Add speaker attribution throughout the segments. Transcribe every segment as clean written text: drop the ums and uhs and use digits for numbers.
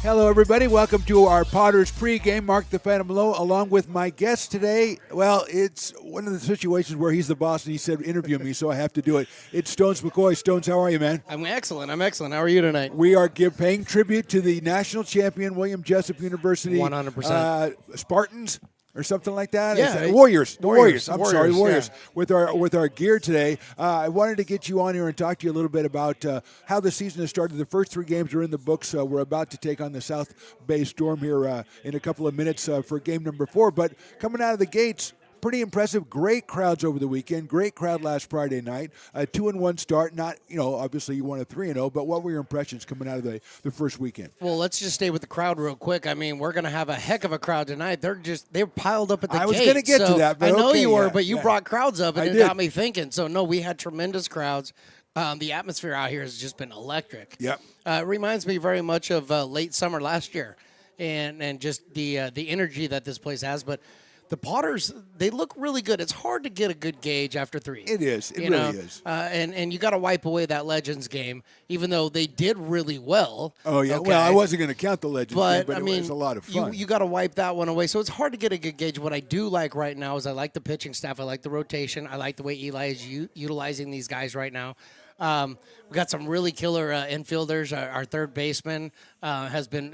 Speaker 1: Hello, everybody. Welcome to our Potters pregame. Mark the Phantom Low, along with my guest today. Well, it's one of the situations where he's the boss, and he said, interview me, so I have to do it. It's Stones McCoy. Stones, how are you, man?
Speaker 2: I'm excellent. How are you tonight?
Speaker 1: We are paying tribute to the national champion, William Jessup University.
Speaker 2: 100%.
Speaker 1: Spartans. Or something like that?
Speaker 2: Yeah,
Speaker 1: Warriors.
Speaker 2: Warriors.
Speaker 1: I'm sorry, Warriors.
Speaker 2: Yeah.
Speaker 1: With our gear today, I wanted to get you on here and talk to you a little bit about how the season has started. The first 3 games are in the books. We're about to take on the South Bay Storm here in a couple of minutes for game number 4. But coming out of the gates, pretty impressive. Great crowds over the weekend. Great crowd last Friday night. A 2-1 start. Not, obviously you won a 3-0. But what were your impressions coming out of the first weekend?
Speaker 2: Well, let's just stay with the crowd real quick. I mean, we're going to have a heck of a crowd tonight. They're piled up at the gate.
Speaker 1: I was going to get to that, but
Speaker 2: I know
Speaker 1: okay,
Speaker 2: you were,
Speaker 1: yeah,
Speaker 2: but you
Speaker 1: yeah.
Speaker 2: brought crowds up, and
Speaker 1: I
Speaker 2: it
Speaker 1: did.
Speaker 2: got me thinking. So, no, we had tremendous crowds. The atmosphere out here has just been electric.
Speaker 1: Yep.
Speaker 2: It reminds me very much of late summer last year, and just the energy that this place has. But the Potters, they look really good. It's hard to get a good gauge after 3.
Speaker 1: It is. It really is.
Speaker 2: And you got to wipe away that Legends game, even though they did really well.
Speaker 1: Oh, yeah.
Speaker 2: Okay?
Speaker 1: Well, I wasn't going to count the Legends game, but
Speaker 2: I mean,
Speaker 1: it was a lot of fun.
Speaker 2: You got to wipe that one away. So it's hard to get a good gauge. What I do like right now is I like the pitching staff. I like the rotation. I like the way Eli is utilizing these guys right now. We got some really killer infielders. Our third baseman has been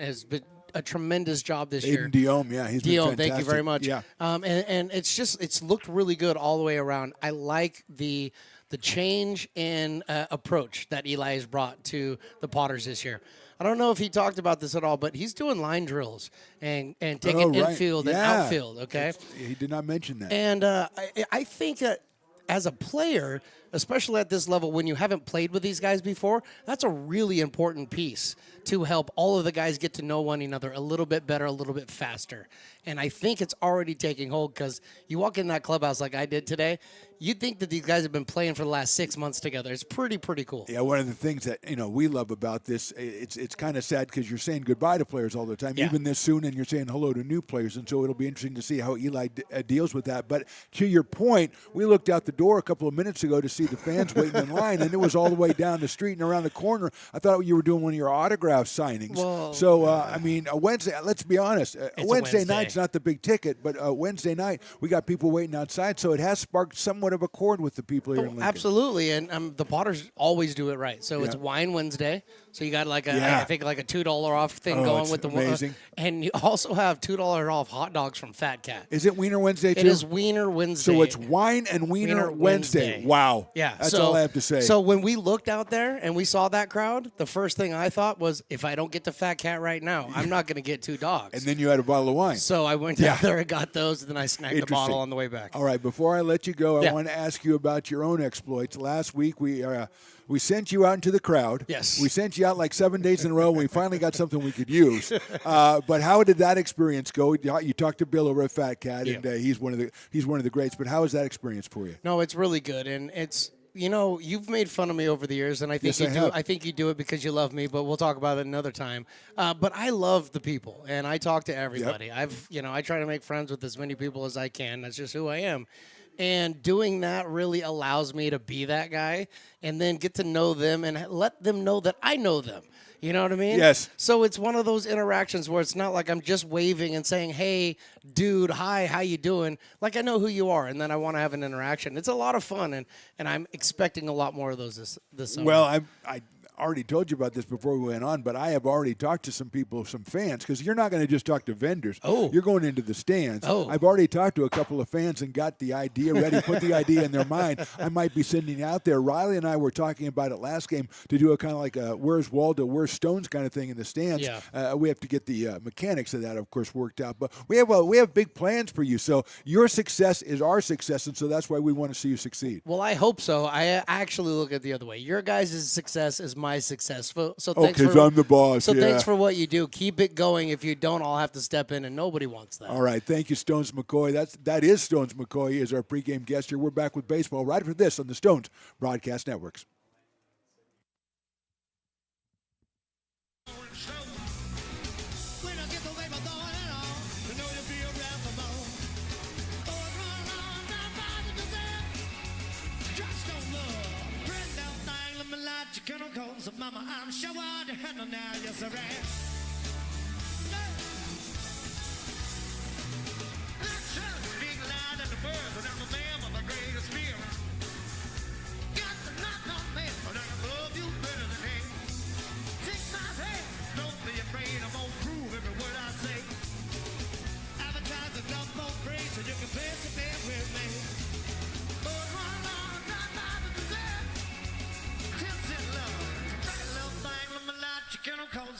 Speaker 2: a tremendous job this year.
Speaker 1: Aiden Diome, yeah, he's been fantastic.
Speaker 2: Thank you very much.
Speaker 1: Yeah.
Speaker 2: And it's looked really good all the way around. I like the change in approach that Eli has brought to the Potters this year. I don't know if he talked about this at all, but he's doing line drills and taking infield and outfield, okay?
Speaker 1: He did not mention that.
Speaker 2: And I think that as a player, especially at this level, when you haven't played with these guys before, that's a really important piece to help all of the guys get to know one another a little bit better, a little bit faster. And I think it's already taking hold because you walk in that clubhouse like I did today, you'd think that these guys have been playing for the last 6 months together. It's pretty cool.
Speaker 1: Yeah, one of the things that we love about this, it's kind of sad because you're saying goodbye to players all the time, even this soon, and you're saying hello to new players, and so it'll be interesting to see how Eli deals with that. But to your point, we looked out the door a couple of minutes ago to see the fans waiting in line, and it was all the way down the street and around the corner. I thought you were doing one of your autograph signings.
Speaker 2: Well,
Speaker 1: so, I mean, a Wednesday, let's be honest,
Speaker 2: a
Speaker 1: Wednesday night's not the big ticket, but Wednesday night, we got people waiting outside, so it has sparked somewhat of a chord with the people here in Lincoln.
Speaker 2: Absolutely, and the Potters always do it right. So it's Wine Wednesday. So you got I think like a $2 off thing going with the
Speaker 1: amazing.
Speaker 2: And you also have $2 off hot dogs from Fat Cat.
Speaker 1: Is it Wiener Wednesday too?
Speaker 2: It is Wiener Wednesday.
Speaker 1: So it's Wine and Wiener Wednesday. Wow.
Speaker 2: Yeah.
Speaker 1: That's all I have to say.
Speaker 2: So when we looked out there and we saw that crowd, the first thing I thought was, if I don't get the Fat Cat right now, I'm not going to get 2 dogs.
Speaker 1: And then you had a bottle of wine.
Speaker 2: So I went out there and got those, and then I snagged the bottle on the way back.
Speaker 1: All right. Before I let you go, I want to ask you about your own exploits. Last week we sent you out into the crowd.
Speaker 2: Yes.
Speaker 1: We sent you out like 7 days in a row, and we finally got something we could use. But how did that experience go? You talked to Bill over at Fat Cat, and he's one of the greats. But how was that experience for you?
Speaker 2: No, it's really good, and it's. You've made fun of me over the years, and I think I think you do it because you love me, but we'll talk about it another time. But I love the people, and I talk to everybody.
Speaker 1: Yep.
Speaker 2: I try to make friends with as many people as I can. That's just who I am. And doing that really allows me to be that guy and then get to know them and let them know that I know them. You know what I mean?
Speaker 1: Yes.
Speaker 2: So it's one of those interactions where it's not like I'm just waving and saying, hey, dude, hi, how you doing? Like I know who you are, and then I want to have an interaction. It's a lot of fun, and I'm expecting a lot more of those this summer.
Speaker 1: Well, I already told you about this before we went on, but I have already talked to some people, some fans, because you're not going to just talk to vendors.
Speaker 2: Oh.
Speaker 1: You're going into the stands.
Speaker 2: Oh.
Speaker 1: I've already talked to a couple of fans and got the idea ready, put the idea in their mind. I might be sending out there. Riley and I were talking about it last game to do a kind of like a Where's Waldo, Where's Stones kind of thing in the stands.
Speaker 2: Yeah.
Speaker 1: We have to get the mechanics of that, of course, worked out. But we have big plans for you. So your success is our success, and so that's why we want to see you succeed.
Speaker 2: Well, I hope so. I actually look at it the other way. Your guys' success is my success. So thanks
Speaker 1: because
Speaker 2: for,
Speaker 1: I'm the boss.
Speaker 2: So thanks for what you do. Keep it going. If you don't, I'll have to step in, and nobody wants that.
Speaker 1: All right. Thank you, Stones McCoy. That is Stones McCoy is our pregame guest here. We're back with baseball right after this on the Stones Broadcast Networks.
Speaker 3: Mama, I'm sure what the hell now, yes, I am.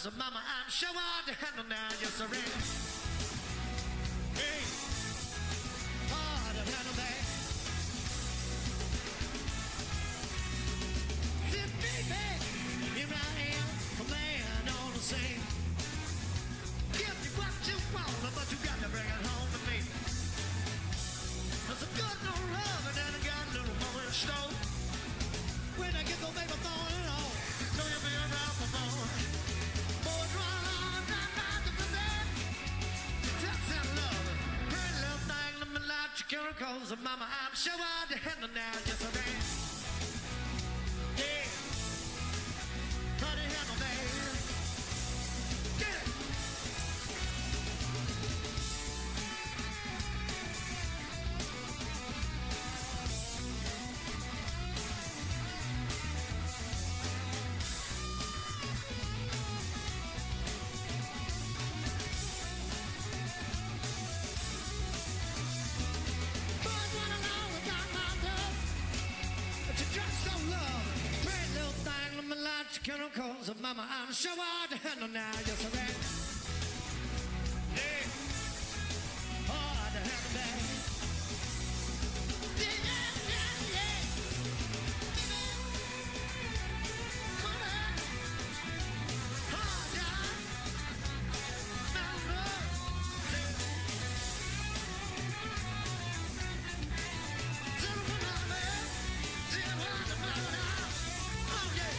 Speaker 3: 'cause mama, I'm sure hard to handle now. Yes, I am. Hey, hard to handle that. See, baby, here I am, a man on the scene. Give me what you want, but you got to bring it home to me. There's a good no love, and then I got a little more in store. When I get the baby throwing it on, know you'll be around for more. Boys run on, not about to present. Touch that love, pretty little thing, let me light your chemicals. And mama, I'm sure I'll handle now, just a man. Yeah, how to handle man. Get it. Boys run along without my love, but you just don't love. Pretty little thing, let me light your chemicals. And mama, I'm sure I'll handle now, yes I am. Yeah, hard to handle that. Yeah, yeah, yeah. Come on. Hard, yeah. Now, love. Little banana, dear, hard to handle now. Oh, yeah.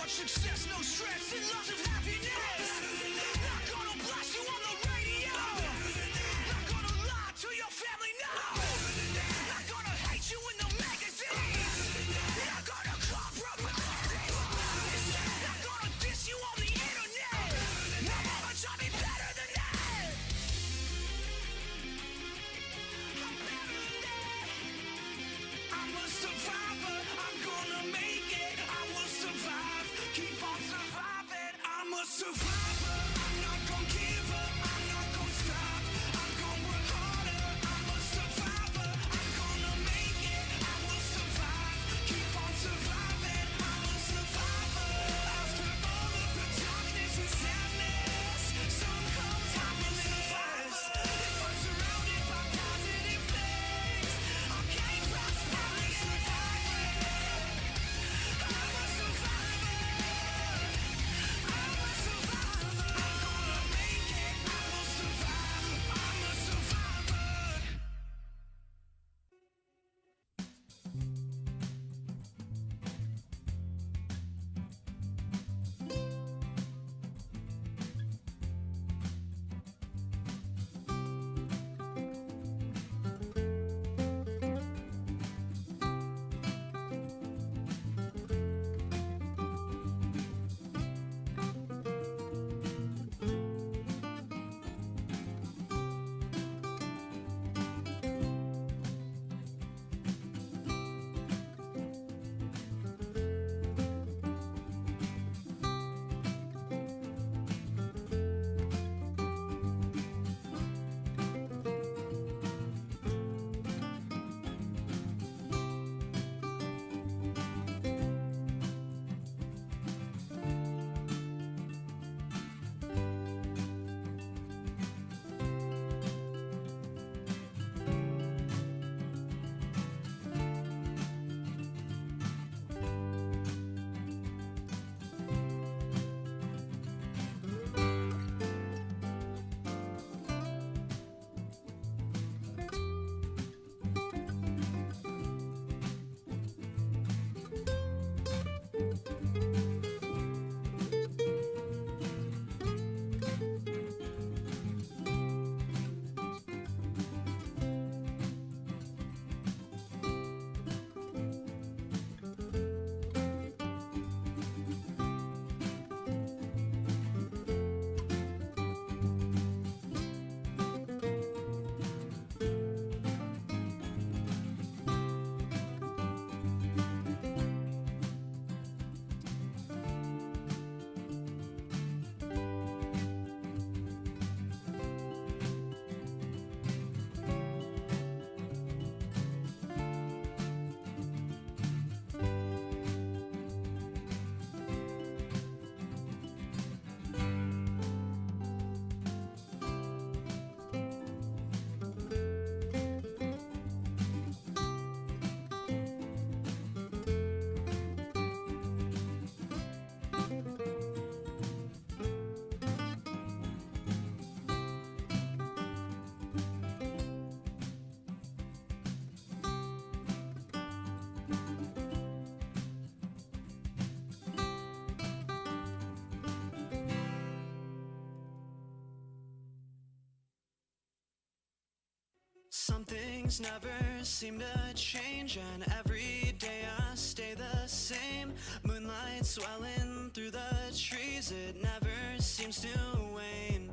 Speaker 3: much success, no stress, and lots of happiness. Not gonna blast you on the radio. Not gonna lie to your family, no. Not gonna hate you in the magazines. Not gonna compromise. Not gonna diss you on the internet. No one taught me better than that. I'm better than that. I'm a survivor. I'm gonna make it. I will survive. Keep on surviving. I'm a survivor. I'm not gonna give up. I'm not gonna stop. I'm gonna work harder. I'm a survivor. I'm gonna make it. I will survive. Keep on surviving. I'm a survivor. After all of the darkness and sadness, sun comes happiness. If I'm surrounded by positive things, I can't prosper. I'm a survivor. I'm a survivor. I'm a survivor. I'm gonna make it. I will survive. I'm a survivor. Some things never seem to change, and every day I stay the same. Moonlight swelling through the trees, it never seems to wane.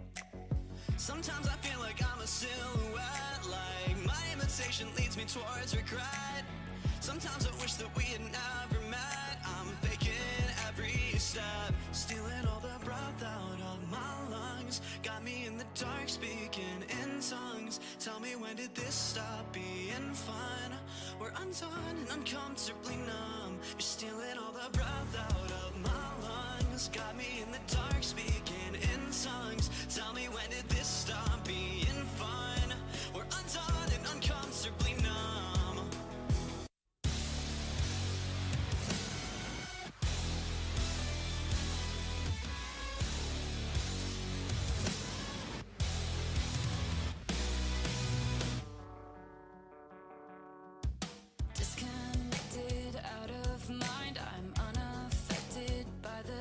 Speaker 3: Sometimes I feel like I'm a silhouette, like my imitation leads me towards regret. Sometimes I wish that we had never met. I'm faking every step, stealing all the breath out of my lungs. Got me in the dark, speaking in tongues. Tell me, when did this stop being fun? We're undone and uncomfortably numb. You're stealing all the breath out of my lungs. Got me in the dark, speaking in tongues. Tell me, when did this stop being fun? We're undone and uncomfortably numb.
Speaker 4: Disconnected, out of mind, I'm unaffected by the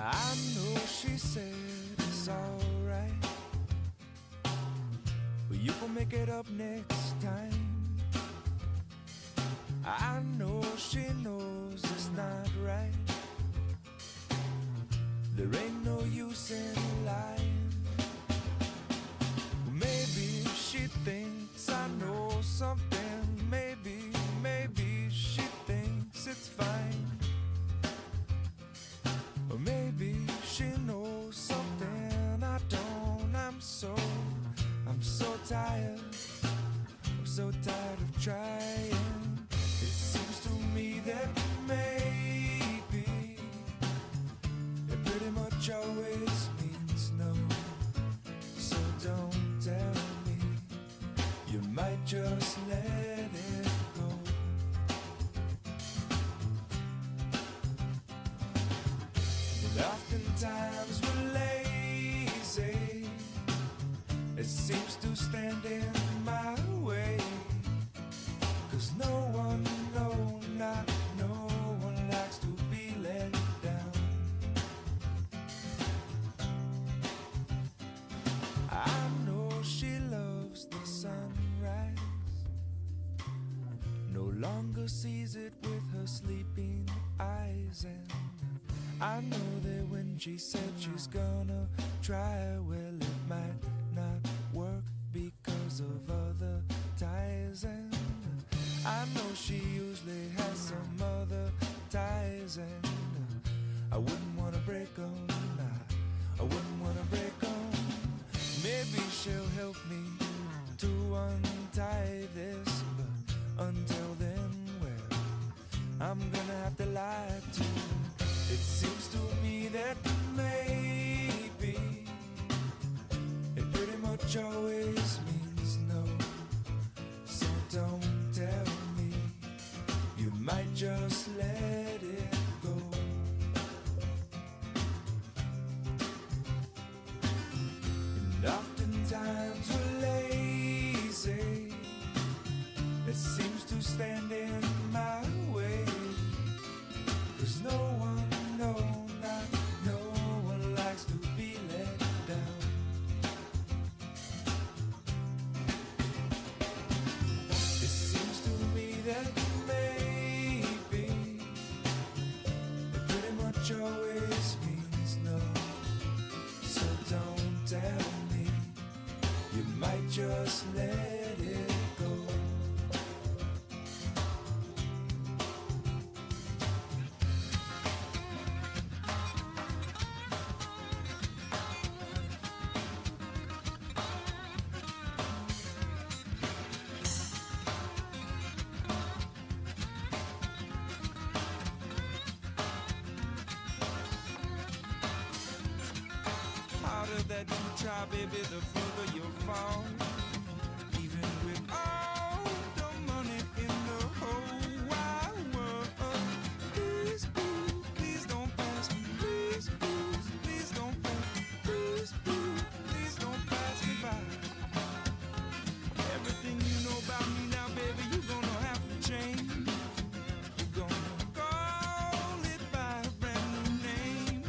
Speaker 4: I know she said it's alright, but you can make it up next time. I know she knows it's not right. There ain't no use in lying. Maybe she thinks I know something. Maybe she thinks it's fine. Or maybe she knows something I don't. I'm so tired. I'm so tired of trying. It seems to me that maybe it pretty much always means no. So don't tell me. You might just let it go. And oftentimes we're lazy. It seems to stand in my way. 'Cause no one, no, not no one likes to be let down. I know she loves the sunrise, no longer sees it with her sleeping eyes. And I know that when she said she's gonna try, well, it might not work because of other ties. And I know she usually has some other ties. And I wouldn't wanna break them. I wouldn't wanna break them. Maybe she'll help me to untie this, but until then, well, I'm gonna have to lie to you. It seems to me that maybe it pretty much always means no. So don't tell me. You might just let it go. And oftentimes we're lazy. It seems to stand in my way. 'Cause no one, no, not no one likes to be let down. It seems to me that maybe it pretty much always means no. So don't tell me. You might just let it go. Harder that you try, baby, the further you'll fall. Even with all the money in the whole wide world. Please, please, please don't pass me. Please, please, please don't pass me. Please, please, please don't pass me by. Everything you know about me now, baby, you're gonna have to change. You're gonna call it by a brand new name.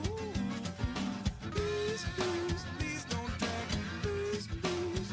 Speaker 4: Ooh. Please, please, please don't drag me. Please, please,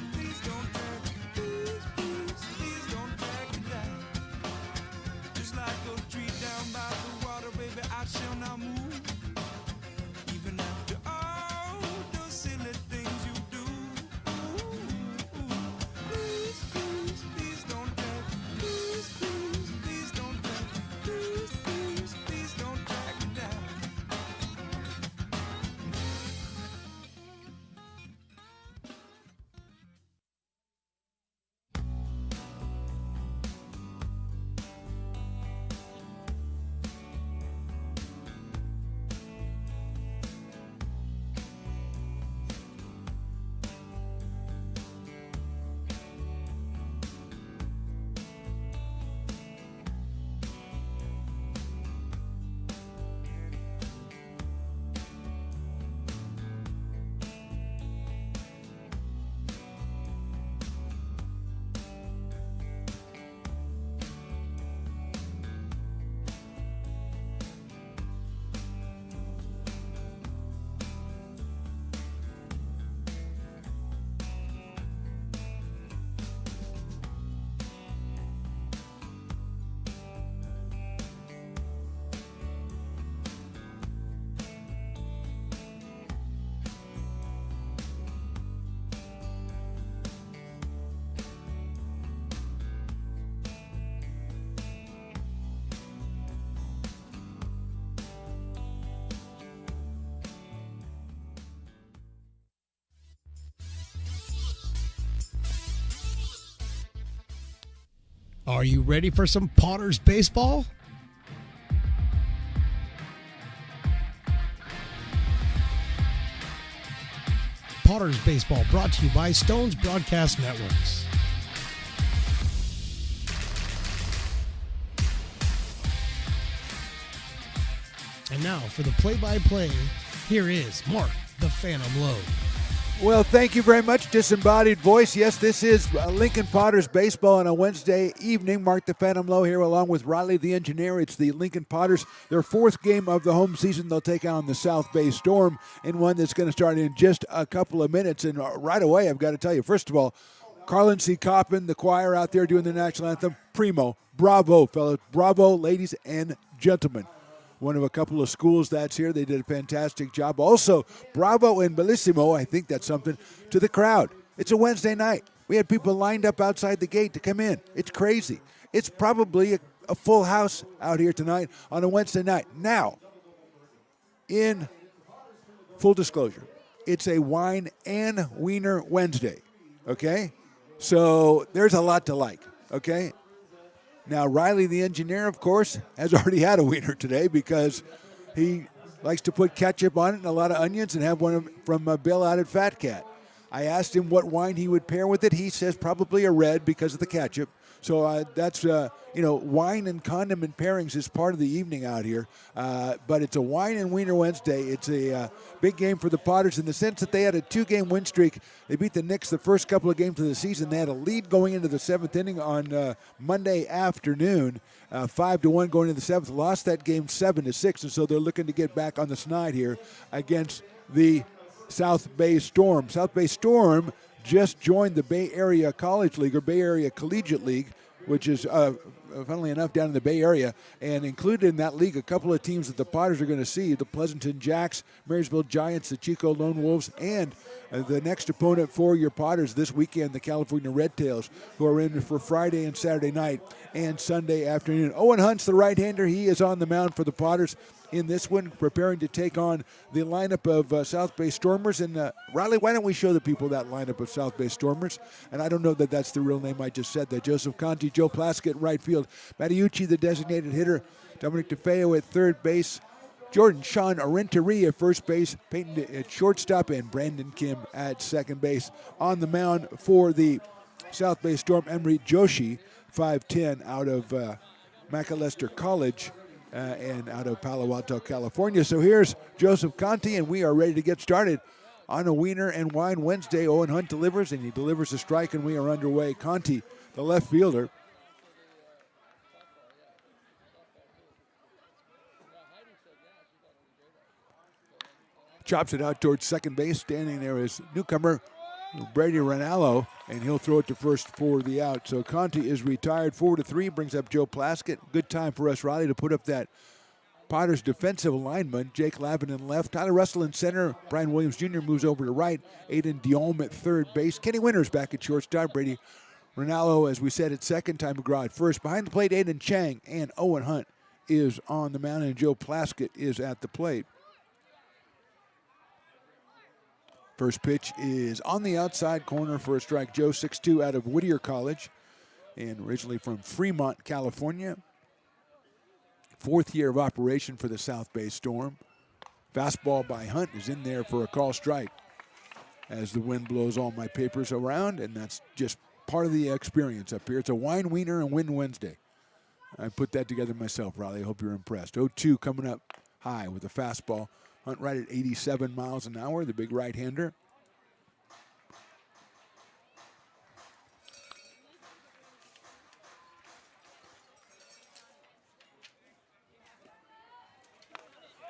Speaker 5: Are you ready for some Potters baseball? Potters Baseball, brought to you by Stones Broadcast Networks. And now for the play-by-play, here is Mark the Phantom Lowe.
Speaker 1: Well, thank you very much, Disembodied Voice. Yes, this is Lincoln Potters baseball on a Wednesday evening. Mark the Phantom Lowe here along with Riley the Engineer. It's the Lincoln Potters, their fourth game of the home season. They'll take on the South Bay Storm in one that's going to start in just a couple of minutes. And right away, I've got to tell you, first of all, Carlin C. Coppin, the choir out there doing the national anthem, primo. Bravo, fellas. Bravo, ladies and gentlemen. One of a couple of schools that's here. They did a fantastic job. Also, bravo and bellissimo, I think that's something, to the crowd. It's a Wednesday night. We had people lined up outside the gate to come in. It's crazy. It's probably a full house out here tonight on a Wednesday night. Now, in full disclosure, it's a wine and wiener Wednesday, okay? So there's a lot to like, okay? Now, Riley, the engineer, of course, has already had a wiener today because he likes to put ketchup on it and a lot of onions and have one from Bill out at Fat Cat. I asked him what wine he would pair with it. He says probably a red because of the ketchup. So that's, wine and condiment pairings is part of the evening out here. But it's a wine and wiener Wednesday. It's a big game for the Potters in the sense that they had a 2-game win streak. They beat the Knicks the first couple of games of the season. They had a lead going into the 7th inning on Monday afternoon, 5-1 going into the 7th. Lost that game 7-6, and so they're looking to get back on the snide here against the South Bay Storm. South Bay Storm just joined the Bay Area College League, or Bay Area Collegiate League, which is, funnily enough, down in the Bay Area. And included in that league, a couple of teams that the Potters are going to see, the Pleasanton Jacks, Marysville Giants, the Chico Lone Wolves, and the next opponent for your Potters this weekend, the California Red Tails, who are in for Friday and Saturday night and Sunday afternoon. Owen Hunt's the right-hander. He is on the mound for the Potters in this one, preparing to take on the lineup of South Bay Stormers. And Riley, why don't we show the people that lineup of South Bay Stormers? And I don't know that that's the real name I just said. That Joseph Conti, Joe Plaskett in right field, Mattiucci, the designated hitter, Dominic DeFeo at third base, Jordan Sean Arentari at first base, Peyton at shortstop, and Brandon Kim at second base. On the mound for the South Bay Storm, Emery Joshi, 5'10", out of Macalester College. And out of Palo Alto, California. So here's Joseph Conti, and we are ready to get started on a Wiener and Wine Wednesday. Owen Hunt delivers, and he delivers a strike, and we are underway. Conti, the left fielder. Chops it out towards second base. Standing there is newcomer Brady Ranallo, and he'll throw it to first for the out. So Conti is retired. 4-3, brings up Joe Plaskett. Good time for us, Riley, to put up that Potters defensive lineman. Jake Lavin in left. Tyler Russell in center. Brian Williams Jr. moves over to right. Aiden Diolme at third base. Kenny Winters back at shortstop. Brady Ranallo, as we said, at second. Ty McGraw at first. Behind the plate, Aiden Chang and Owen Hunt is on the mound, and Joe Plaskett is at the plate. First pitch is on the outside corner for a strike. Joe, 6'2", out of Whittier College and originally from Fremont, California. 4th year of operation for the South Bay Storm. Fastball by Hunt is in there for a call strike as the wind blows all my papers around, and that's just part of the experience up here. It's a wine wiener and win Wednesday. I put that together myself, Riley. I hope you're impressed. 0-2 coming up high with a fastball. Hunt right at 87 miles an hour, the big right-hander.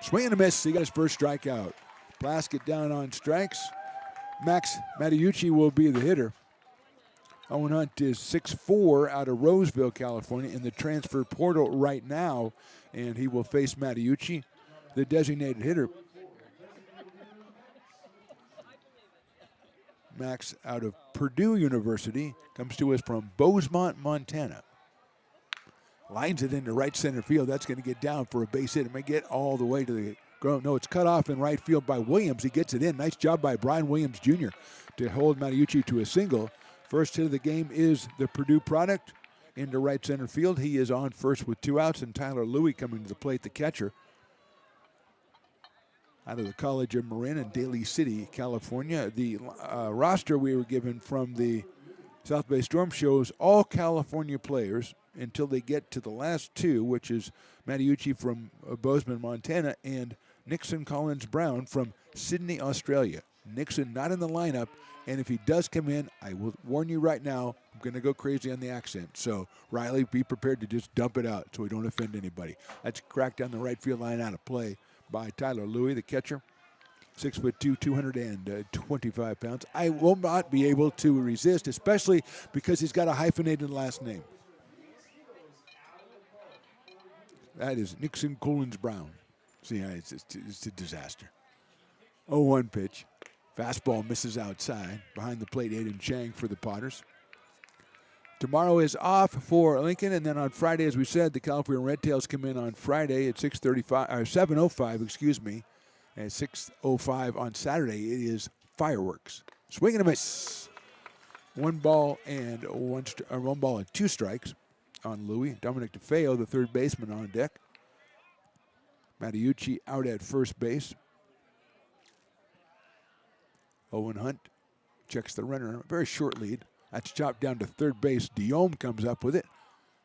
Speaker 1: Swing and a miss. He got his first strikeout. Plaskett down on strikes. Max Mattiucci will be the hitter. Owen Hunt is 6'4", out of Roseville, California, in the transfer portal right now, and he will face Mattiucci, the designated hitter. Max out of Purdue University comes to us from Bozeman, Montana. Lines it into right center field. That's going to get down for a base hit. It may get all the way to the ground. No, it's cut off in right field by Williams. He gets it in. Nice job by Brian Williams Jr. to hold Mattiucci to a single. First hit of the game is the Purdue product. into right center field. He is on first with 2 outs, and Tyler Louie coming to the plate, the catcher. Out of the College of Marin in Daly City, California. The roster we were given from the South Bay Storm shows all California players until they get to the last 2, which is Mattiucci from Bozeman, Montana, and Nixon Collins Brown from Sydney, Australia. Nixon not in the lineup, and if he does come in, I will warn you right now, I'm going to go crazy on the accent. So, Riley, be prepared to just dump it out so we don't offend anybody. That's cracked down the right field line out of play by Tyler Louie, the catcher. 6'2", 225 pounds. I will not be able to resist, especially because he's got a hyphenated last name. That is Nixon Collins Brown. See, it's a disaster. 0-1 pitch. Fastball misses outside. Behind the plate, Aiden Chang for the Potters. Tomorrow is off for Lincoln, and then on Friday, as we said, the California Red Tails come in on Friday at 7:05, excuse me, at 6:05 on Saturday. It is fireworks. Swing and a miss. 1 ball and 2 strikes on Louie. Dominic DeFeo, the third baseman, on deck. Mattiucci out at first base. Owen Hunt checks the runner. Very short lead. That's chopped down to third base. Diome comes up with it,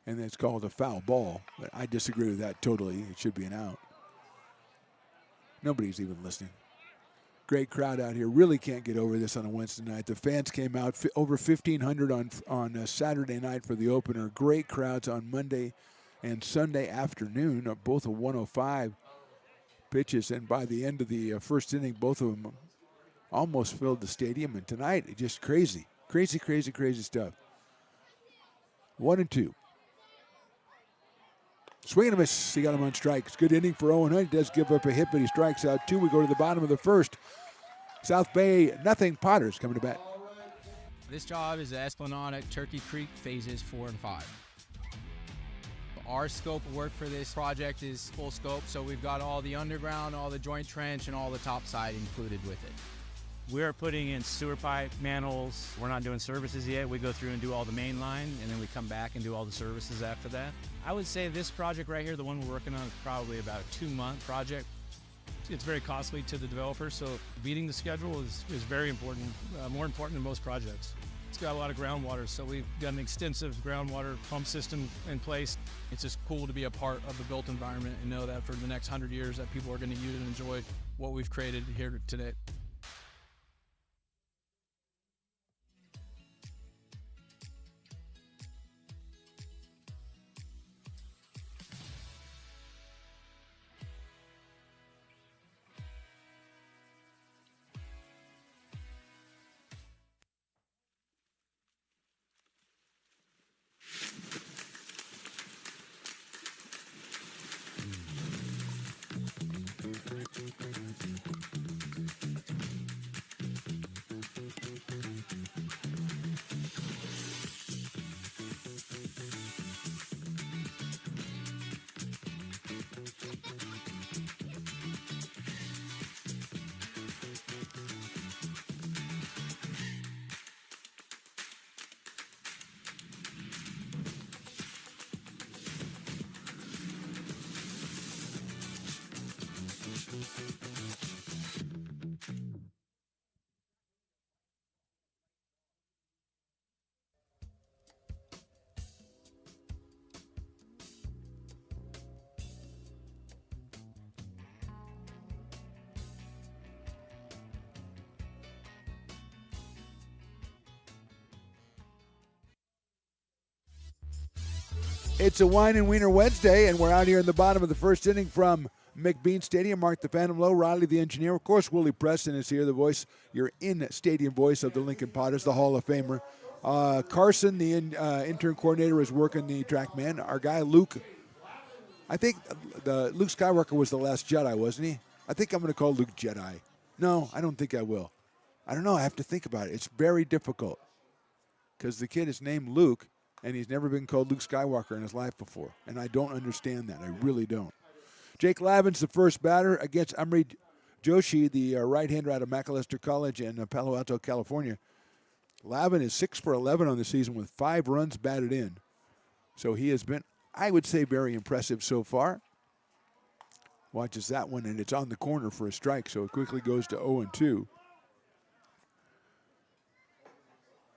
Speaker 1: and it's called a foul ball. But I disagree with that totally. It should be an out. Nobody's even listening. Great crowd out here. Really can't get over this on a Wednesday night. The fans came out over 1,500 on Saturday night for the opener. Great crowds on Monday and Sunday afternoon. Both of 105 pitches, and by the end of the first inning, both of them almost filled the stadium. And tonight, it's just crazy. Crazy, crazy, crazy stuff. 1-2. Swing and a miss. He got him on strikes. Good inning for Owen Hunt. He does give up a hit, but he strikes out 2. We go to the bottom of the first. South Bay, nothing. Potters coming to bat.
Speaker 6: This job is the Esplanade at Turkey Creek phases 4 and 5. Our scope of work for this project is full scope, so we've got all the underground, all the joint trench, and all the topside included with it.
Speaker 7: We're putting in sewer pipe, manholes. We're not doing services yet. We go through and do all the main line, and then we come back and do all the services after that. I would say this project right here, the one we're working on, is probably about a 2-month project. It's very costly to the developer, so beating the schedule is very important, more important than most projects. It's got a lot of groundwater, so we've got an extensive groundwater pump system in place. It's just cool to be a part of the built environment and know that for the next 100 years that people are going to use and enjoy what we've created here today.
Speaker 1: It's a Wine and Wiener Wednesday, and we're out here in the bottom of the first inning from McBean Stadium. Mark the Phantom Low, Riley the engineer. Of course, Willie Preston is here, the voice, your in-stadium voice of the Lincoln Potters, the Hall of Famer. Carson, the intern coordinator, is working the track man. Our guy, Luke, I think Luke Skywalker was the last Jedi, wasn't he? I think I'm going to call Luke Jedi. No, I don't think I will. I don't know. I have to think about it. It's very difficult because the kid is named Luke, and he's never been called Luke Skywalker in his life before. And I don't understand that. I really don't. Jake Lavin's the first batter against Amri Joshi, the right-hander out of Macalester College in Palo Alto, California. Lavin is 6 for 11 on the season with 5 runs batted in. So he has been, I would say, very impressive so far. Watches that one, and it's on the corner for a strike, so it quickly goes to 0-2.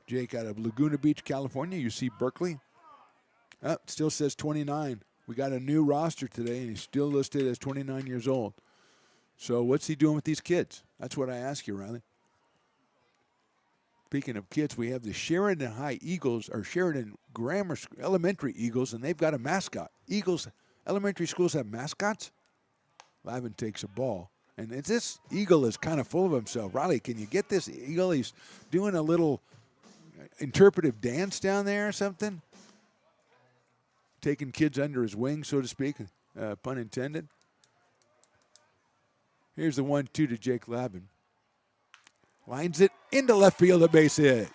Speaker 1: Jake out of Laguna Beach, California. You see Berkeley. Oh, it still says 29. We got a new roster today, and he's still listed as 29 years old. So what's he doing with these kids? That's what I ask you, Riley. Speaking of kids, we have the Sheridan High Eagles, or Sheridan Grammar Elementary Eagles, and they've got a mascot. Eagles elementary schools have mascots? Lavin takes a ball. And this eagle is kind of full of himself. Riley, can you get this eagle? He's doing a little interpretive dance down there or something. Taking kids under his wing, so to speak, pun intended. Here's the 1-2 to Jake Lavin. Lines it into left field, a base hit.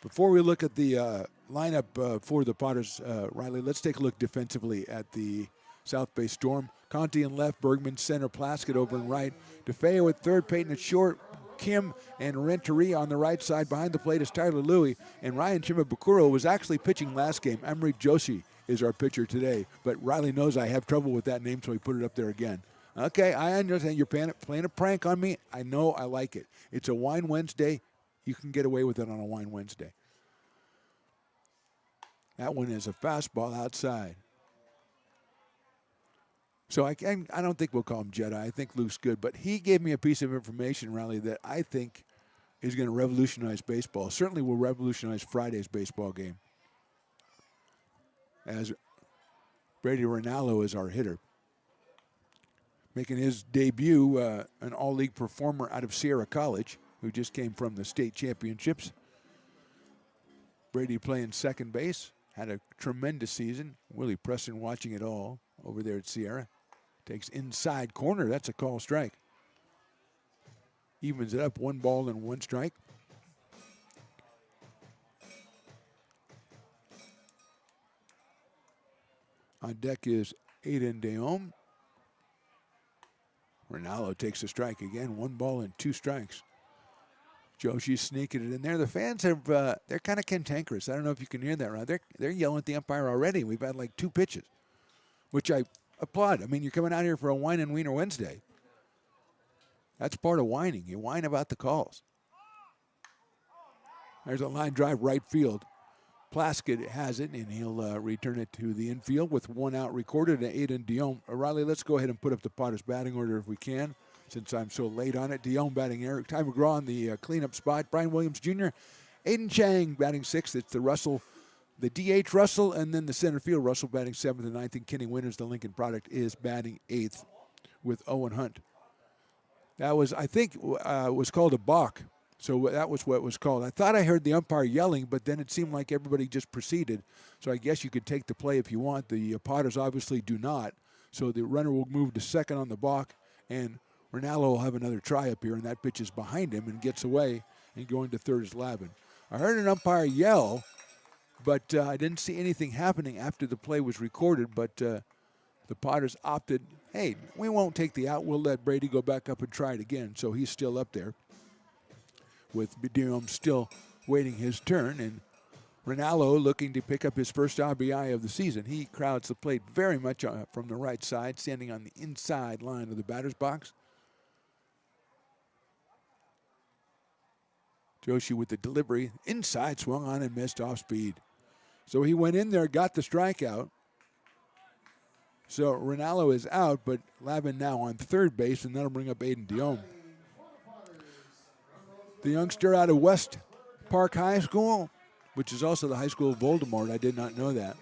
Speaker 1: Before we look at the lineup for the Potters, Riley, let's take a look defensively at the South Bay Storm. Conti in left, Bergman center, Plaskett over in right. DeFeo at third, Peyton at short, Kim and Renteria on the right side. Behind the plate is Tyler Louie, and Ryan Chimabukuro was actually pitching last game. Emery Joshi is our pitcher today, but Riley knows I have trouble with that name, so he put it up there again. Okay, I understand you're playing a prank on me. I know, I like it. It's a Wine Wednesday. You can get away with it on a Wine Wednesday. That one is a fastball outside. So I don't think we'll call him Jedi. I think Luke's good. But he gave me a piece of information, Riley, that I think is going to revolutionize baseball. Certainly will revolutionize Friday's baseball game. As Brady Rinaldo is our hitter. Making his debut, an all-league performer out of Sierra College, who just came from the state championships. Brady playing second base. Had a tremendous season. Willie Preston watching it all over there at Sierra. Takes inside corner. That's a call strike. Evens it up, 1 ball and 1 strike. On deck is Aiden Deom. Ronaldo takes a strike again. 1 ball and 2 strikes. Joshi's sneaking it in there. The fans have, they're kind of cantankerous. I don't know if you can hear that, right? They're yelling at the umpire already. We've had like 2 pitches, which I applaud. I mean, you're coming out here for a Wine and Wiener Wednesday. That's part of whining. You whine about the calls. There's a line drive right field. Plaskett has it, and he'll return it to the infield with 1 out recorded to Aiden Dion. Riley, let's go ahead and put up the Potters batting order if we can, since I'm so late on it. Dion batting Eric. Ty McGraw on the cleanup spot. Brian Williams Jr. Aiden Chang batting 6th. It's the Russell, the DH Russell, and then the center field Russell batting 7th and 9th. And Kenny Winters, the Lincoln product, is batting 8th with Owen Hunt. That was, I think, was called a balk. So that was what it was called. I thought I heard the umpire yelling, but then it seemed like everybody just proceeded. So I guess you could take the play if you want. The Potters obviously do not. So the runner will move to second on the balk, and Ronaldo will have another try up here, and that pitch is behind him and gets away, and going to third is Lavin. I heard an umpire yell, but I didn't see anything happening after the play was recorded, but the Potters opted, hey, we won't take the out. We'll let Brady go back up and try it again. So he's still up there, with Bidium still waiting his turn, and Ronaldo looking to pick up his first RBI of the season. He crowds the plate very much from the right side, standing on the inside line of the batter's box. Joshi with the delivery, inside, swung on and missed off speed. So he went in there, got the strikeout. So Ronaldo is out, but Lavin now on third base, and that'll bring up Aiden Dion. The youngster out of West Park High School, which is also the high school of Voldemort. I did not know that.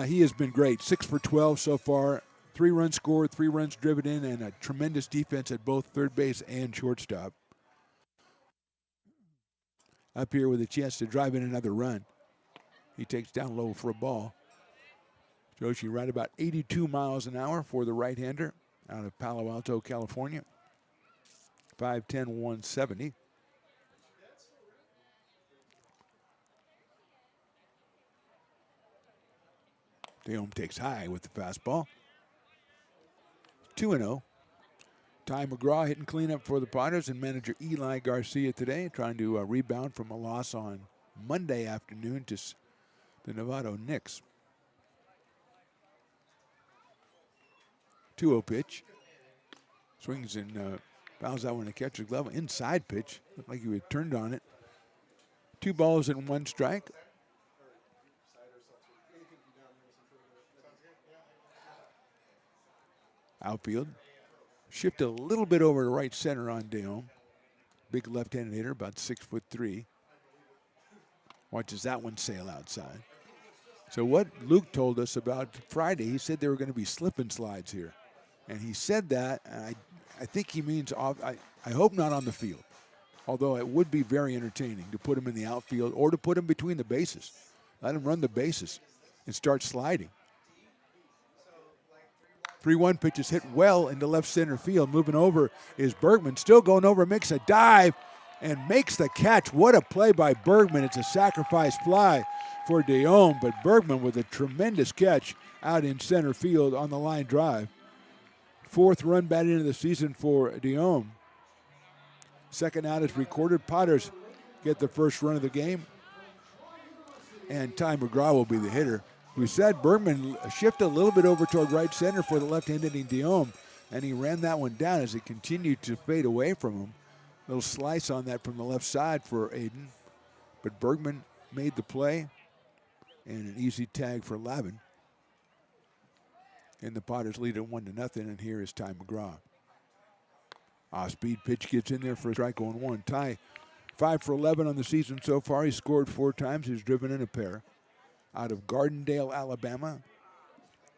Speaker 1: He has been great. 6 for 12 so far. 3 runs scored, 3 runs driven in, and a tremendous defense at both third base and shortstop. Up here with a chance to drive in another run. He takes down low for a ball. Joshi right about 82 miles an hour for the right-hander out of Palo Alto, California. 5'10", 170. Deom takes high with the fastball. 2-0. Ty McGraw hitting cleanup for the Potters, and manager Eli Garcia today trying to rebound from a loss on Monday afternoon to the Novato Knicks. 2-0 pitch. Swings and fouls that one to catcher's glove. Inside pitch. Looked like he had turned on it. 2 balls and 1 strike. Outfield. Shift a little bit over to right center on Deom. Big left-handed hitter, about 6'3". Watches that one sail outside. So what Luke told us about Friday, he said there were going to be slip and slides here. And he said that, and I think he means off. I hope not on the field. Although it would be very entertaining to put him in the outfield or to put him between the bases. Let him run the bases and start sliding. 3-1 pitch is hit well into left center field. Moving over is Bergman. Still going over, makes a dive and makes the catch. What a play by Bergman. It's a sacrifice fly for Deom, but Bergman with a tremendous catch out in center field on the line drive. 4th run batted into the season for Deom. Second out is recorded. Potters get the first run of the game. And Ty McGraw will be the hitter. We said Bergman shifted a little bit over toward right center for the left-handed Deom, and he ran that one down as it continued to fade away from him. Little slice on that from the left side for Aiden. But Bergman made the play, and an easy tag for Lavin. And the Potters lead it 1-0, and here is Ty McGraw. Off-speed pitch gets in there for a strike on 1. Ty, 5 for 11 on the season so far. He's scored 4 times. He's driven in a pair. Out of Gardendale, Alabama.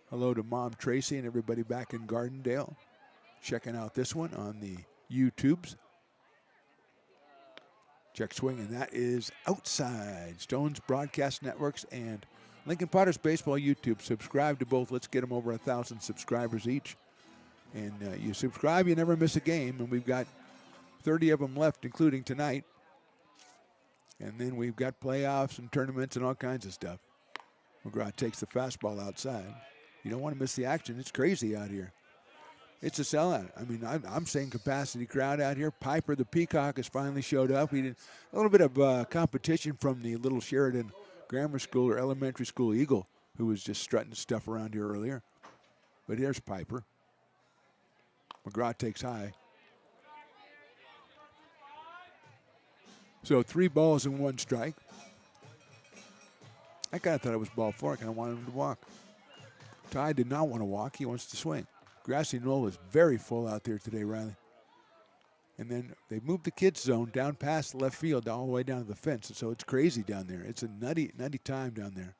Speaker 1: Hello to Mom Tracy and everybody back in Gardendale. Checking out this one on the YouTubes. Check swing, and that is outside. Stones Broadcast Networks and Lincoln Potters Baseball YouTube. Subscribe to both. Let's get them over 1,000 subscribers each. And you subscribe, you never miss a game. And we've got 30 of them left, including tonight. And then we've got playoffs and tournaments and all kinds of stuff. McGraw takes the fastball outside. You don't want to miss the action. It's crazy out here. It's a sellout. I mean, I'm saying capacity crowd out here. Piper the Peacock has finally showed up. We did a little bit of competition from the Little Sheridan Grammar School or Elementary School Eagle, who was just strutting stuff around here earlier. But here's Piper. McGraw takes high. So 3 balls and 1 strike. I kind of thought it was ball 4. I kind of wanted him to walk. Ty did not want to walk. He wants to swing. Grassy Knoll is very full out there today, Riley. And then they moved the kids zone down past the left field all the way down to the fence. And so it's crazy down there. It's a nutty time down there.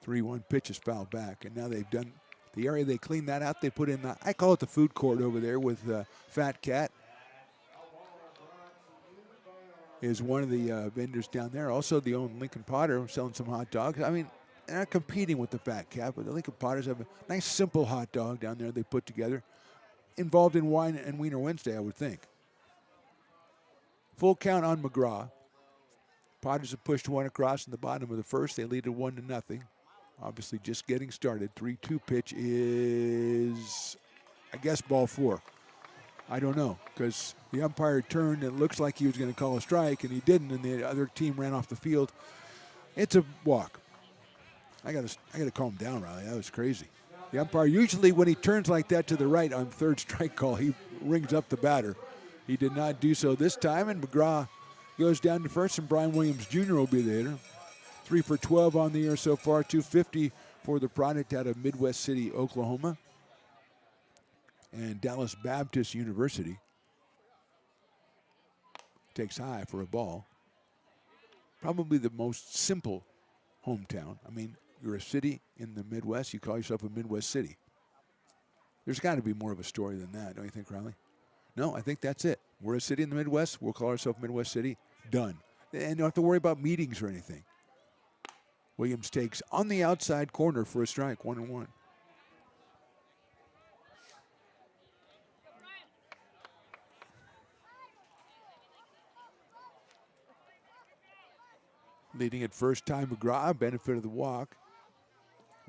Speaker 1: 3-1 pitch is fouled back. And now they've done the area. They cleaned that out. They put in, I call it the food court over there with Fat Cat. Is one of the vendors down there. Also the own Lincoln Potter selling some hot dogs. I mean, they're not competing with the Fat Cat, but the Lincoln Potters have a nice simple hot dog down there they put together. Involved in Wine and Wiener Wednesday, I would think. Full count on McGraw. Potters have pushed 1 across in the bottom of the first. They lead it 1-0. Obviously just getting started. 3-2 pitch is, I guess, ball 4. I don't know, because the umpire turned and it looks like he was going to call a strike, and he didn't, and the other team ran off the field. It's a walk. I gotta calm down, Riley. That was crazy. The umpire, usually when he turns like that to the right on third strike call, he rings up the batter. He did not do so this time, and McGraw goes down to first, and Brian Williams Jr. will be the hitter. 3 for 12 on the year so far, 250 for the product out of Midwest City, Oklahoma. And Dallas Baptist University takes high for a ball. Probably the most simple hometown. I mean, you're a city in the Midwest. You call yourself a Midwest city. There's got to be more of a story than that, don't you think, Riley? No, I think that's it. We're a city in the Midwest. We'll call ourselves Midwest City. Done. And you don't have to worry about meetings or anything. Williams takes on the outside corner for a strike, 1-1. Leading at first, Ty McGraw, benefit of the walk.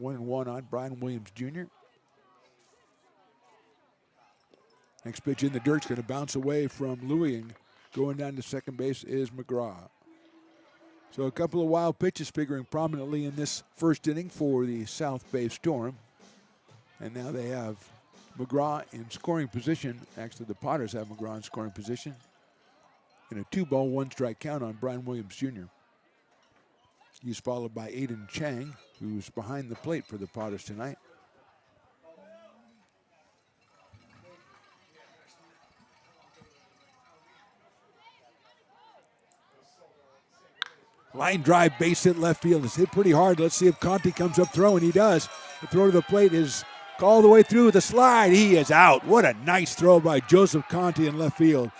Speaker 1: 1-1 on Brian Williams Jr. Next pitch in the dirt's going to bounce away from Louis, and going down to second base is McGraw. So a couple of wild pitches figuring prominently in this first inning for the South Bay Storm. And now they have McGraw in scoring position. Actually, the Potters have McGraw in scoring position. And a 2-ball, 1-strike count on Brian Williams Jr. He's followed by Aiden Chang, who's behind the plate for the Potters tonight. Line drive, base hit left field. It's hit pretty hard. Let's see if Conti comes up throwing. He does. The throw to the plate is all the way through with a slide. He is out. What a nice throw by Joseph Conti in left field.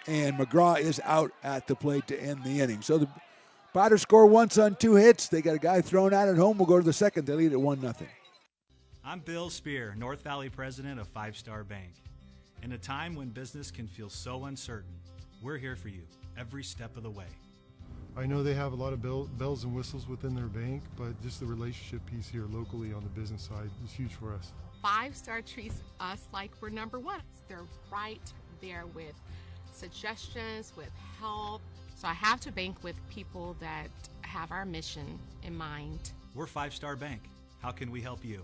Speaker 1: And McGraw is out at the plate to end the inning. So the Potters score once on 2 hits. They got a guy thrown out at home. We'll go to the second. They lead at 1-0.
Speaker 8: I'm Bill Spear, North Valley president of Five Star Bank. In a time when business can feel so uncertain, we're here for you every step of the way.
Speaker 9: I know they have a lot of bells and whistles within their bank, but just the relationship piece here locally on the business side is huge for us.
Speaker 10: Five Star treats us like we're number one. They're right there with suggestions, with help. So I have to bank with people that have our mission in mind.
Speaker 8: We're Five Star Bank. How can we help you?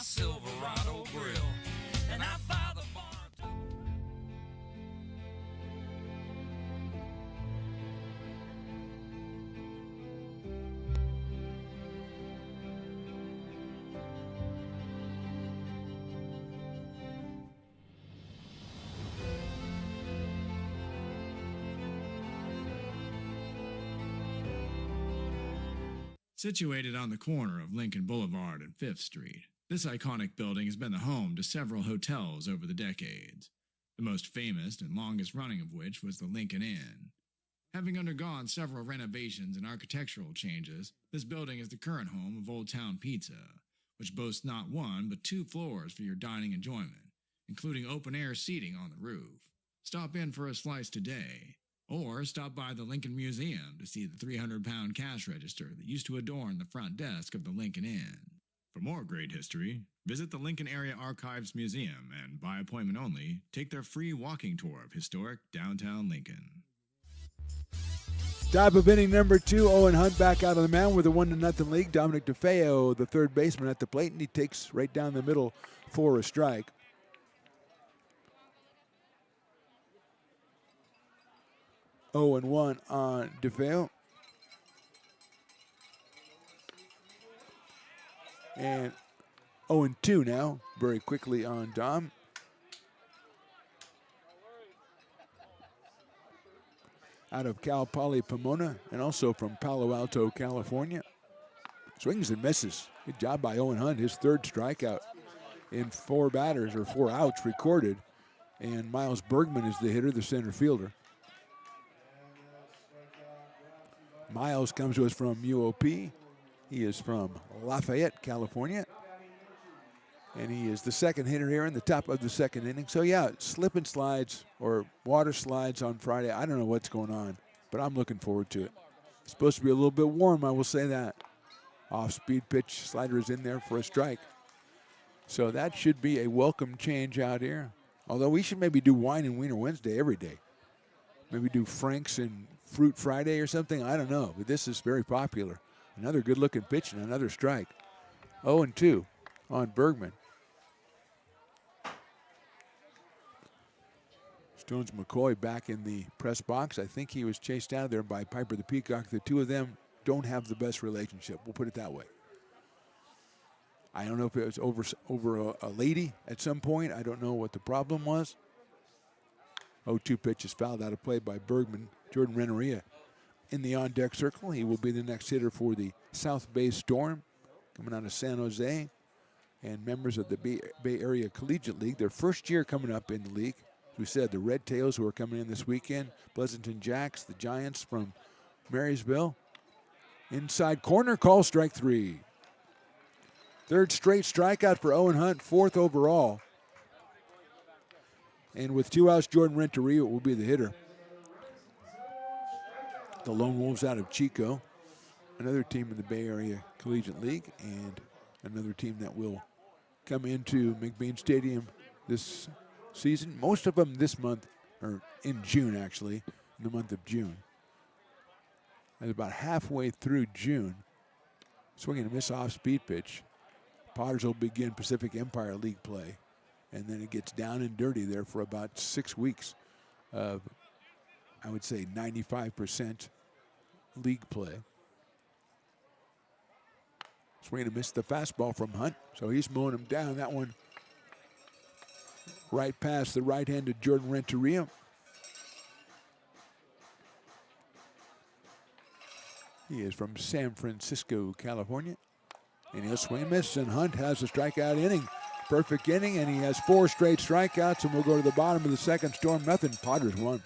Speaker 3: Silverado grill, and I buy the bar.
Speaker 11: Situated on the corner of Lincoln Boulevard and 5th Street, this iconic building has been the home to several hotels over the decades, the most famous and longest running of which was the Lincoln Inn. Having undergone several renovations and architectural changes, this building is the current home of Old Town Pizza, which boasts not 1 but 2 floors for your dining enjoyment, including open-air seating on the roof. Stop in for a slice today, or stop by the Lincoln Museum to see the 300-pound cash register that used to adorn the front desk of the Lincoln Inn. For more great history, visit the Lincoln Area Archives Museum and, by appointment only, take their free walking tour of historic downtown Lincoln.
Speaker 1: Top of inning number 2, Owen Hunt back out of the mound with a 1-0 lead. Dominic DeFeo, the third baseman, at the plate, and he takes right down the middle for a strike. Oh and 1 on DeFeo. And 0-2 now, very quickly on Dom. Out of Cal Poly Pomona and also from Palo Alto, California. Swings and misses. Good job by Owen Hunt, his third strikeout in 4 batters or 4 outs recorded. And Miles Bergman is the hitter, the center fielder. Miles comes to us from UOP. He is from Lafayette, California. And he is the second hitter here in the top of the second inning. So, yeah, slip and slides or water slides on Friday. I don't know what's going on, but I'm looking forward to it. It's supposed to be a little bit warm, I will say that. Off-speed pitch, slider is in there for a strike. So that should be a welcome change out here. Although we should maybe do Wine and Wiener Wednesday every day. Maybe do Frank's and Fruit Friday or something. I don't know, but this is very popular. Another good-looking pitch and another strike. 0-2 on Bergman. Stones McCoy back in the press box. I think he was chased out of there by Piper the Peacock. The two of them don't have the best relationship. We'll put it that way. I don't know if it was over a lady at some point. I don't know what the problem was. 0-2 pitch is fouled out of play by Bergman. Jordan Renneria in the on-deck circle. He will be the next hitter for the South Bay Storm, coming out of San Jose, and members of the Bay Area Collegiate League. Their first year coming up in the league. As we said, the Red Tails, who are coming in this weekend, Pleasanton Jacks, the Giants from Marysville. Inside corner, call strike 3. Third straight strikeout for Owen Hunt, fourth overall. And with 2 outs, Jordan Renteria will be the hitter. The Lone Wolves out of Chico, another team in the Bay Area Collegiate League, and another team that will come into McBean Stadium this season. Most of them this month, or in June actually, in the month of June. And about halfway through June, swinging a miss off speed pitch, Potters will begin Pacific Empire League play. And then it gets down and dirty there for about 6 weeks of, I would say, 95% league play. Swing and miss the fastball from Hunt, so he's mowing him down. That one right past the right-handed Jordan Renteria. He is from San Francisco, California. And he'll swing and miss, and Hunt has a strikeout inning. Perfect inning, and he has 4 straight strikeouts, and we'll go to the bottom of the second. Storm nothing, Potters 1.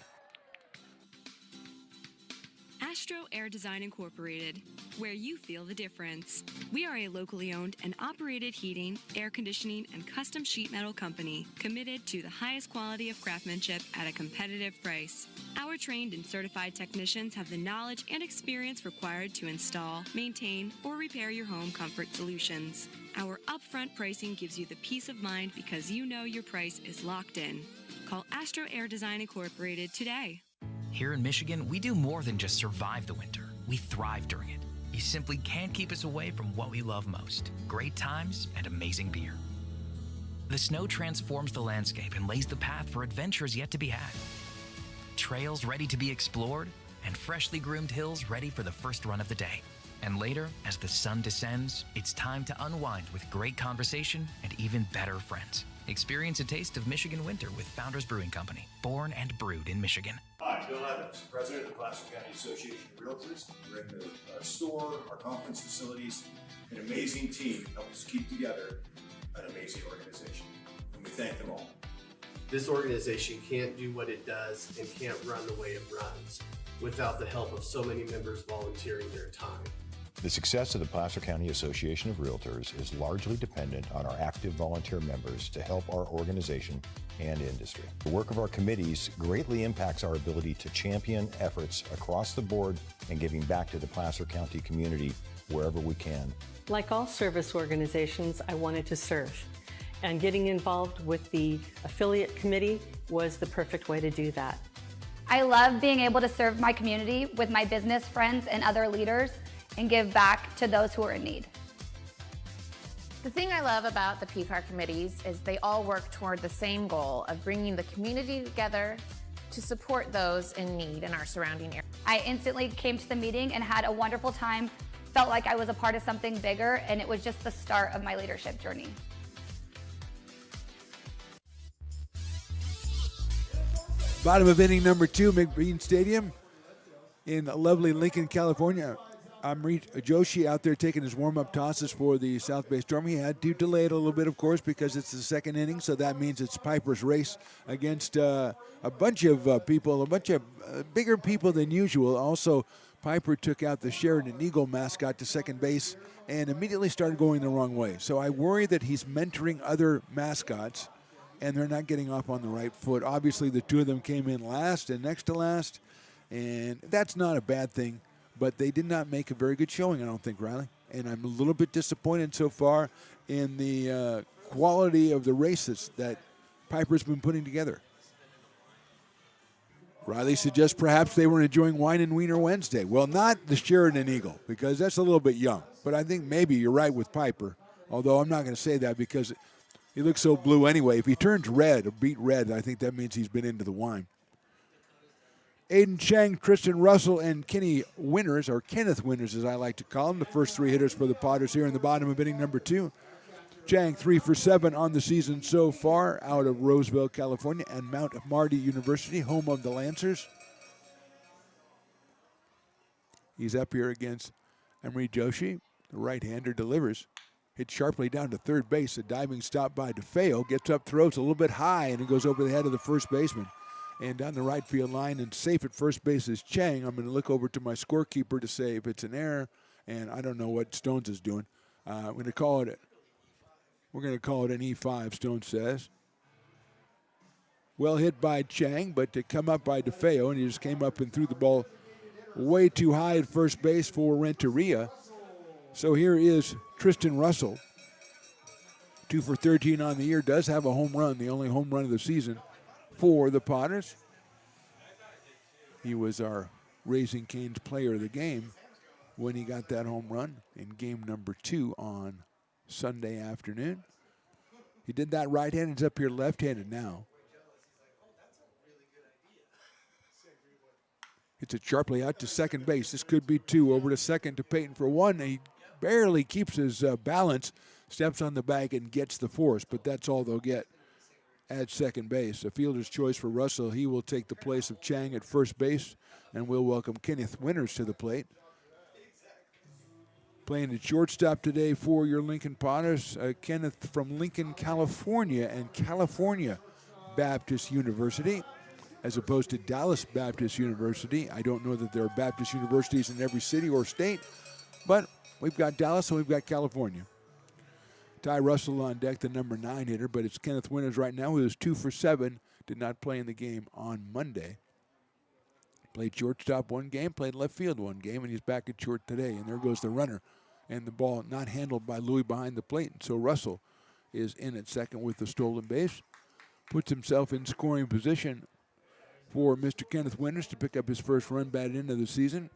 Speaker 12: Astro Air Design Incorporated, where you feel the difference. We are a locally owned and operated heating, air conditioning, and custom sheet metal company committed to the highest quality of craftsmanship at a competitive price. Our trained and certified technicians have the knowledge and experience required to install, maintain, or repair your home comfort solutions. Our upfront pricing gives you the peace of mind because you know your price is locked in. Call Astro Air Design Incorporated today.
Speaker 13: Here in Michigan, we do more than just survive the winter. We thrive during it. You simply can't keep us away from what we love most: great times and amazing beer. The snow transforms the landscape and lays the path for adventures yet to be had. Trails ready to be explored, and freshly groomed hills ready for the first run of the day. And later, as the sun descends, it's time to unwind with great conversation and even better friends. Experience a taste of Michigan winter with Founders Brewing Company, born and brewed in Michigan.
Speaker 14: Hi, Bill Evans, President of the Placer County Association of Realtors. We're in the store, our conference facilities, an amazing team that helps keep together an amazing organization. And we thank them all.
Speaker 15: This organization can't do what it does and can't run the way it runs without the help of so many members volunteering their time.
Speaker 16: The success of the Placer County Association of Realtors is largely dependent on our active volunteer members to help our organization and industry. The work of our committees greatly impacts our ability to champion efforts across the board and giving back to the Placer County community wherever we can.
Speaker 17: Like all service organizations, I wanted to serve. And getting involved with the affiliate committee was the perfect way to do that.
Speaker 18: I love being able to serve my community with my business friends and other leaders and give back to those who are in need.
Speaker 10: The thing I love about the PCAR committees is they all work toward the same goal of bringing the community together to support those in need in our surrounding area.
Speaker 18: I instantly came to the meeting and had a wonderful time, felt like I was a part of something bigger, and it was just the start of my leadership journey.
Speaker 1: Bottom of inning number 2, McBean Stadium in lovely Lincoln, California. Amrit Joshi out there taking his warm-up tosses for the South Bay Storm. He had to delay it a little bit, of course, because it's the second inning, so that means it's Piper's race against a bunch of people, a bunch of bigger people than usual. Also, Piper took out the Sheridan Eagle mascot to second base and immediately started going the wrong way. So I worry that he's mentoring other mascots, and they're not getting off on the right foot. Obviously, the two of them came in last and next to last, and that's not a bad thing. But they did not make a very good showing, I don't think, Riley. And I'm a little bit disappointed so far in the quality of the races that Piper's been putting together. Riley suggests perhaps they were enjoying Wine and Wiener Wednesday. Well, not the Sheridan Eagle, because that's a little bit young. But I think maybe you're right with Piper, although I'm not going to say that because he looks so blue anyway. If he turns red or beet red, I think that means he's been into the wine. Aiden Chang, Tristan Russell, and Kenny Winters, or Kenneth Winters as I like to call him, the first 3 hitters for the Potters here in the bottom of inning number 2. Chang 3 for 7 on the season so far out of Roseville, California, and Mount Marty University, home of the Lancers. He's up here against Amrit Joshi. The right-hander delivers. Hit sharply down to third base. A diving stop by DeFeo. Gets up, throws a little bit high, and it goes over the head of the first baseman. And down the right field line, and safe at first base is Chang. I'm going to look over to my scorekeeper to say if it's an error, and I don't know what Stones is doing. I'm going to call it We're going to call it an E5, Stone says. Well hit by Chang, but to come up by DeFeo, and he just came up and threw the ball way too high at first base for Renteria. So here is Tristan Russell. 2 for 13 on the year, does have a home run, the only home run of the season for the Potters. He was our Raising Cane's player of the game when he got that home run in game number 2 on Sunday afternoon. He did that right-handed, he's up here left-handed now. Hits it sharply out to second base. This could be 2. Over to second to Peyton for 1. He barely keeps his balance, steps on the bag and gets the force, but that's all they'll get at second base. A fielder's choice for Russell. He will take the place of Chang at first base, and we'll welcome Kenneth Winters to the plate. Playing at shortstop today for your Lincoln Potters, Kenneth from Lincoln, California, and California Baptist University, as opposed to Dallas Baptist University. I don't know that there are Baptist universities in every city or state, but we've got Dallas and we've got California. Ty Russell on deck, the number 9 hitter, but it's Kenneth Winters right now, who is 2 for 7, did not play in the game on Monday. Played shortstop one game, played left field one game, and he's back at short today. And there goes the runner, and the ball not handled by Louis behind the plate. And so Russell is in at second with the stolen base, puts himself in scoring position for Mr. Kenneth Winters to pick up his first run batted into the season.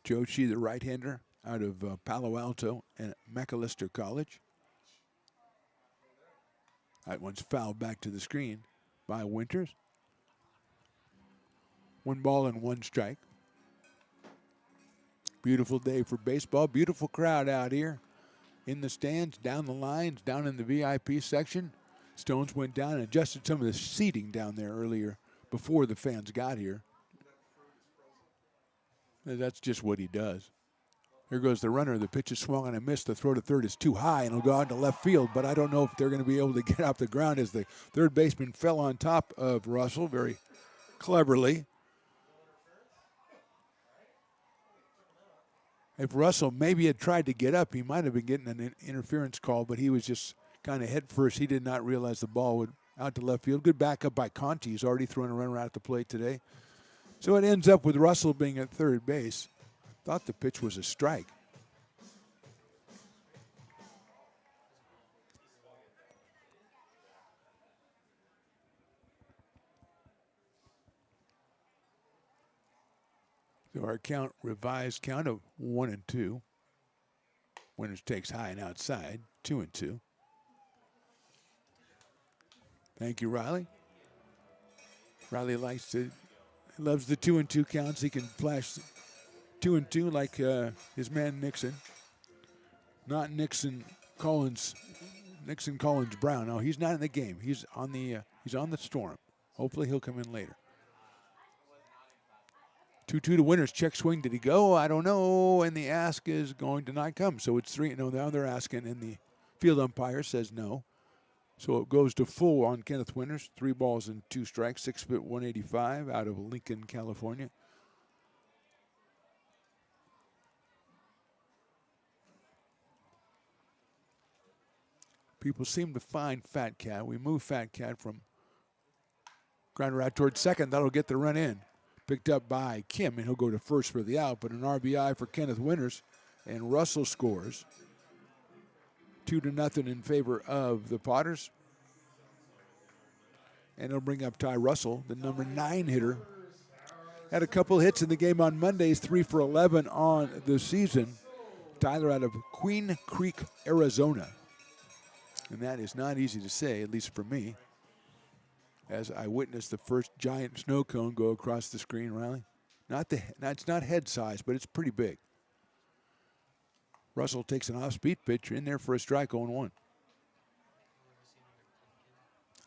Speaker 1: Joshi, the right-hander out of Palo Alto and Macalester College. That one's fouled back to the screen by Winters. 1 ball and 1 strike. Beautiful day for baseball. Beautiful crowd out here in the stands, down the lines, down in the VIP section. Stones went down and adjusted some of the seating down there earlier before the fans got here. That's just what he does. Here goes the runner. The pitch is swung and a miss. The throw to third is too high, and it'll go out to left field, but I don't know if they're going to be able to get off the ground as the third baseman fell on top of Russell very cleverly. If Russell maybe had tried to get up, he might have been getting an interference call, but he was just kind of head first. He did not realize the ball would out to left field. Good backup by Conti. He's already thrown a runner out at the plate today. So it ends up with Russell being at third base. Thought the pitch was a strike. So our count, revised count of 1-2. Winters takes high and outside, 2-2. Thank you, Riley. Riley loves the 2-2 counts. He can flash 2-2 like his man Nixon. Not Nixon Collins Brown. No, he's not in the game. He's on the Storm. Hopefully he'll come in later. 2-2 to Winters. Check swing. Did he go? I don't know. And the ask is going to not come. So it's 3. No, now they're asking, and the field umpire says no. So it goes to full on Kenneth Winters. 3 balls and 2 strikes. 6 foot 185 out of Lincoln, California. People seem to find Fat Cat. We move Fat Cat from grounder out towards second. That'll get the run in. Picked up by Kim, and he'll go to first for the out, but an RBI for Kenneth Winters, and Russell scores. 2-0 in favor of the Potters. And it'll bring up Ty Russell, the number 9 hitter. Had a couple hits in the game on Mondays, 3 for 11 on the season. Tyler out of Queen Creek, Arizona. And that is not easy to say, at least for me, as I witnessed the first giant snow cone go across the screen, Riley. It's not head size, but it's pretty big. Russell takes an off-speed pitch in there for a strike, 0-1.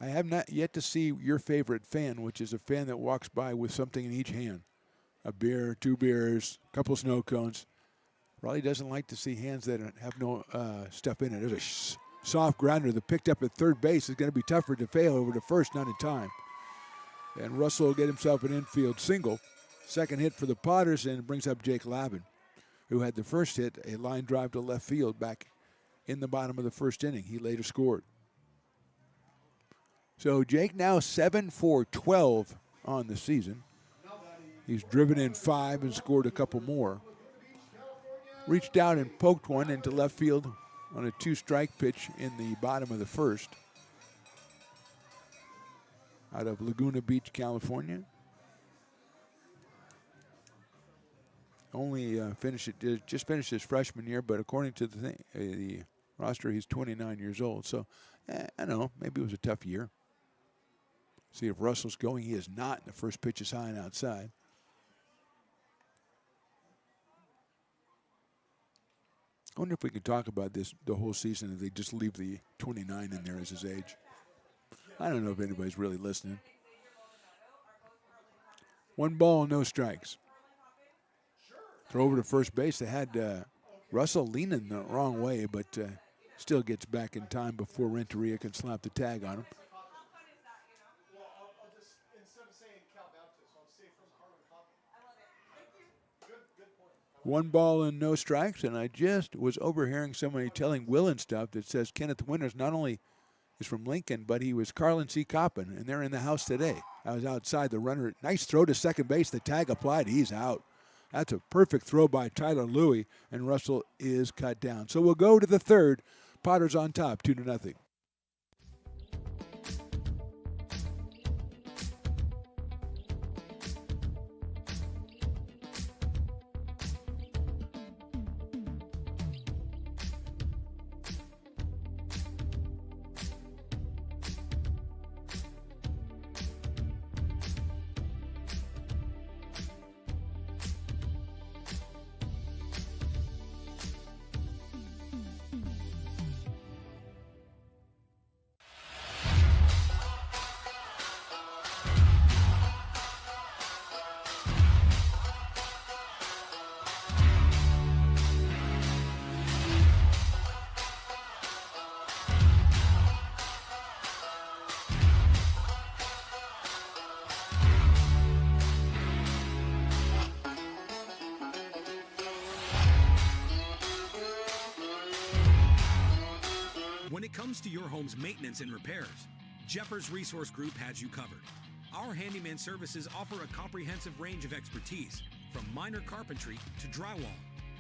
Speaker 1: I have not yet to see your favorite fan, which is a fan that walks by with something in each hand. A beer, 2 beers, a couple snow cones. Riley doesn't like to see hands that have no stuff in it. There's a soft grounder that picked up at third base. Is going to be tougher to fail over to first, not in time. And Russell will get himself an infield single. Second hit for the Potters, and it brings up Jake Lavin, who had the first hit, a line drive to left field back in the bottom of the first inning. He later scored. So Jake now 7 for 12 on the season. He's driven in 5 and scored a couple more. Reached out and poked one into left field on a 2-strike pitch in the bottom of the first. Out of Laguna Beach, California. Only just finished his freshman year, but according to the roster, he's 29 years old. So, I don't know, maybe it was a tough year. See if Russell's going. He is not. The first pitch is high and outside. I wonder if we could talk about this the whole season if they just leave the 29 in there as his age. I don't know if anybody's really listening. 1 ball, no strikes. Throw over to first base. They had Russell leaning the wrong way, but still gets back in time before Renteria can slap the tag on him. 1 ball and no strikes, and I just was overhearing somebody telling Willen stuff that says Kenneth Winters not only is from Lincoln, but he was Carlin C. Coppin, and they're in the house today. I was outside. The runner, nice throw to second base. The tag applied. He's out. That's a perfect throw by Tyler Louie, and Russell is cut down. So we'll go to the third. Potters on top, 2-0.
Speaker 19: When it comes to your home's maintenance and repairs, Jeffers Resource Group has you covered. Our handyman services offer a comprehensive range of expertise, from minor carpentry to drywall,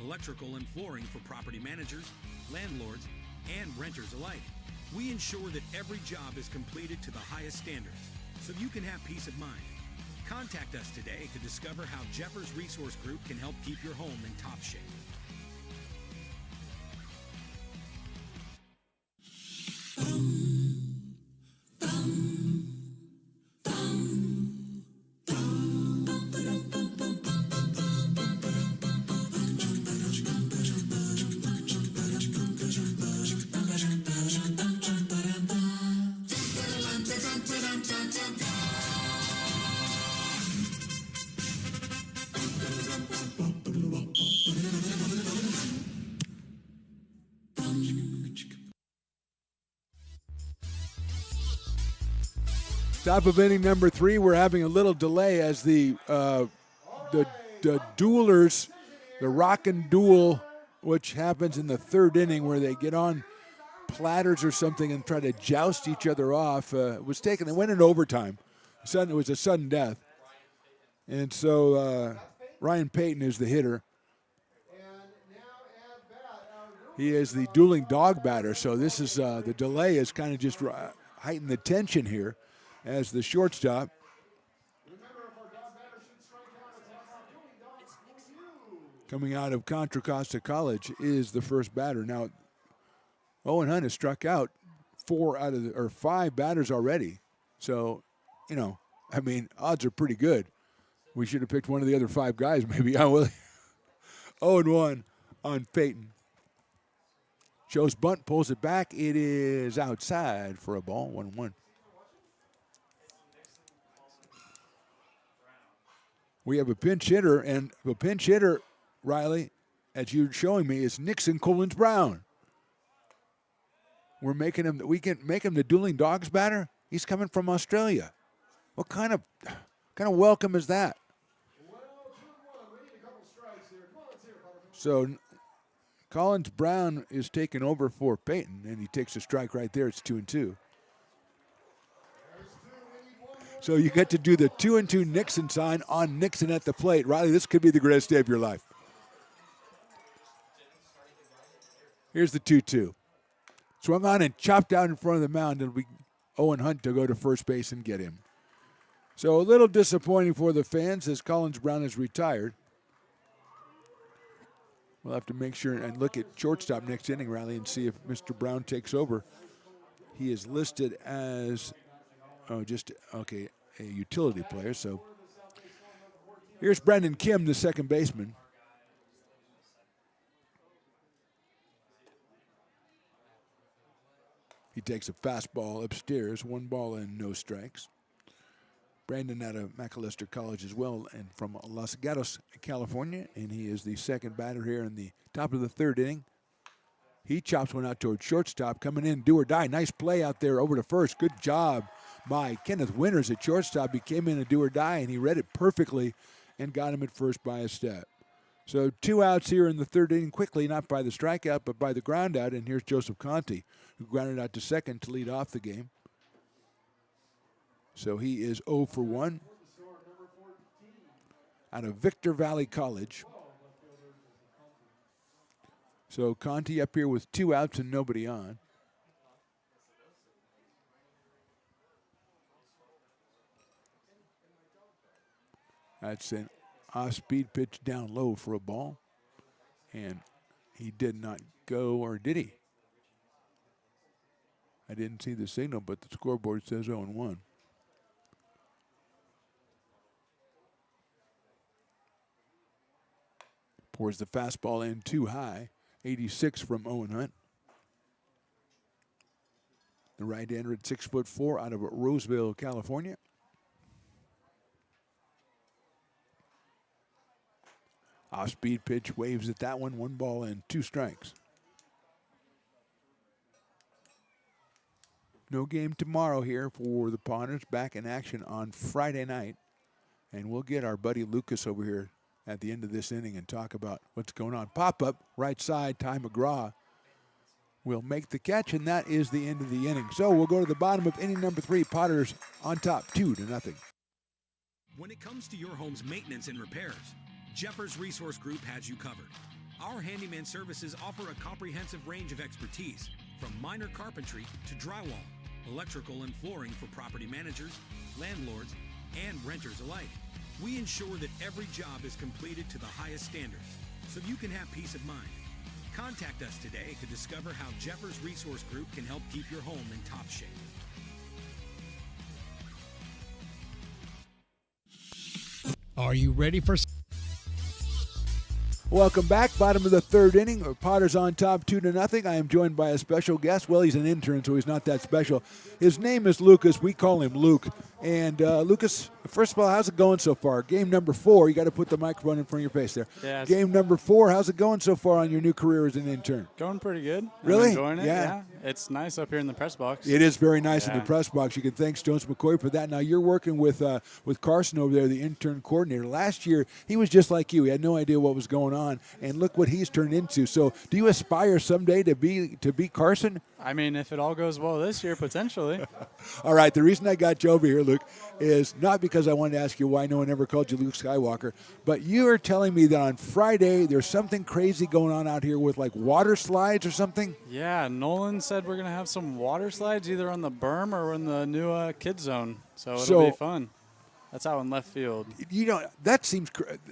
Speaker 19: electrical and flooring for property managers, landlords, and renters alike. We ensure that every job is completed to the highest standards, so you can have peace of mind. Contact us today to discover how Jeffers Resource Group can help keep your home in top shape.
Speaker 1: Top of inning number 3, we're having a little delay as the duelers, the rock and duel, which happens in the 3rd inning where they get on platters or something and try to joust each other off, was taken. They went in overtime. It was a sudden death. And so Ryan Payton is the hitter. He is the dueling dog batter. So this is the delay has kind of just heightened the tension here. As the shortstop, coming out of Contra Costa College, is the first batter. Now, Owen Hunt has struck out 5 batters already. So, odds are pretty good. We should have picked one of the other 5 guys, maybe. 0-1 on Peyton. Shows bunt, pulls it back. It is outside for a ball, 1-1. We have a pinch hitter, and the pinch hitter, Riley, as you're showing me, is Nixon Collins Brown. We can make him the dueling dogs batter. He's coming from Australia. What kind of welcome is that? So Collins Brown is taking over for Peyton, and he takes a strike right there. It's 2-2. So you get to do the 2-2 Nixon sign on Nixon at the plate. Riley, this could be the greatest day of your life. Here's the 2-2. Swung on and chopped out in front of the mound. It'll be Owen Hunt to go to first base and get him. So a little disappointing for the fans as Collins Brown is retired. We'll have to make sure and look at shortstop next inning, Riley, and see if Mr. Brown takes over. He is listed as, a utility player. So here's Brendan Kim, the second baseman. He takes a fastball upstairs, 1 ball and no strikes. Brandon out of Macalester College as well, and from Los Gatos, California, and he is the second batter here in the top of the third inning. He chops one out towards shortstop, coming in, do or die. Nice play out there over to first. Good job by Kenneth Winters at shortstop. He came in a do or die, and he read it perfectly and got him at first by a step. So 2 outs here in the third inning quickly, not by the strikeout, but by the ground out, and here's Joseph Conti, who grounded out to second to lead off the game. So he is 0 for 1 out of Victor Valley College. So Conti up here with 2 outs and nobody on. That's an off-speed pitch down low for a ball. And he did not go, or did he? I didn't see the signal, but the scoreboard says 0-1. Pours the fastball in too high. 86 from Owen Hunt. The right-hander at 6'4" out of Roseville, California. Off-speed pitch, waves at that one. 1 ball and 2 strikes. No game tomorrow here for the Potters. Back in action on Friday night. And we'll get our buddy Lucas over here at the end of this inning and talk about what's going on. Pop-up, right side, Ty McGraw will make the catch, and that is the end of the inning. So we'll go to the bottom of inning number 3. Potters on top, 2-0.
Speaker 19: When it comes to your home's maintenance and repairs, Jeffers Resource Group has you covered. Our handyman services offer a comprehensive range of expertise, from minor carpentry to drywall, electrical and flooring for property managers, landlords, and renters alike. We ensure that every job is completed to the highest standards, so you can have peace of mind. Contact us today to discover how Jeffers Resource Group can help keep your home in top shape.
Speaker 5: Are you ready for...
Speaker 1: Welcome back. Bottom of the third inning. Potters on top, 2-0. I am joined by a special guest. Well, he's an intern, so he's not that special. His name is Lucas. We call him Luke. And Lucas, first of all, how's it going so far? Game number 4. You got to put the microphone in front of your face there.
Speaker 20: Yeah,
Speaker 1: Game number 4. How's it going so far on your new career as an intern?
Speaker 20: Going pretty good.
Speaker 1: Really?
Speaker 20: I'm enjoying it.
Speaker 1: Yeah.
Speaker 20: It's nice up here in the press box.
Speaker 1: It is very nice in the press box. You can thank Jones McCoy for that. Now, you're working with Carson over there, the intern coordinator. Last year, he was just like you. He had no idea what was going on, and look what he's turned into. So do you aspire someday to be Carson?
Speaker 20: I mean, if it all goes well this year, potentially.
Speaker 1: All right, the reason I got you over here, Luke, is not because I wanted to ask you why no one ever called you Luke Skywalker, but you are telling me that on Friday there's something crazy going on out here with like water slides or something?
Speaker 20: Yeah, Nolan said we're going to have some water slides either on the berm or in the new kid zone, so it'll be fun. That's out in left field.
Speaker 1: You know, that seems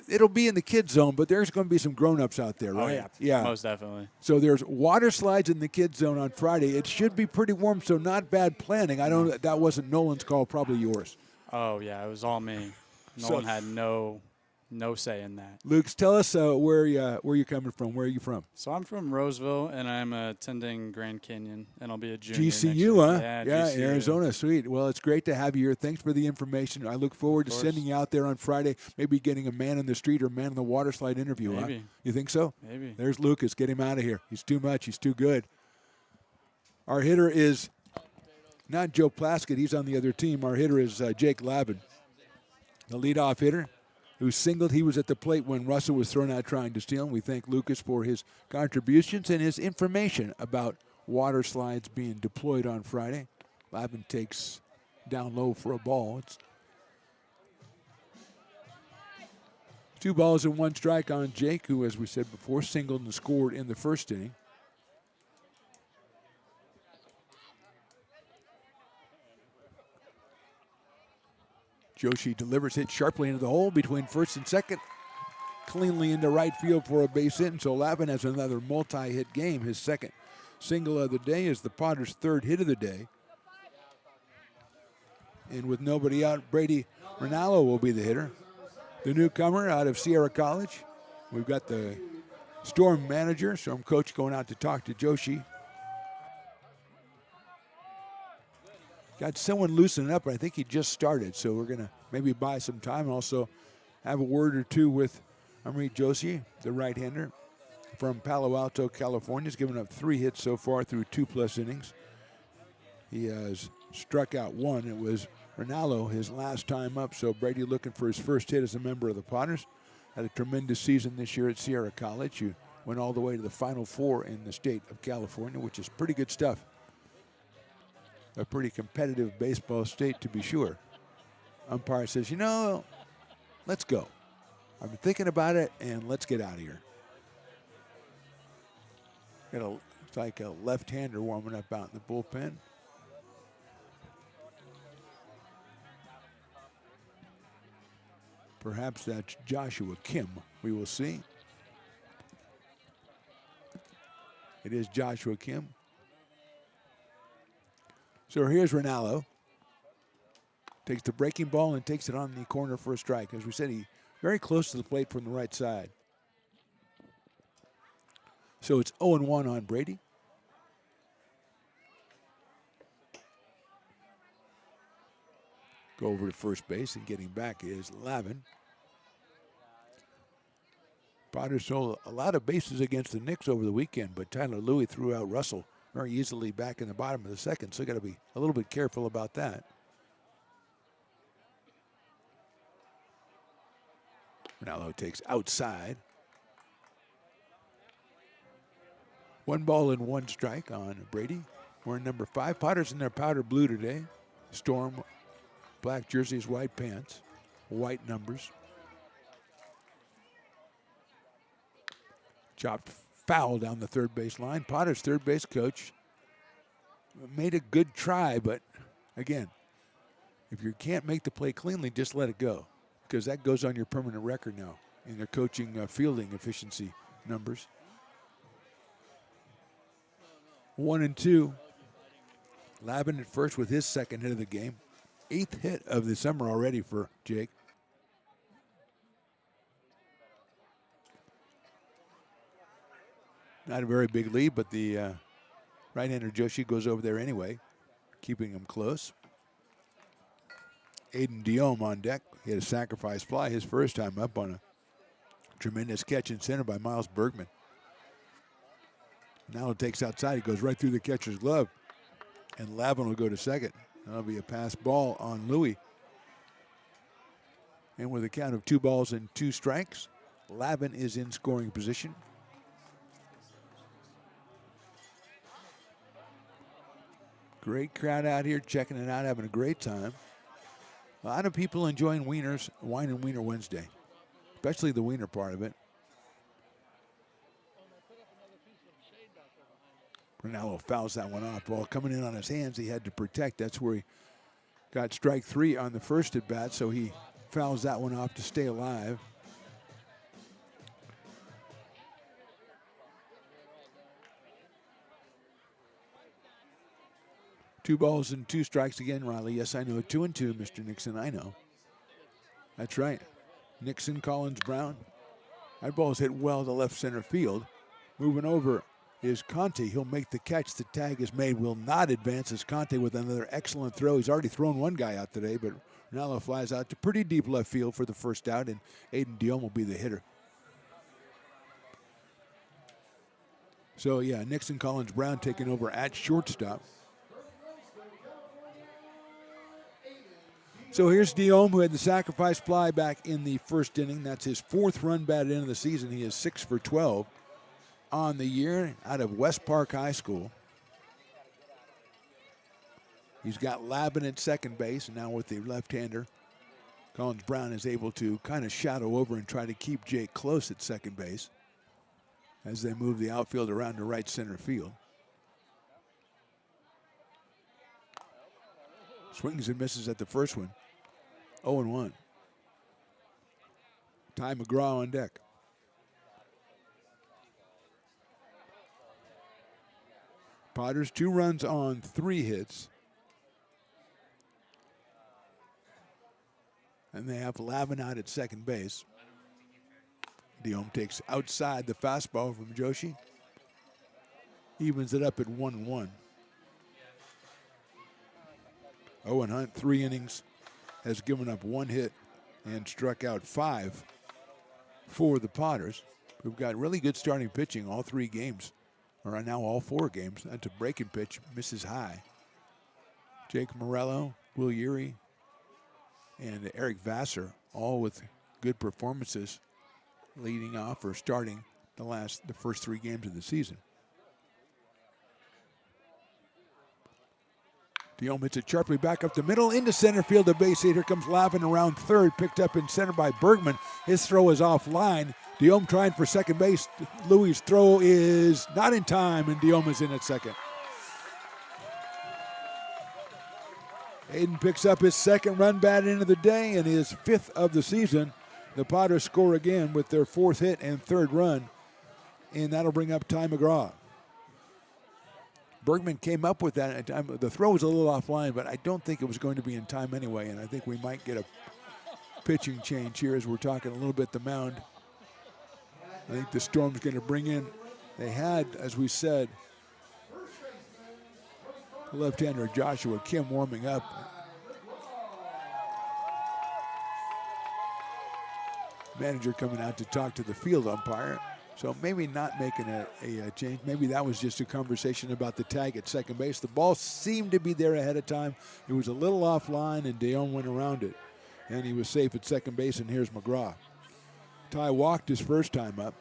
Speaker 1: it'll be in the kid zone, but there's going to be some grown-ups out there, right?
Speaker 20: Oh, yeah, most definitely.
Speaker 1: So there's water slides in the kid zone on Friday. It should be pretty warm, so not bad planning. I don't. That wasn't Nolan's call, probably yours.
Speaker 20: Oh, yeah, it was all me. Nolan had no say in that.
Speaker 1: Luke, tell us where you coming from. Where are you from?
Speaker 20: So I'm from Roseville, and I'm attending Grand Canyon, and I'll be a junior next
Speaker 1: GCU,
Speaker 20: year.
Speaker 1: huh?
Speaker 20: Yeah,
Speaker 1: GCU.
Speaker 20: GCU.
Speaker 1: Arizona, sweet. Well, it's great to have you here. Thanks for the information. I look forward to sending you out there on Friday, maybe getting a man in the street or man in the water slide interview.
Speaker 20: Maybe.
Speaker 1: Huh? You think so?
Speaker 20: Maybe.
Speaker 1: There's Lucas. Get him out of here. He's too much. He's too good. Our hitter is not Joe Plaskett. He's on the other team. Our hitter is Jake Lavin, the leadoff hitter, who singled. He was at the plate when Russell was thrown out trying to steal. And we thank Lucas for his contributions and his information about water slides being deployed on Friday. Lavin takes down low for a ball. It's 2 balls and 1 strike on Jake, who, as we said before, singled and scored in the first inning. Joshi delivers, hit sharply into the hole between first and second, cleanly into right field for a base hit. And so Lavin has another multi-hit game. His second single of the day is the Potters' 3rd hit of the day. And with nobody out, Brady Rinaldo will be the hitter. The newcomer out of Sierra College. We've got the Storm manager, Storm coach, going out to talk to Joshi. Got someone loosening up, but I think he just started, so we're going to maybe buy some time and also have a word or two with Amrit Joshi, the right-hander from Palo Alto, California. He's given up 3 hits so far through 2+ innings. He has struck out 1. It was Rinaldo his last time up, so Brady looking for his first hit as a member of the Potters. Had a tremendous season this year at Sierra College. You went all the way to the Final Four in the state of California, which is pretty good stuff. A pretty competitive baseball state, to be sure. Umpire says, you know, let's go. I've been thinking about it, and let's get out of here. It's like a left-hander warming up out in the bullpen. Perhaps that's Joshua Kim. We will see. It is Joshua Kim. So here's Rinaldo. Takes the breaking ball and takes it on the corner for a strike. As we said, he very close to the plate from the right side. So it's 0-1 on Brady. Go over to first base, and getting back is Lavin. Potters stole a lot of bases against the Knicks over the weekend, but Tyler Louie threw out Russell very easily back in the bottom of the second, so got to be a little bit careful about that. Rinaldo takes outside. 1 ball and 1 strike on Brady. We're in number 5. Potters in their powder blue today. Storm, black jerseys, white pants, white numbers. Chopped foul down the third base line. Potters' third base coach made a good try, but again, if you can't make the play cleanly, just let it go, because that goes on your permanent record now in their coaching fielding efficiency numbers. 1-2. Lavin at first with his second hit of the game. 8th hit of the summer already for Jake. Not a very big lead, but the right-hander Joshi goes over there anyway, keeping him close. Aiden Diome on deck. He had a sacrifice fly his first time up on a tremendous catch in center by Miles Bergman. Now it takes outside. He goes right through the catcher's glove. And Lavin will go to second. That'll be a pass ball on Louie. And with a count of 2 balls and 2 strikes, Lavin is in scoring position. Great crowd out here checking it out, having a great time. A lot of people enjoying wieners, Wine and Wiener Wednesday, especially the wiener part of it. Rinaldo fouls that one off. Ball coming in on his hands, he had to protect. That's where he got strike 3 on the first at bat, so he fouls that one off to stay alive. Two balls and 2 strikes again, Riley. Yes, I know. 2-2, Mr. Nixon. I know. That's right. Nixon, Collins, Brown. That ball's hit well to left center field. Moving over is Conte. He'll make the catch. The tag is made. Will not advance as Conte with another excellent throw. He's already thrown one guy out today, but Rinaldo flies out to pretty deep left field for the first out, and Aiden Diome will be the hitter. So, yeah, Nixon, Collins, Brown taking over at shortstop. So here's Diome, who had the sacrifice fly back in the first inning. That's his 4th run batted into the season. He is 6 for 12 on the year out of West Park High School. He's got Lavin at second base, and now with the left-hander, Collins Brown is able to kind of shadow over and try to keep Jake close at second base as they move the outfield around to right center field. Swings and misses at the first one. 0-1. Ty McGraw on deck. Potters 2 runs on 3 hits. And they have Lavin out at second base. Diome takes outside the fastball from Joshi. Evens it up at 1-1. Owen Hunt, 3 innings, has given up 1 hit and struck out 5 for the Potters, who've got really good starting pitching all 3 games, or now all 4 games. That's a breaking pitch, misses high. Jake Morello, Will Urey, and Eric Vassar, all with good performances leading off or starting the first 3 games of the season. Diome hits it sharply back up the middle into center field. A base hit. Here comes Lavin around third, picked up in center by Bergman. His throw is offline. Diome trying for second base. Louis' throw is not in time, and Diome is in at second. Aiden picks up his 2nd run batted into the day and his 5th of the season. The Potters score again with their 4th hit and 3rd run, and that'll bring up Ty McGraw. Bergman came up with that at time. The throw was a little offline, but I don't think it was going to be in time anyway, and I think we might get a pitching change here as we're talking a little bit the mound. I think the Storm's going to bring in, they had, as we said, left-hander Joshua Kim warming up. Manager coming out to talk to the field umpire. So maybe not making a change. Maybe that was just a conversation about the tag at second base. The ball seemed to be there ahead of time. It was a little offline, and Diome went around it. And he was safe at second base, and here's McGraw. Ty walked his first time up.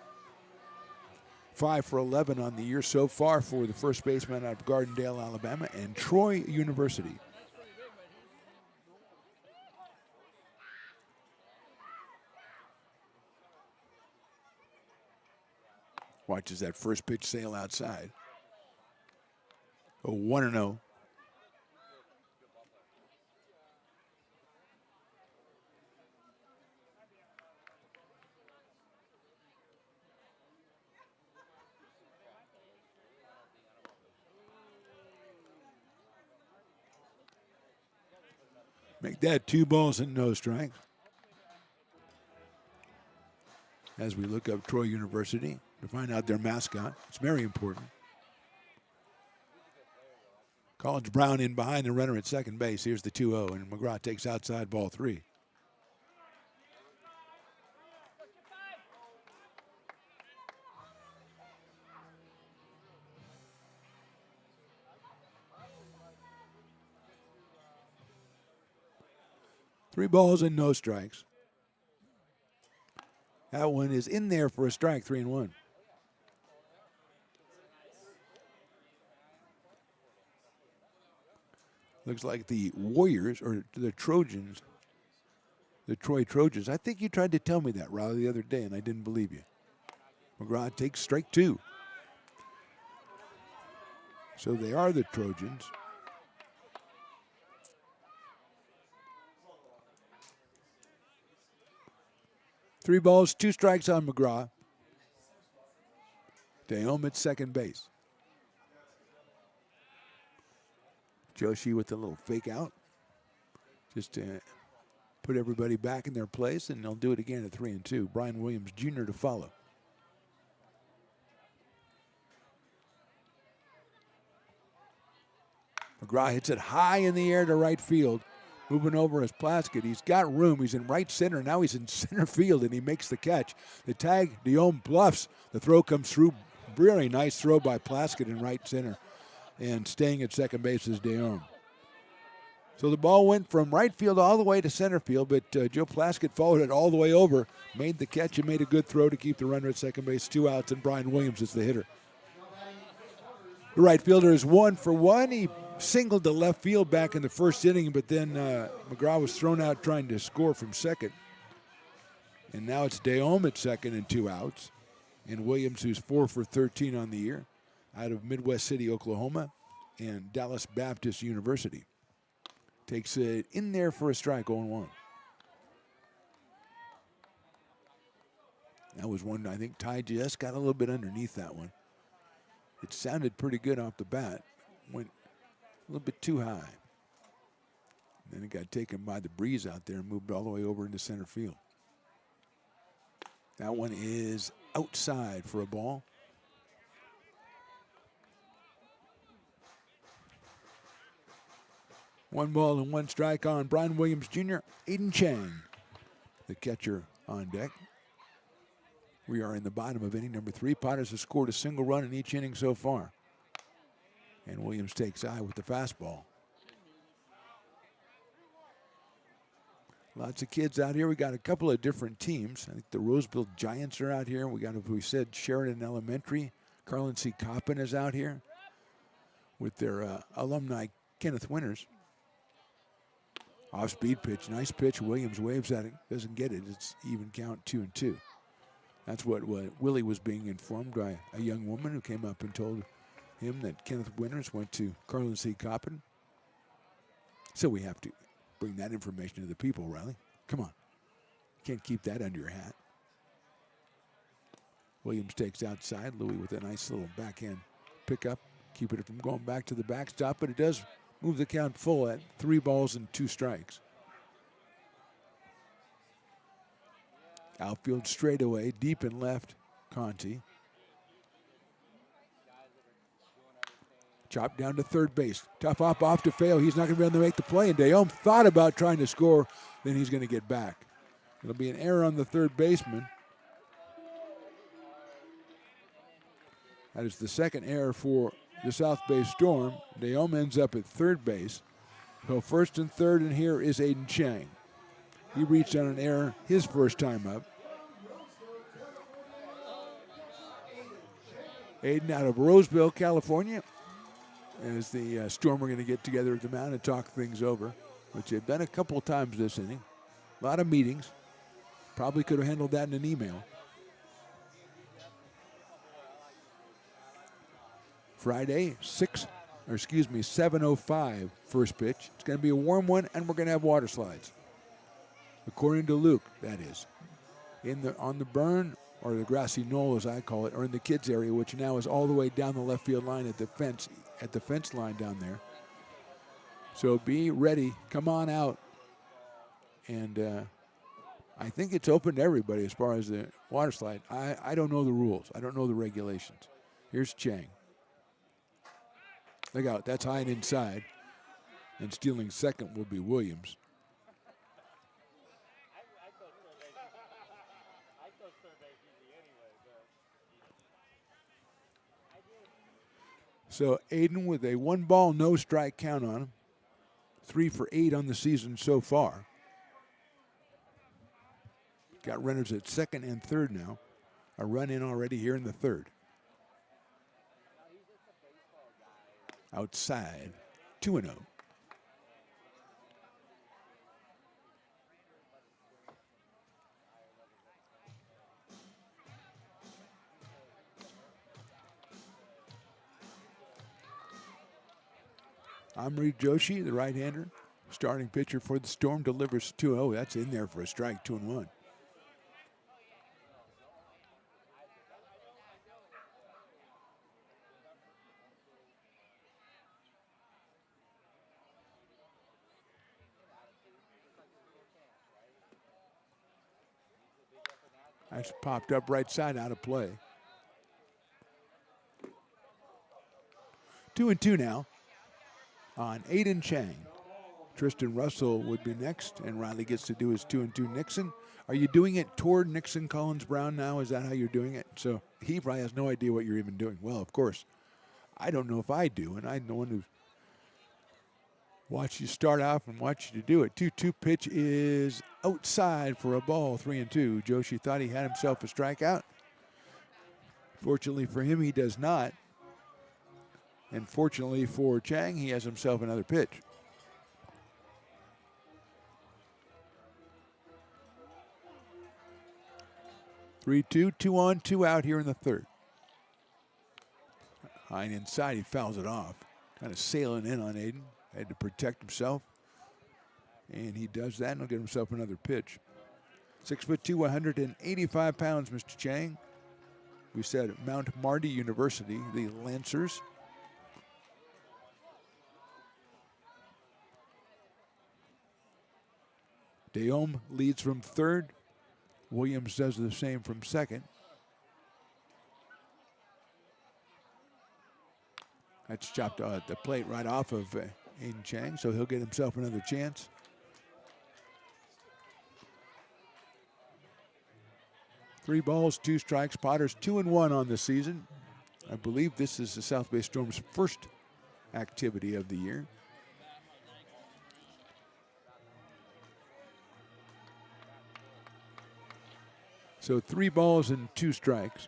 Speaker 1: 5 for 11 on the year so far for the first baseman out of Gardendale, Alabama, and Troy University. Watches that first pitch sail outside. 1-0. Make that 2 balls and no strikes. As we look up Troy University to find out their mascot. It's very important. Collins Brown in behind the runner at second base. Here's the 2-0, and McGraw takes outside ball 3. Three balls and no strikes. That one is in there for a strike, 3-1. Looks like the Warriors, or the Trojans, the Troy Trojans. I think you tried to tell me that, Riley, the other day, and I didn't believe you. McGraw takes strike 2. So they are the Trojans. Three balls, 2 strikes on McGraw. Diome at second base. Joshi with a little fake out. Just to put everybody back in their place, and they'll do it again at 3-2. Brian Williams Jr. to follow. McGraw hits it high in the air to right field. Moving over is Plaskett. He's got room. He's in right center. Now he's in center field, and he makes the catch. The tag, Diome bluffs. The throw comes through. Really nice throw by Plaskett in right center. And staying at second base is Diome. So the ball went from right field all the way to center field, but Joe Plaskett followed it all the way over, made the catch, and made a good throw to keep the runner at second base. 2 outs, and Brian Williams is the hitter. The right fielder is 1 for 1. He singled to left field back in the first inning, but then McGraw was thrown out trying to score from second. And now it's Deom at second and 2 outs. And Williams, who's 4 for 13 on the year, out of Midwest City, Oklahoma, and Dallas Baptist University. Takes it in there for a strike, 0-1. That was one, I think Ty just got a little bit underneath that one. It sounded pretty good off the bat. Went a little bit too high. Then it got taken by the breeze out there and moved all the way over into center field. That one is outside for a ball. One ball and 1 strike on Brian Williams Jr. Aiden Chang, the catcher, on deck. We are in the bottom of inning number 3. Potters have scored a single run in each inning so far. And Williams takes eye with the fastball. Lots of kids out here. We got a couple of different teams. I think the Roseville Giants are out here. We got, as we said, Sheridan Elementary. Carlin C. Coppin is out here with their alumni Kenneth Winters. Off-speed pitch, nice pitch. Williams waves at it, doesn't get it. It's even count 2-2. That's what Willie was being informed by a young woman who came up and told him that Kenneth Winters went to Carlin C. Coppin. So we have to bring that information to the people, Riley. Come on. Can't keep that under your hat. Williams takes outside. Louis with a nice little backhand pickup. Keeping it from going back to the backstop, but it does move the count full at 3 balls and 2 strikes. Outfield straightaway, deep and left, Conti. Chopped down to third base. Tough off to fail. He's not going to be able to make the play, and Deom thought about trying to score, then he's going to get back. It'll be an error on the third baseman. That is the second error for the South Bay Storm. Deom ends up at third base. So first and third, and here is Aiden Chang. He reached on an error his first time up. Aiden out of Roseville, California. As the Storm are going to get together at the mound and talk things over, which they've done a couple of times this inning. A lot of meetings. Probably could have handled that in an email. Friday, 7:05 first pitch. It's going to be a warm one, and we're going to have water slides. According to Luke, that is. On the burn, or the grassy knoll as I call it, or in the kids area, which now is all the way down the left field line at the fence line down there. So be ready. Come on out. And I think it's open to everybody as far as the water slide. I don't know the rules. I don't know the regulations. Here's Chang. Look out, that's high and inside. And stealing second will be Williams. So Aiden with a 1 ball, no strike count on him. 3 for 8 on the season so far. Got runners at second and third now. A run in already here in the third. Outside, 2-0. Amri Joshi, the right-hander, starting pitcher for the Storm, delivers 2-0. That's in there for a strike, 2-1. That's popped up right side, out of play. 2-2 now on Aiden Chang. Tristan Russell would be next, and Riley gets to do his 2-2 Nixon. Are you doing it toward Nixon Collins Brown now? Is that how you're doing it? So he probably has no idea what you're even doing. Well, of course, I don't know if I do, and I'm the one who's Watch you start off and watch you do it. 2-2 pitch is outside for a ball, 3-2. Joshi thought he had himself a strikeout. Fortunately for him, he does not. And fortunately for Chang, he has himself another pitch. Three-two, 2-on, 2-out here in the third. High and inside, he fouls it off. Kind of sailing in on Aiden. Had to protect himself. And he does that and he'll get himself another pitch. 6'2", 185 pounds, Mr. Chang. We said at Mount Marty University, the Lancers. Deom leads from third. Williams does the same from second. That's chopped at the plate right off of Aiden Chang, so he'll get himself another chance. Three balls, 2 strikes. Potter's 2-1 on the season. I believe this is the South Bay Storm's first activity of the year. So 3 balls and 2 strikes.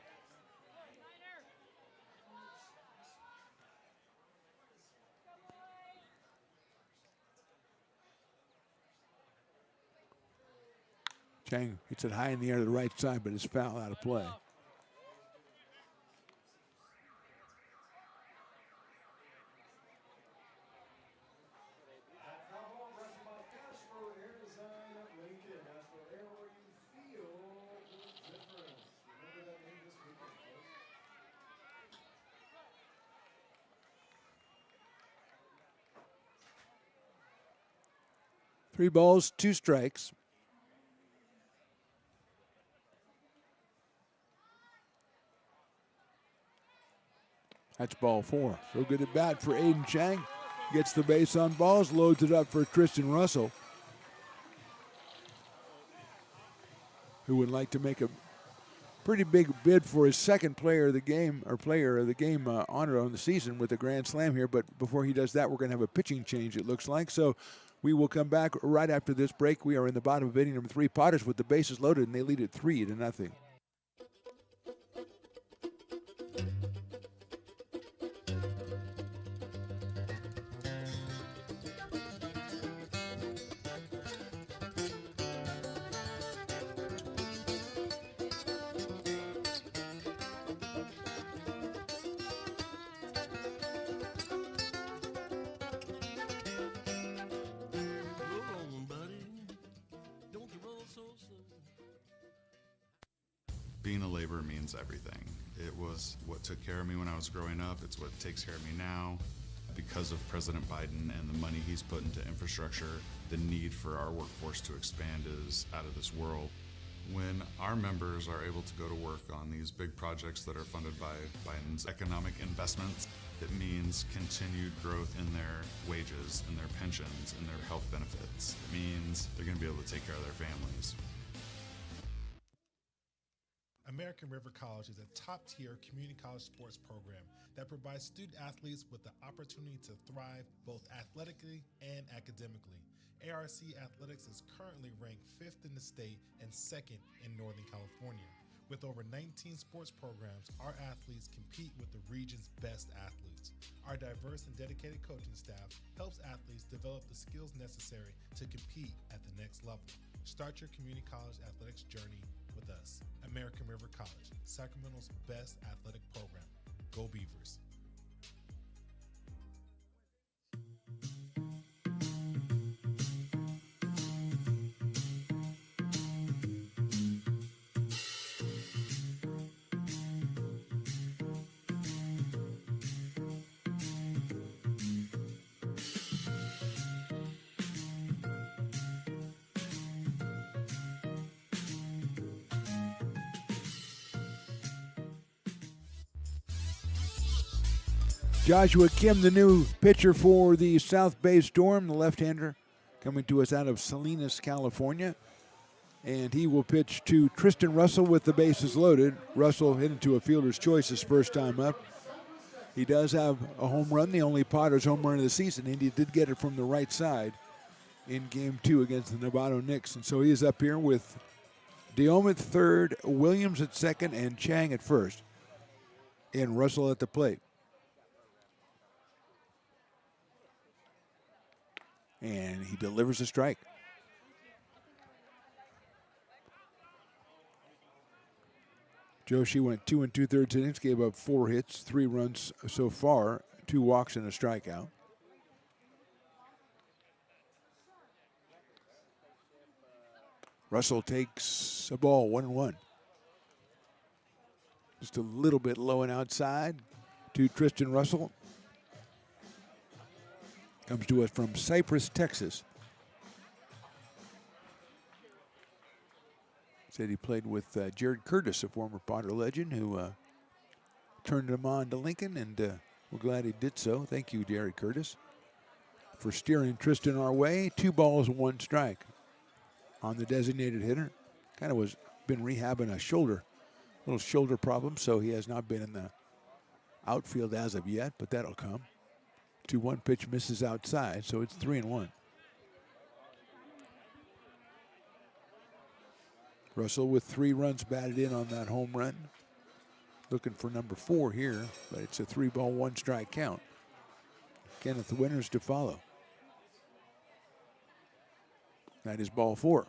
Speaker 1: Chang hits it high in the air to the right side, but is foul out of play. Three balls, 2 strikes. That's ball 4. So good at bat for Aiden Chang. Gets the base on balls, loads it up for Tristan Russell, who would like to make a pretty big bid for his second player of the game, or player of the game honor on the season with a grand slam here. But before he does that, we're going to have a pitching change, it looks like. So we will come back right after this break. We are in the bottom of inning number 3. Potters with the bases loaded, and they lead it 3-0.
Speaker 21: Being a laborer means everything. It was what took care of me when I was growing up. It's what takes care of me now. Because of President Biden and the money he's put into infrastructure, the need for our workforce to expand is out of this world. When our members are able to go to work on these big projects that are funded by Biden's economic investments, it means continued growth in their wages, in their pensions, in their health benefits. It means they're going to be able to take care of their families.
Speaker 22: American River College is a top-tier community college sports program that provides student athletes with the opportunity to thrive both athletically and academically. ARC Athletics is currently ranked 5th in the state and 2nd in Northern California. With over 19 sports programs, our athletes compete with the region's best athletes. Our diverse and dedicated coaching staff helps athletes develop the skills necessary to compete at the next level. Start your community college athletics journey with us. American River College, Sacramento's best athletic program. Go Beavers.
Speaker 1: Joshua Kim, the new pitcher for the South Bay Storm, the left-hander, coming to us out of Salinas, California. And he will pitch to Tristan Russell with the bases loaded. Russell hit into a fielder's choice his first time up. He does have a home run, the only Potters home run of the season, and he did get it from the right side in Game 2 against the Novato Knicks. And so he is up here with Diome at third, Williams at second, and Chang at first. And Russell at the plate. And he delivers a strike. Joshi went 2 2/3 innings, gave up 4 hits, 3 runs so far, 2 walks and a strikeout. Russell takes a ball, 1-1. Just a little bit low and outside to Tristan Russell. Comes to us from Cypress, Texas. Said he played with Jared Curtis, a former Potter legend, who turned him on to Lincoln, and we're glad he did so. Thank you, Jared Curtis, for steering Tristan our way. 2 balls, 1 strike on the designated hitter. Kind of been rehabbing a little shoulder problem, so he has not been in the outfield as of yet, but that'll come. 2-1 pitch misses outside, so it's 3-1. Russell with 3 runs batted in on that home run. Looking for number 4 here, but it's a 3-ball, 1 strike count. Kenneth Winters to follow. That is ball 4.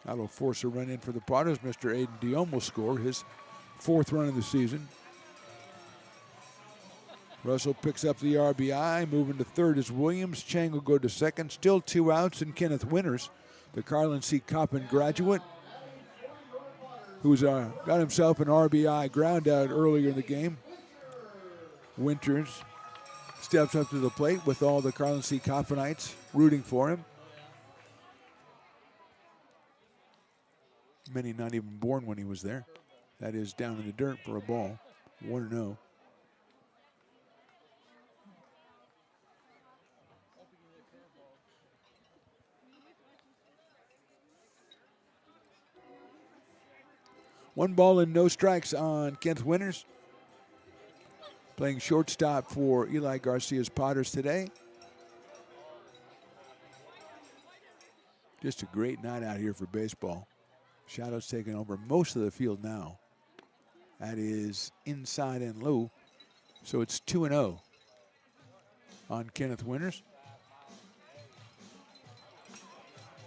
Speaker 1: That'll force a run in for the Potters. Mr. Aiden Diome will score his 4th run of the season. Russell picks up the RBI. Moving to third is Williams. Chang will go to second. Still 2 outs, and Kenneth Winters, the Carlin C. Coppin graduate, who's got himself an RBI ground out earlier in the game. Winters steps up to the plate with all the Carlin C. Coppinites rooting for him. Many not even born when he was there. That is down in the dirt for a ball. 1-0. One ball and no strikes on Kenneth Winters. Playing shortstop for Eli Garcia's Potters today. Just a great night out here for baseball. Shadows taking over most of the field now. That is inside and low. So it's 2-0 on Kenneth Winters.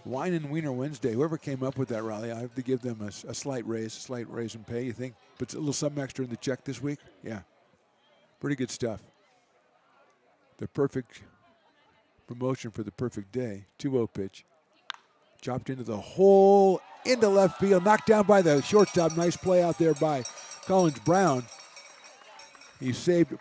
Speaker 1: Wine and Wiener Wednesday. Whoever came up with that, Raleigh, I have to give them a slight raise in pay, you think? But a little something extra in the check this week? Yeah. Pretty good stuff. The perfect promotion for the perfect day. 2-0 pitch. Chopped into the hole, into left field, knocked down by the shortstop. Nice play out there by Collins Brown. He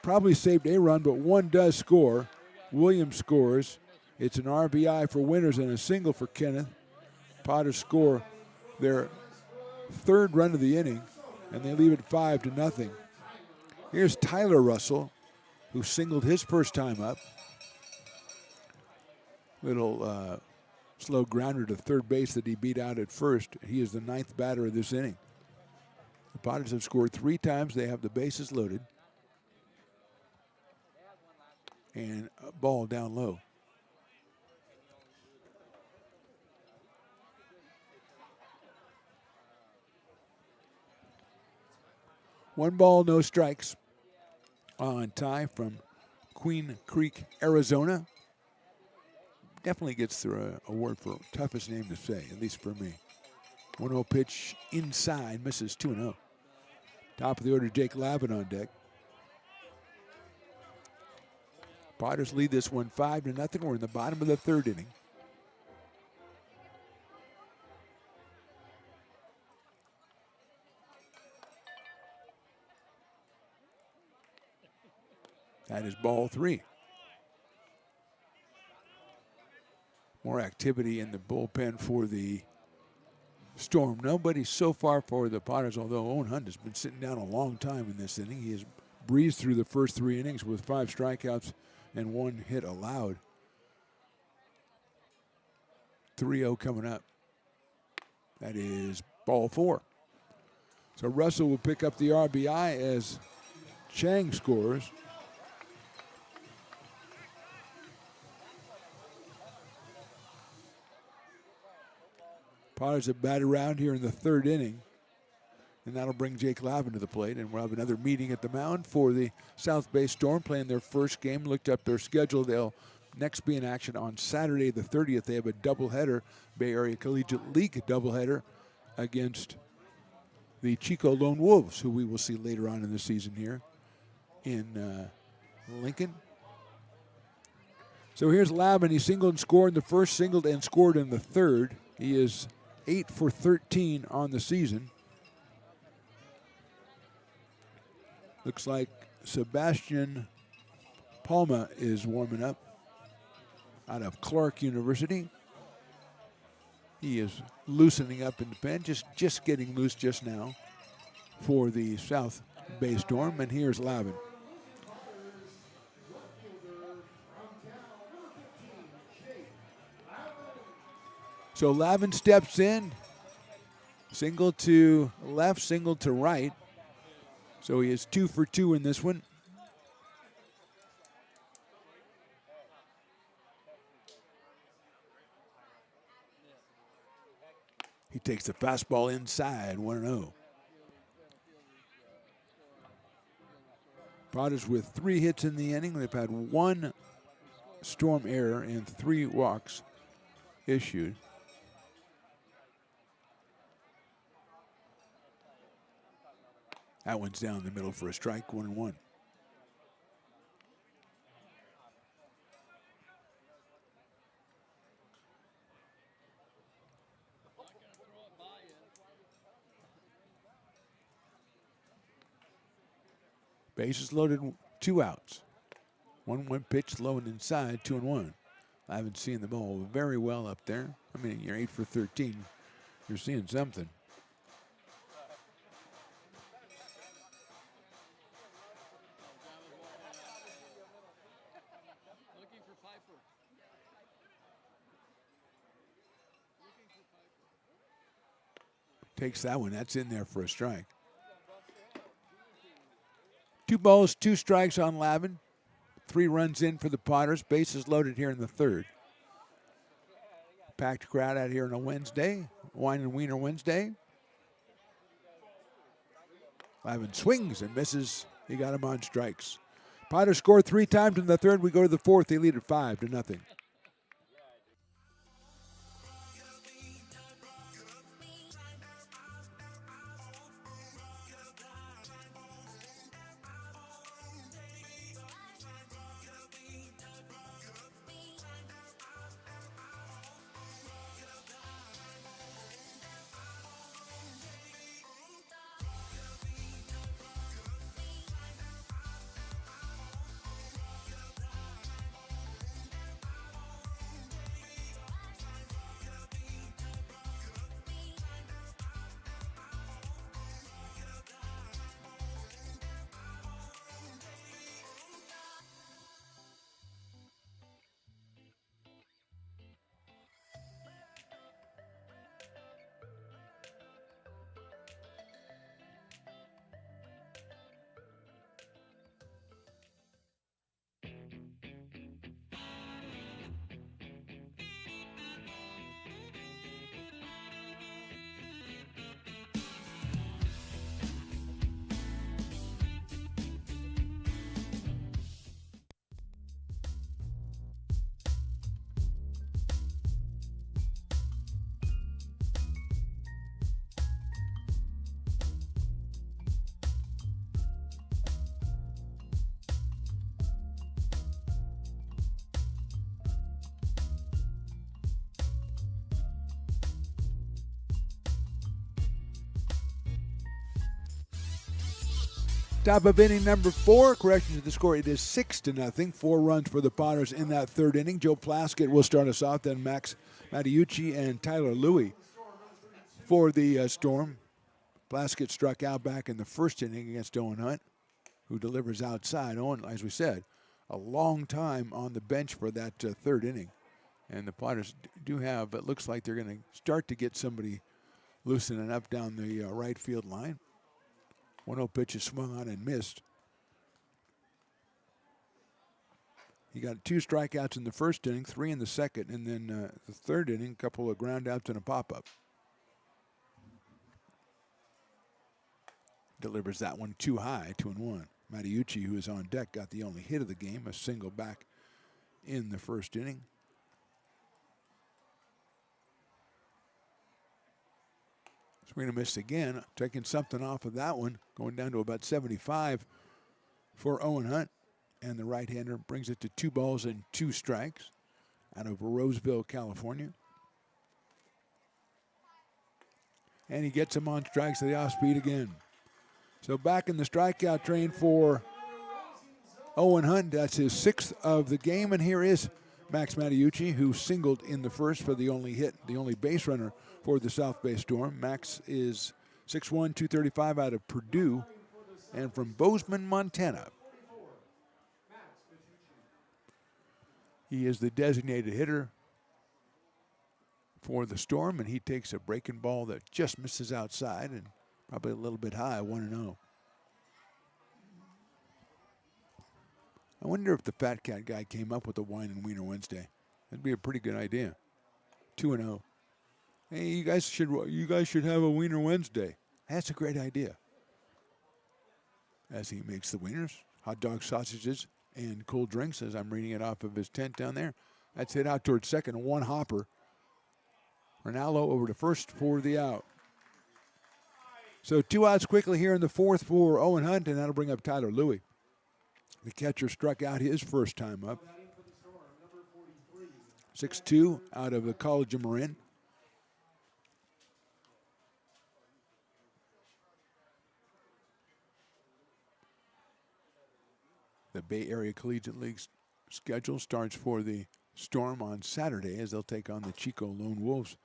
Speaker 1: probably saved a run, but one does score. Williams scores. It's an RBI for Winters and a single for Kenneth. Potters score their 3rd run of the inning, and they leave it 5-0. Here's Tyler Russell, who singled his first time up. Little slow grounder to third base that he beat out at first. He is the 9th batter of this inning. The Potters have scored 3 times. They have the bases loaded. And a ball down low. One ball, no strikes on Ty from Queen Creek, Arizona. Definitely gets the award for toughest name to say, at least for me. 1-0 pitch inside, misses 2-0. Top of the order, Jake Lavin on deck. Potters lead this one 5-0. We're in the bottom of the 3rd inning. That is ball 3. More activity in the bullpen for the Storm. Nobody so far for the Potters, although Owen Hunt has been sitting down a long time in this inning. He has breezed through the first 3 innings with 5 strikeouts and 1 hit allowed. 3-0 coming up. That is ball 4. So Russell will pick up the RBI as Chang scores. Potters have batted around here in the third inning. And that'll bring Jake Lavin to the plate. And we'll have another meeting at the mound for the South Bay Storm playing their first game. Looked up their schedule. They'll next be in action on Saturday the 30th. They have a doubleheader, Bay Area Collegiate League doubleheader against the Chico Lone Wolves, who we will see later on in the season here in Lincoln. So here's Lavin. He singled and scored in the first, singled and scored in the third. He is 8 for 13 on the season. Looks like Sebastian Palma is warming up out of Clark University. He is loosening up in the pen, just getting loose just now for the South Bay Storm. And here's Lavin. So Lavin steps in, single to left, single to right. So he is 2 for 2 in this one. He takes the fastball inside, 1-0. Potters with 3 hits in the inning. They've had 1 Storm error and 3 walks issued. That one's down the middle for a strike, 1-1. Bases loaded, 2 outs. 1-1 pitch, low and inside, 2-1. I haven't seen the ball very well up there. I mean, you're 8 for 13. You're seeing something. Takes that one. That's in there for a strike. 2 balls, 2 strikes on Lavin. 3 runs in for the Potters. Bases loaded here in the third. Packed crowd out here on a Wednesday. Wine and Wiener Wednesday. Lavin swings and misses. He got him on strikes. Potters scored 3 times in the third. We go to the fourth. They lead at 5-0. Top of inning number 4. Correction to the score. It is 6-0. 4 runs for the Potters in that third inning. Joe Plaskett will start us off. Then Max Mattiucci and Tyler Louie for the Storm. Plaskett struck out back in the first inning against Owen Hunt, who delivers outside. Owen, as we said, a long time on the bench for that third inning. And the Potters do have, it looks like they're going to start to get somebody loosening up down the right field line. 1-0 pitch is swung on and missed. He got 2 strikeouts in the first inning, 3 in the second, and then the third inning, a couple of ground outs and a pop-up. delivers that one too high, 2-1. Mattiucci, who is on deck, got the only hit of the game, a single back in the first inning. Swing and a miss again, taking something off of that one, going down to about 75 for Owen Hunt. And the right-hander brings it to 2 balls and 2 strikes out of Roseville, California. And he gets him on strikes at the off-speed again. So back in the strikeout train for Owen Hunt. That's his 6th of the game. And here is Max Mattiucci, who singled in the first for the only hit, the only base runner for the South Bay Storm. Max is 6'1", 235 out of Purdue and from Bozeman, Montana. He is the designated hitter for the Storm, and he takes a breaking ball that just misses outside and probably a little bit high, 1-0. I wonder if the Fat Cat guy came up with the Wine and Wiener Wednesday. That'd be a pretty good idea. 2-0. Hey, you guys should have a Wiener Wednesday. That's a great idea. As he makes the wieners, hot dog sausages, and cold drinks, as I'm reading it off of his tent down there. That's hit out towards second, 1 hopper. Rinaldo over to first for the out. So 2 outs quickly here in the 4th for Owen Hunt, and that'll bring up Tyler Louie. The catcher struck out his first time up. 6'2", out of the College of Marin. The Bay Area Collegiate League's schedule starts for the Storm on Saturday as they'll take on the Chico Lone Wolves.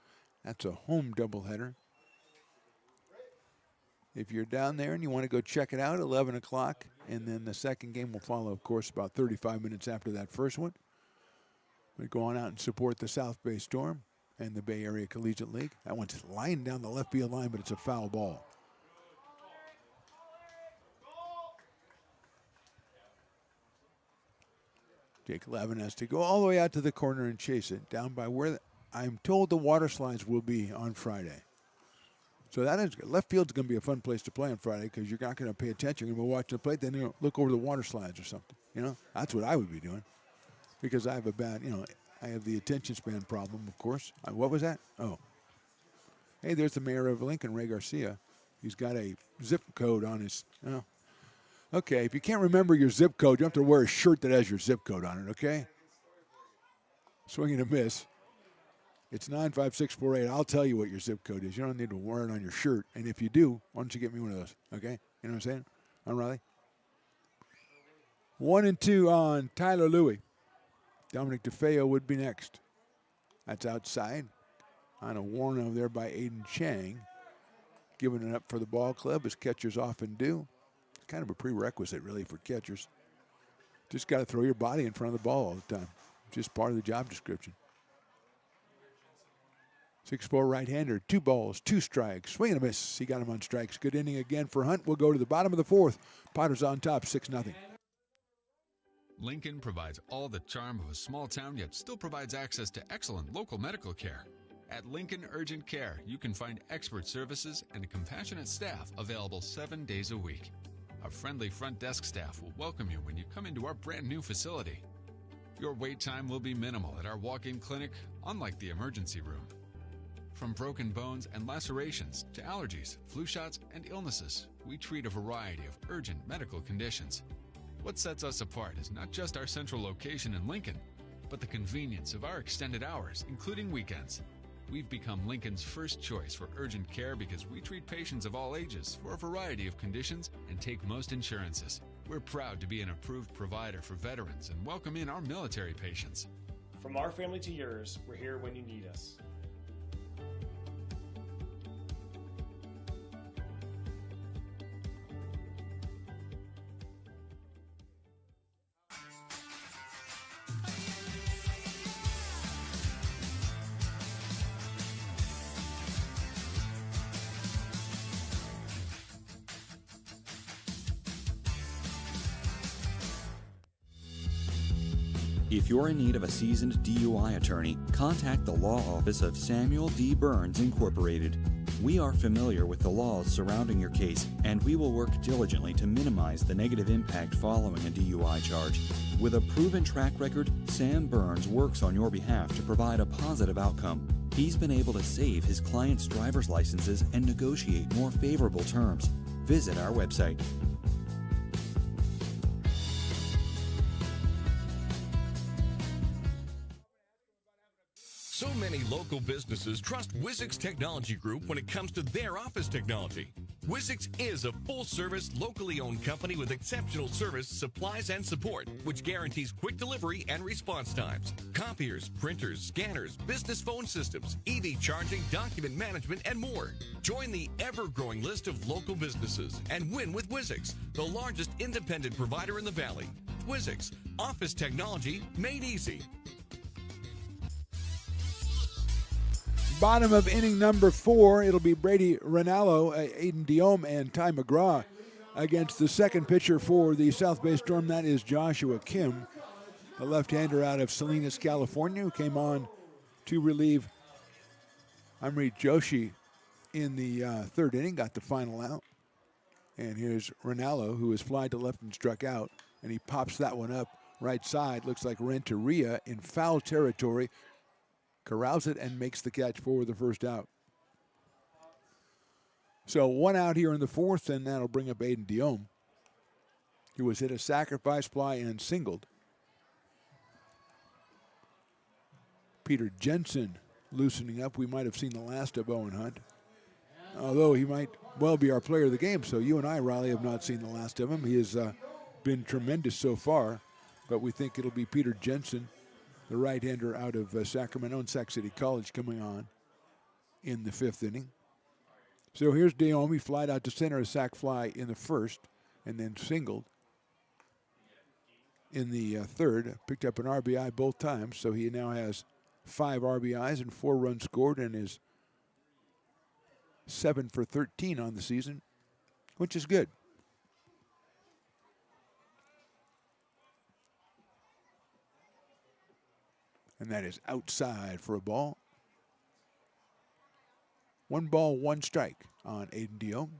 Speaker 1: That's a home doubleheader. If you're down there and you want to go check it out, 11 o'clock, and then the second game will follow, of course, about 35 minutes after that first one. We go on out and support the South Bay Storm and the Bay Area Collegiate League. That one's lying down the left field line, but it's a foul ball. Jake Levin has to go all the way out to the corner and chase it down by where I'm told the water slides will be on Friday. So that is left field's going to be a fun place to play on Friday because you're not going to pay attention. You're going to be watching the plate, then look over the water slides or something. You know, that's what I would be doing because I have a bad, I have the attention span problem, of course. What was that? Oh. Hey, there's the mayor of Lincoln, Ray Garcia. He's got a zip code on his, Okay, if you can't remember your zip code, you have to wear a shirt that has your zip code on it, okay? Swing and a miss. It's 95648. I'll tell you what your zip code is. You don't need to wear it on your shirt. And if you do, why don't you get me one of those, okay? You know what I'm saying? I'm Riley. 1-2 on Tyler Louie. Dominic DeFeo would be next. That's outside. On a warn over there by Aiden Chang. Giving it up for the ball club as catchers often do. Kind of a prerequisite, really, for catchers. Just got to throw your body in front of the ball all the time. Just part of the job description. 6'4" right-hander, 2 balls, 2 strikes. Swing and a miss. He got him on strikes. Good inning again for Hunt. We'll go to the bottom of the 4th. Potters on top, 6-0.
Speaker 2: Lincoln provides all the charm of a small town, yet still provides access to excellent local medical care. At Lincoln Urgent Care, you can find expert services and a compassionate staff available 7 days a week. Our friendly front desk staff will welcome you when you come into our brand new facility. Your wait time will be minimal at our walk-in clinic, unlike the emergency room. From broken bones and lacerations to allergies, flu shots, and illnesses, we treat a variety of urgent medical conditions. What sets us apart is not just our central location in Lincoln, but the convenience of our extended hours, including weekends. We've become Lincoln's first choice for urgent care because we treat patients of all ages for a variety of conditions and take most insurances. We're proud to be an approved provider for veterans and welcome in our military patients.
Speaker 4: From our family to yours, we're here when you need us.
Speaker 23: If you're in need of a seasoned DUI attorney, contact the law office of Samuel D. Burns Incorporated.
Speaker 6: We are familiar with the laws surrounding your case, and we will work diligently to minimize the negative impact following a DUI charge. With a proven track record, Sam Burns works on your behalf to provide a positive outcome. He's been able to save his clients' driver's licenses and negotiate more favorable terms. Visit our website.
Speaker 7: So many local businesses trust Wizix Technology Group when it comes to their office technology. Wizix is a full-service, locally owned company with exceptional service, supplies, and support, which guarantees quick delivery and response times. Copiers, printers, scanners, business phone systems, EV charging, document management, and more. Join the ever-growing list of local businesses and win with Wizix, the largest independent provider in the Valley. Wizix, office technology made easy.
Speaker 1: Bottom of inning number 4, it'll be Brady Rinaldo, Aiden Diome, and Ty McGraw against the second pitcher for the South Bay Storm. That is Joshua Kim, the left-hander out of Salinas, California, who came on to relieve Amrit Joshi in the third inning, got the final out. And here's Rinaldo, who is fly to left and struck out, and he pops that one up right side. Looks like Renteria in foul territory. Corrals it and makes the catch for the first out. So 1 out here in the fourth, and that'll bring up Aiden Diome, who was hit a sacrifice fly and singled. Peter Jensen loosening up. We might have seen the last of Owen Hunt, although he might well be our player of the game. So you and I, Riley, have not seen the last of him. He has been tremendous so far, but we think it'll be Peter Jensen, the right-hander out of Sacramento and Sac City College, coming on in the fifth inning. So here's Diome. He flied out to center, a sac fly in the first, and then singled in the third. Picked up an RBI both times, so he now has 5 RBIs and 4 runs scored, and is 7 for 13 on the season, which is good. And that is outside for a ball. 1 ball, 1 strike on Aiden Diome.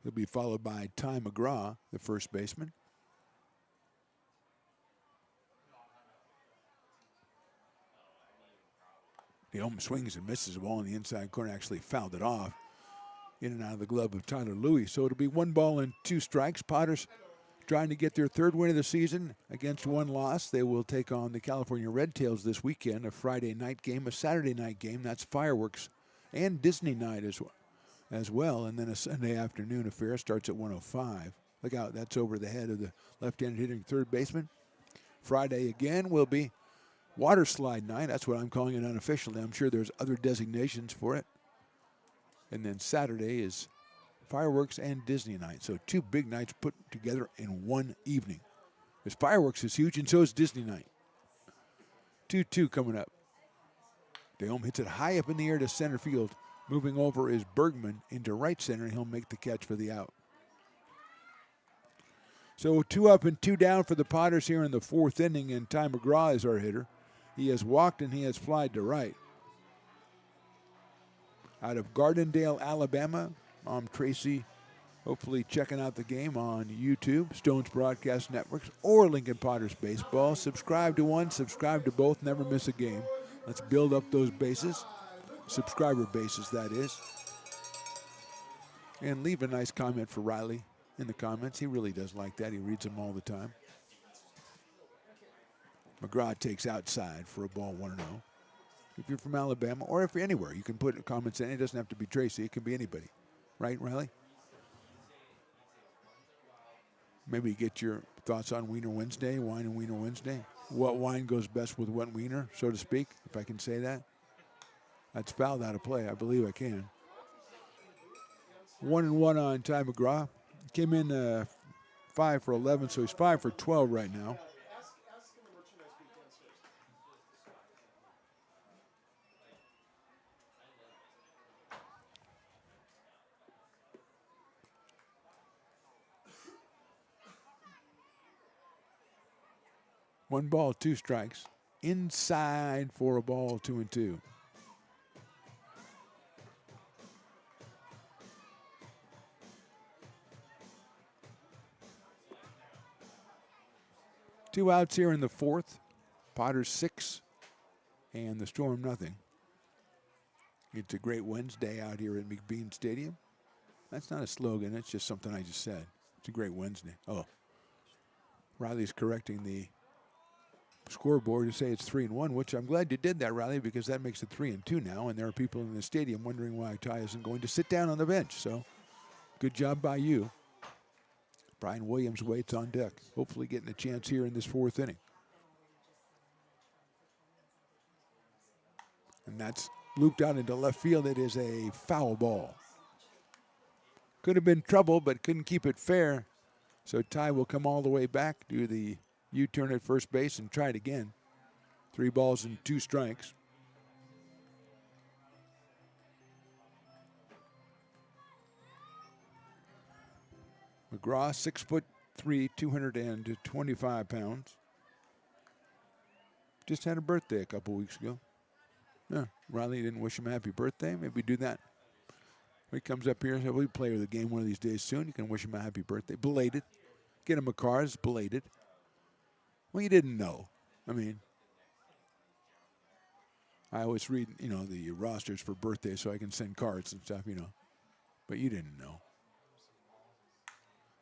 Speaker 1: He'll be followed by Ty McGraw, the first baseman. Diome swings and misses the ball in the inside corner, actually fouled it off. In and out of the glove of Tyler Louis. So it'll be 1 ball and 2 strikes. Potters trying to get their 3rd win of the season against 1 loss. They will take on the California Red Tails this weekend, a Friday night game, a Saturday night game. That's fireworks and Disney night as well. And then a Sunday afternoon affair starts at 1:05. Look out, that's over the head of the left-handed hitting third baseman. Friday again will be water slide night. That's what I'm calling it unofficially. I'm sure there's other designations for it. And then Saturday is fireworks and Disney night. So 2 big nights put together in one evening. Because fireworks is huge, and so is Disney night. 2-2 coming up. Diome hits it high up in the air to center field. Moving over is Bergman into right center, and he'll make the catch for the out. So 2 up and 2 down for the Potters here in the 4th inning, and Ty McGraw is our hitter. He has walked and he has flied to right. Out of Gardendale, Alabama, I'm Tracy, hopefully checking out the game on YouTube, Stones Broadcast Networks, or Lincoln Potters Baseball. Subscribe to one, subscribe to both, never miss a game. Let's build up those bases, subscriber bases, that is. And leave a nice comment for Riley in the comments. He really does like that. He reads them all the time. McGraw takes outside for a ball, 1-0. If you're from Alabama, or if you're anywhere, you can put comments in. It doesn't have to be Tracy. It can be anybody. Right, Riley? Maybe get your thoughts on Wiener Wednesday, wine and Wiener Wednesday. What wine goes best with what wiener, so to speak, if I can say that? That's fouled out of play. I believe I can. 1-1 on Ty McGraw. Came in 5 for 11, so he's 5 for 12 right now. 1 ball, 2 strikes. Inside for a ball, 2-2. Two outs here in the fourth. Potters 6 and the Storm nothing. It's a great Wednesday out here at McBean Stadium. That's not a slogan, that's just something I just said. It's a great Wednesday. Oh, Riley's correcting the scoreboard to say it's 3-1, which I'm glad you did that, Riley, because that makes it 3-2 now, and there are people in the stadium wondering why Ty isn't going to sit down on the bench. So good job by you. Brian Williams waits on deck, hopefully getting a chance here in this fourth inning. And that's looped out into left field. It is a foul ball. Could have been trouble, but couldn't keep it fair. So Ty will come all the way back, do the U-turn at first base, and try it again. 3 balls and 2 strikes. McGraw, 6'3", 225 pounds. Just had a birthday a couple weeks ago. Yeah, Riley didn't wish him a happy birthday. Maybe do that. When he comes up here, we'll play with the game one of these days soon. You can wish him a happy birthday. Belated. Get him a car. It's belated. Well, you didn't know. I mean, I always read, the rosters for birthdays so I can send cards and stuff, But you didn't know.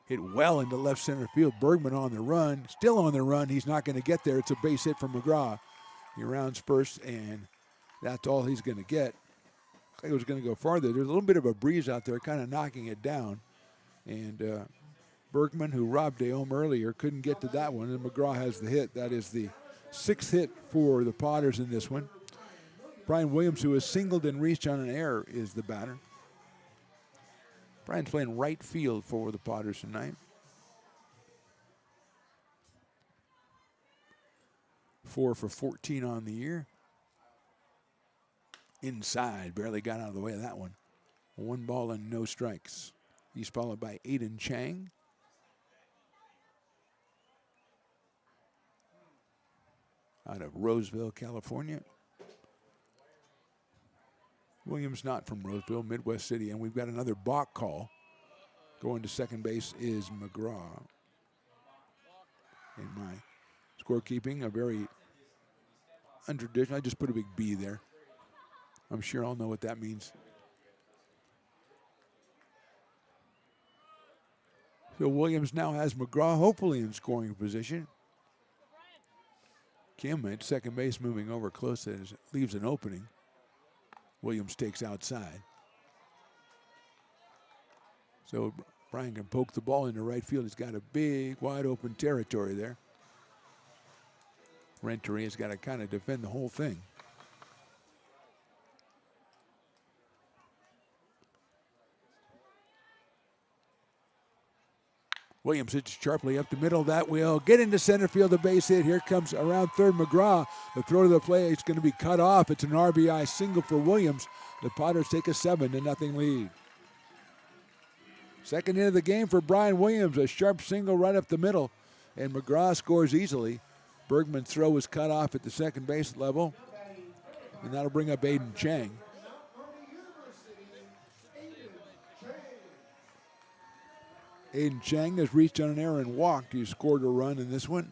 Speaker 1: Hit well into left center field. Bergman on the run. Still on the run. He's not going to get there. It's a base hit from McGraw. He rounds first, and that's all he's going to get. I think it was going to go farther. There's a little bit of a breeze out there kind of knocking it down. And Bergman, who robbed Deom earlier, couldn't get to that one, and McGraw has the hit. That is the 6th hit for the Potters in this one. Brian Williams, who has singled and reached on an error, is the batter. Brian's playing right field for the Potters tonight. 4 for 14 on the year. Inside, barely got out of the way of that one. 1 ball and no strikes. He's followed by Aiden Chang. Out of Roseville, California. Williams not from Roseville, Midwest City, and we've got another balk call. Going to second base is McGraw. In my scorekeeping, a very untraditional. I just put a big B there. I'm sure I'll know what that means. So Williams now has McGraw hopefully in scoring position. Kim at second base moving over close. That leaves an opening. Williams takes outside. So Brian can poke the ball into right field. He's got a big, wide open territory there. Renteria's got to kind of defend the whole thing. Williams hits sharply up the middle. That will get into center field, a base hit. Here comes around third McGraw. The throw to the plate is going to be cut off. It's an RBI single for Williams. The Potters take a 7-0 lead. Second hit of the game for Brian Williams. A sharp single right up the middle. And McGraw scores easily. Bergman's throw was cut off at the second base level. And that'll bring up Aiden Chang. Aiden Chang has reached on an error and walked. He scored a run in this one.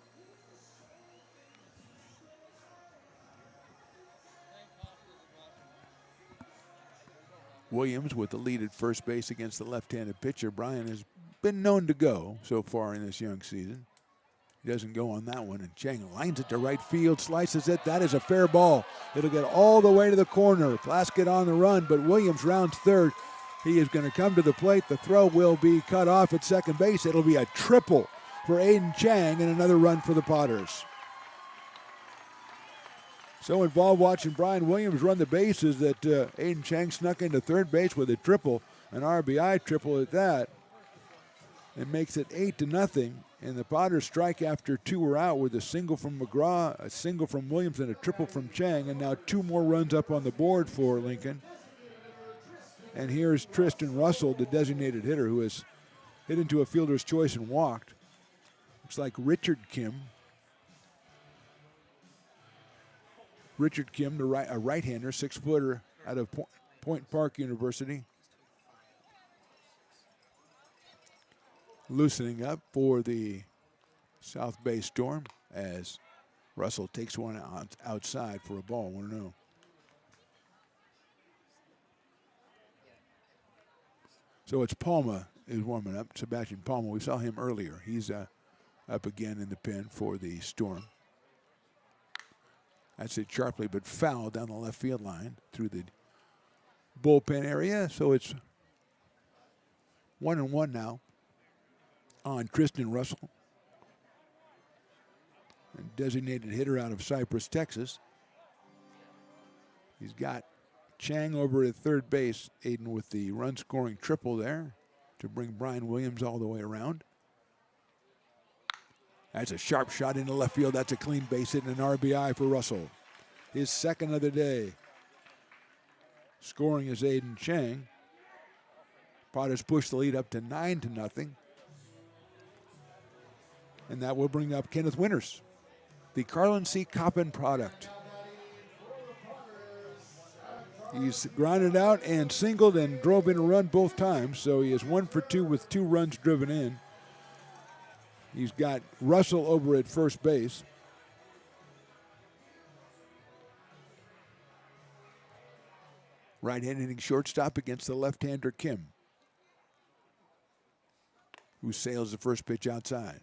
Speaker 1: Williams with the lead at first base against the left-handed pitcher. Brian has been known to go so far in this young season. He doesn't go on that one, and Chang lines it to right field, slices it. That is a fair ball. It'll get all the way to the corner. Plaskett on the run, but Williams rounds third. He is going to come to the plate. The throw will be cut off at second base. It'll be a triple for Aiden Chang and another run for the Potters. So involved watching Brian Williams run the bases that Aiden Chang snuck into third base with a triple, an RBI triple at that, and makes it 8-0. And the Potters strike after 2 are out with a single from McGraw, a single from Williams, and a triple from Chang. And now 2 more runs up on the board for Lincoln. And here's Tristan Russell, the designated hitter, who has hit into a fielder's choice and walked. Looks like Richard Kim Richard Kim, a right-hander, 6-footer out of Point Park University. Loosening up for the South Bay Storm as Russell takes one outside for a ball, 1-0. So it's Palma is warming up, Sebastian Palma. We saw him earlier. He's up again in the pen for the Storm. That's it sharply, but foul down the left field line through the bullpen area. So it's 1-1 now on Tristan Russell, a designated hitter out of Cypress, Texas. He's got Chang over at third base, Aiden with the run-scoring triple there to bring Brian Williams all the way around. That's a sharp shot into left field. That's a clean base hit and an RBI for Russell. His second of the day. Scoring is Aiden Chang. Potters push the lead up to 9-0. And that will bring up Kenneth Winters, the Carlin C. Coppin product. He's grounded out and singled and drove in a run both times, so he is 1 for 2 with 2 runs driven in. He's got Russell over at first base. Right-handed hitting shortstop against the left-hander Kim, who sails the first pitch outside.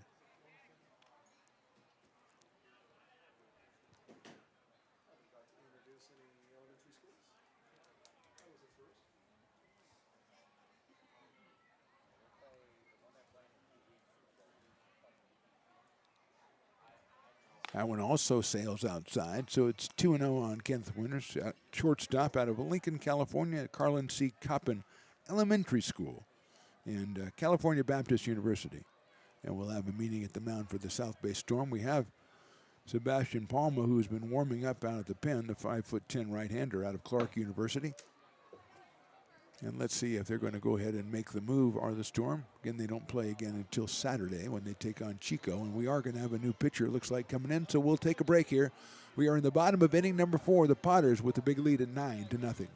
Speaker 1: That one also sails outside, so it's 2-0 on Kenneth Winters, shortstop out of Lincoln, California, at Carlin C. Coppin Elementary School and California Baptist University. And we'll have a meeting at the mound for the South Bay Storm. We have Sebastian Palma, who's been warming up out at the pen, the 5'10" right-hander out of Clark University. And let's see if they're going to go ahead and make the move or the Storm. Again, they don't play again until Saturday when they take on Chico. And we are going to have a new pitcher, it looks like, coming in. So we'll take a break here. We are in the bottom of inning number 4. The Potters with the big lead at 9-0.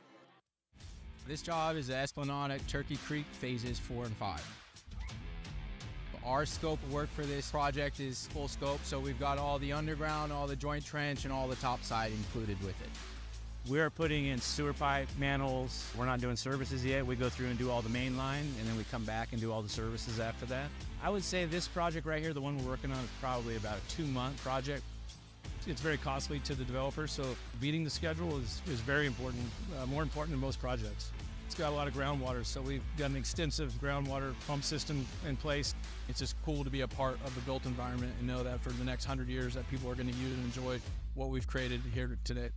Speaker 8: This job is the Esplanade at Turkey Creek phases 4 and 5. Our scope of work for this project is full scope. So we've got all the underground, all the joint trench, and all the topside included with it.
Speaker 9: We're putting in sewer pipe, manholes. We're not doing services yet. We go through and do all the main line, and then we come back and do all the services after that. I would say this project right here, the one we're working on, is probably about a 2-month project. It's very costly to the developer, so beating the schedule is very important, more important than most projects. It's got a lot of groundwater, so we've got an extensive groundwater pump system in place. It's just cool to be a part of the built environment and know that for the next 100 years that people are going to use and enjoy what we've created here today.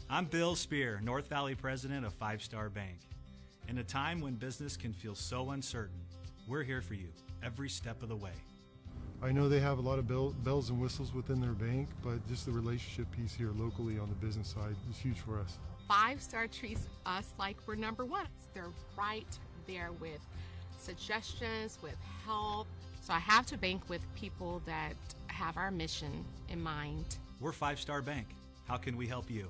Speaker 23: I'm Bill Spear, North Valley president of Five Star Bank. In a time when business can feel so uncertain, we're here for you every step of the way.
Speaker 24: I know they have a lot of bells and whistles within their bank, but just the relationship piece here locally on the business side is huge for us.
Speaker 10: 5 Star treats us like we're number 1. They're right there with suggestions, with help. So I have to bank with people that have our mission in mind.
Speaker 23: We're 5 Star Bank. How can we help you?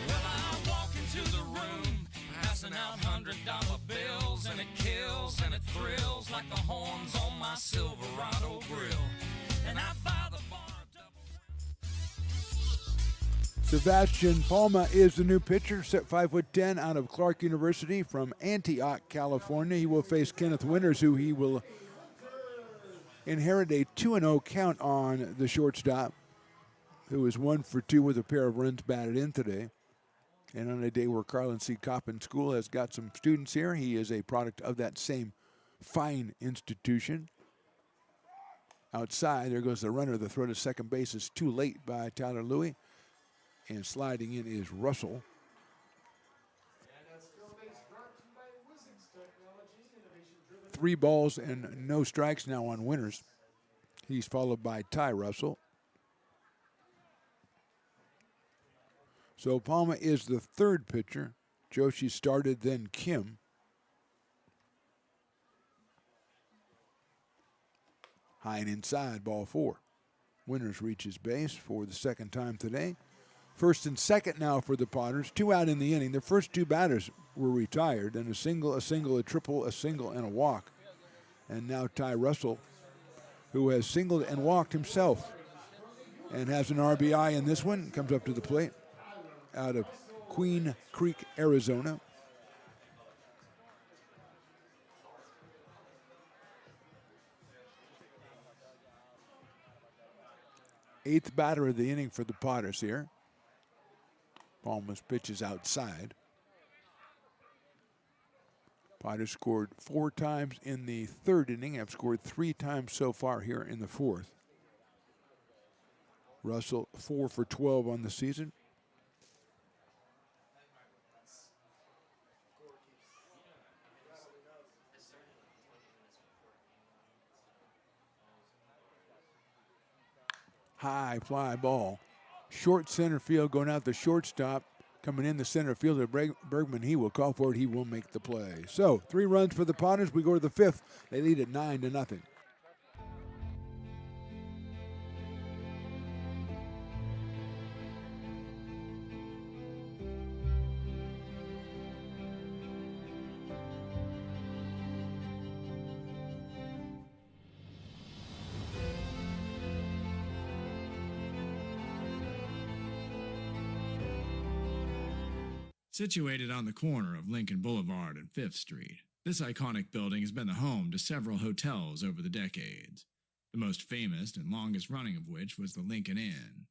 Speaker 3: Well, I walk into the room, passing out $100 bills, and it kills and it thrills like the horns on my Silverado grill. And I buy the bar.
Speaker 1: Sebastian Palma is the new pitcher, 5'10", out of Clark University from Antioch, California. He will face Kenneth Winters, who he will inherit a 2-0 count on the shortstop, who is 1 for 2 with a pair of runs batted in today. And on a day where Carlin C. Coppin School has got some students here, he is a product of that same fine institution. Outside, there goes the runner. The throw to second base is too late by Tyler Louie. And sliding in is Russell. Three balls and no strikes now on Winters. He's followed by Ty Russell. So Palma is the third pitcher. Joshi started, then Kim. High and inside, ball 4. Winters reaches base for the second time today. First and second now for the Potters. 2 out in the inning. Their first 2 batters were retired, and a single, a triple, a single, and a walk. And now Ty Russell, who has singled and walked himself and has an RBI in this one, comes up to the plate out of Queen Creek, Arizona. Eighth batter of the inning for the Potters here. Palma's pitch is outside. Potters scored 4 times in the third inning, have scored 3 times so far here in the fourth. Russell 4 for 12 on the season. High fly ball. Short center field going out the shortstop. Coming in the center fielder, Bergman, he will call for it. He will make the play. So 3 runs for the Potters. We go to the 5th. They lead at 9-0.
Speaker 11: Situated on the corner of Lincoln Boulevard and 5th Street, this iconic building has been the home to several hotels over the decades, the most famous and longest running of which was the Lincoln Inn.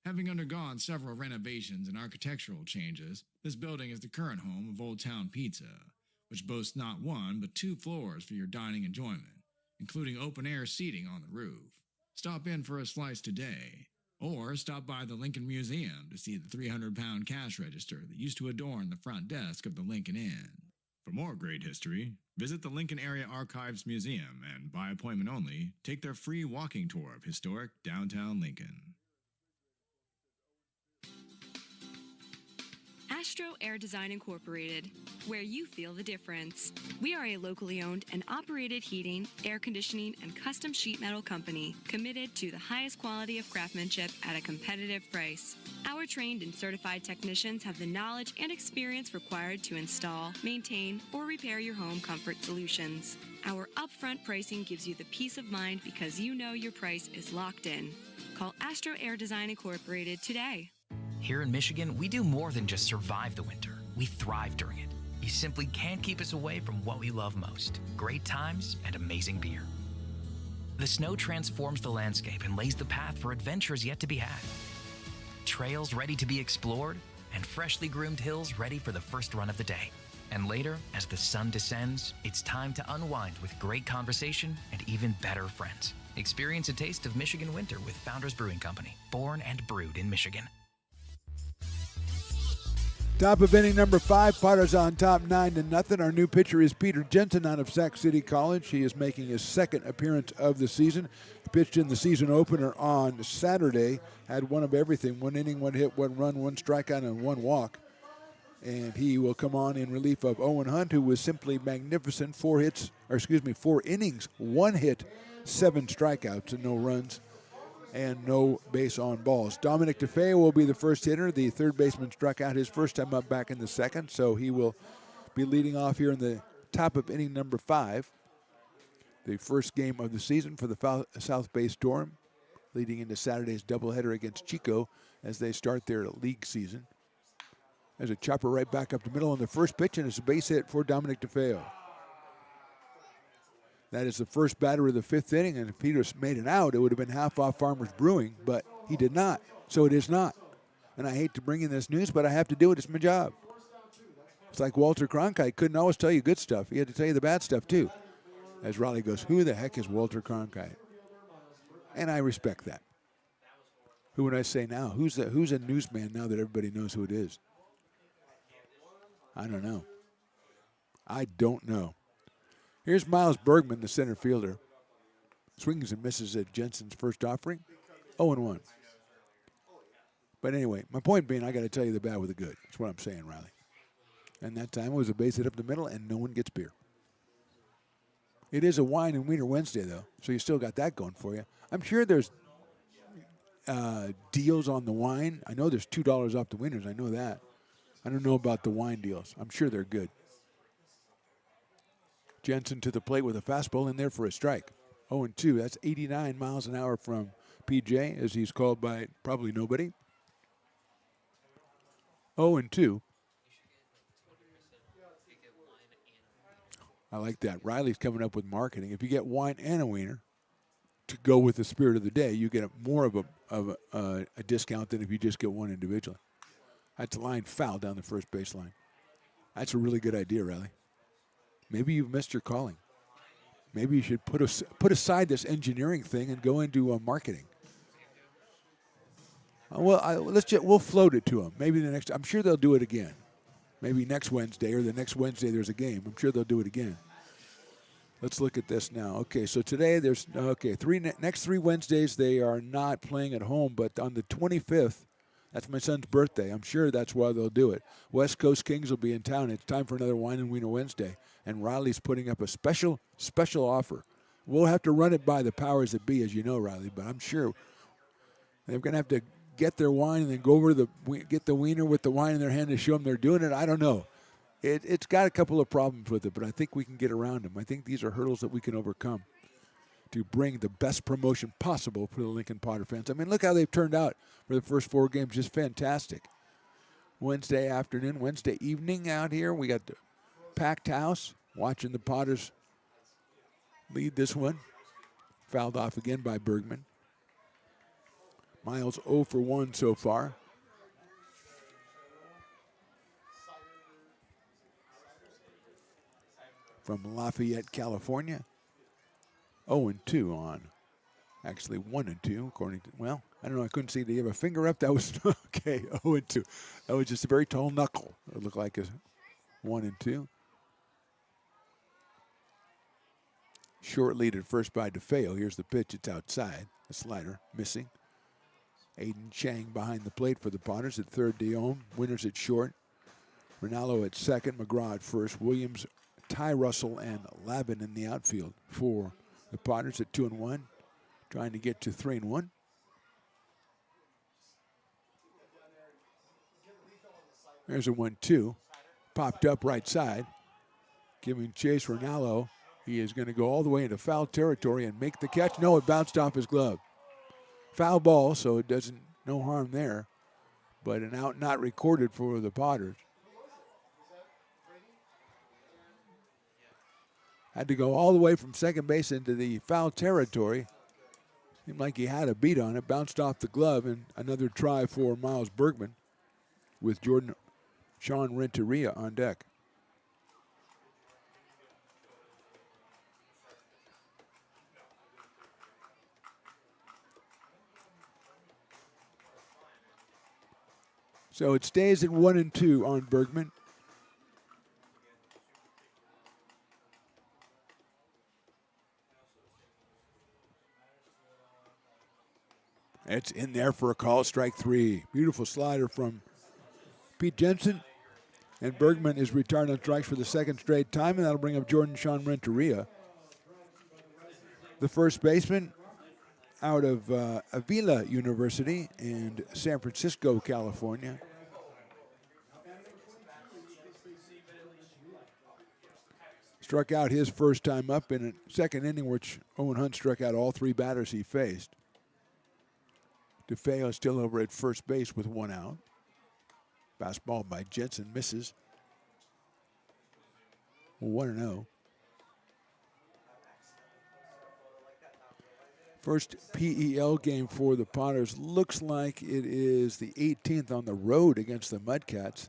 Speaker 11: Having undergone several renovations and architectural changes, this building is the current home of Old Town Pizza, which boasts not 1 but 2 floors for your dining enjoyment, including open-air seating on the roof. Stop in for a slice today. Or stop by the Lincoln Museum to see the 300-pound cash register that used to adorn the front desk of the Lincoln Inn. For more great history, visit the Lincoln Area Archives Museum and, by appointment only, take their free walking tour of historic downtown Lincoln.
Speaker 12: Astro Air Design Incorporated, where you feel the difference. We are a locally owned and operated heating, air conditioning, and custom sheet metal company committed to the highest quality of craftsmanship at a competitive price. Our trained and certified technicians have the knowledge and experience required to install, maintain, or repair your home comfort solutions. Our upfront pricing gives you the peace of mind because you know your price is locked in. Call Astro Air Design Incorporated today.
Speaker 13: Here in Michigan, we do more than just survive the winter. We thrive during it. You simply can't keep us away from what we love most: great times and amazing beer. The snow transforms the landscape and lays the path for adventures yet to be had. Trails ready to be explored, and freshly groomed hills ready for the first run of the day. And later, as the sun descends, it's time to unwind with great conversation and even better friends. Experience a taste of Michigan winter with Founders Brewing Company, born and brewed in Michigan.
Speaker 1: Top of inning number 5, Potters on top 9-0. Our new pitcher is Peter Jensen out of Sac City College. He is making his second appearance of the season. He pitched in the season opener on Saturday. Had one of everything: 1 inning, 1 hit, 1 run, 1 strikeout, and 1 walk. And he will come on in relief of Owen Hunt, who was simply magnificent. 4 innings, 1 hit, 7 strikeouts, and no runs, and no base on balls. Dominic DeFeo will be the first hitter. The third baseman struck out his first time up back in the second, so he will be leading off here in the top of inning number 5. The first game of the season for the South Bay Storm, leading into Saturday's doubleheader against Chico as they start their league season. There's a chopper right back up the middle on the first pitch, and it's a base hit for Dominic DeFeo. That is the first batter of the 5th inning, and if Peter made an out, it would have been half off Farmers Brewing, but he did not, so it is not. And I hate to bring in this news, but I have to do it. It's my job. It's like Walter Cronkite couldn't always tell you good stuff. He had to tell you the bad stuff, too. As Raleigh goes, who the heck is Walter Cronkite? And I respect that. Who would I say now? Who's a newsman now that everybody knows who it is? I don't know. I don't know. Here's Miles Bergman, the center fielder. Swings and misses at Jensen's first offering. 0-1. But anyway, my point being, I got to tell you the bad with the good. That's what I'm saying, Riley. And that time it was a base hit up the middle, and no one gets beer. It is a wine and wiener Wednesday, though, so you still got that going for you. I'm sure there's deals on the wine. I know there's $2 off the wieners. I know that. I don't know about the wine deals. I'm sure they're good. Jensen to the plate with a fastball in there for a strike. 0-2. That's 89 miles an hour from PJ, as he's called by probably nobody. 0-2. I like that. Riley's coming up with marketing. If you get wine and a wiener to go with the spirit of the day, you get more of a discount than if you just get one individually. That's a line foul down the first baseline. That's a really good idea, Riley. Maybe you've missed your calling. Maybe you should put aside this engineering thing and go into marketing. We'll float it to them. Maybe the next. I'm sure they'll do it again. Maybe next Wednesday or the next Wednesday there's a game. I'm sure they'll do it again. Let's look at this now. Okay, so today there's next 3 Wednesdays they are not playing at home, but on the 25th. That's my son's birthday. I'm sure that's why they'll do it. West Coast Kings will be in town. It's time for another Wine and Wiener Wednesday. And Riley's putting up a special offer. We'll have to run it by the powers that be, as you know, Riley, but I'm sure they're going to have to get their wine and then go over get the wiener with the wine in their hand to show them they're doing it. I don't know. It's got a couple of problems with it, but I think we can get around them. I think these are hurdles that we can overcome to bring the best promotion possible for the Lincoln Potter fans. I mean, look how they've turned out for the first 4 games. Just fantastic. Wednesday afternoon, Wednesday evening out here. We got the packed house watching the Potters lead this one. Fouled off again by Bergman. Miles 0 for 1 so far. From Lafayette, California. 0-2 on. Actually 1-2 according to, well, I don't know, I couldn't see. Did he have a finger up? That was, okay, 0-2. That was just a very tall knuckle. It looked like a 1-2. Short lead at first by DeFeo. Here's the pitch. It's outside. A slider missing. Aiden Chang behind the plate for the Potters at third. Dion. Winners at short. Rinaldo at second. McGraw at first. Williams, Ty Russell, and Lavin in the outfield for the Potters at 2-1. Trying to get to 3-1. There's a 1-2. Popped up right side. Giving chase Rinaldo. He is going to go all the way into foul territory and make the catch. No, it bounced off his glove. Foul ball, so it doesn't, no harm there. But an out not recorded for the Potters. Had to go all the way from second base into the foul territory. Seemed like he had a beat on it. Bounced off the glove, and another try for Miles Bergman with Sean Renteria on deck. So it stays at 1-2 on Bergman. It's in there for a call, strike 3. Beautiful slider from Pete Jensen. And Bergman is retired on strikes for the second straight time, and that'll bring up Jordan Sean Renteria. The first baseman out of Avila University in San Francisco, California. Struck out his first time up in a second inning, which Owen Hunt struck out all 3 batters he faced. DeFeo still over at first base with 1 out. Fastball by Jensen misses. 1-0. First PEL game for the Potters. Looks like it is the 18th on the road against the Mudcats.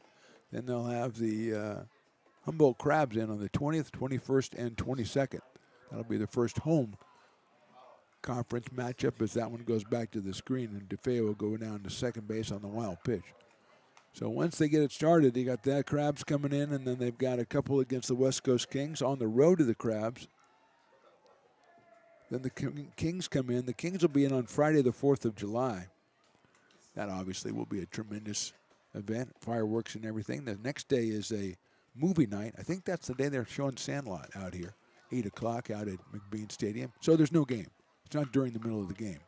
Speaker 1: Then they'll have the Humboldt Crabs in on the 20th, 21st, and 22nd. That'll be the first home conference matchup as that one goes back to the screen, and DeFeo will go down to second base on the wild pitch. So once they get it started, they got that Crabs coming in, and then they've got a couple against the West Coast Kings on the road to the Crabs. Then the Kings come in. The Kings will be in on Friday, the 4th of July. That obviously will be a tremendous event, fireworks and everything. The next day is a movie night. I think that's the day they're showing Sandlot out here, 8 o'clock out at McBean Stadium. So there's no game. It's not during the middle of the game.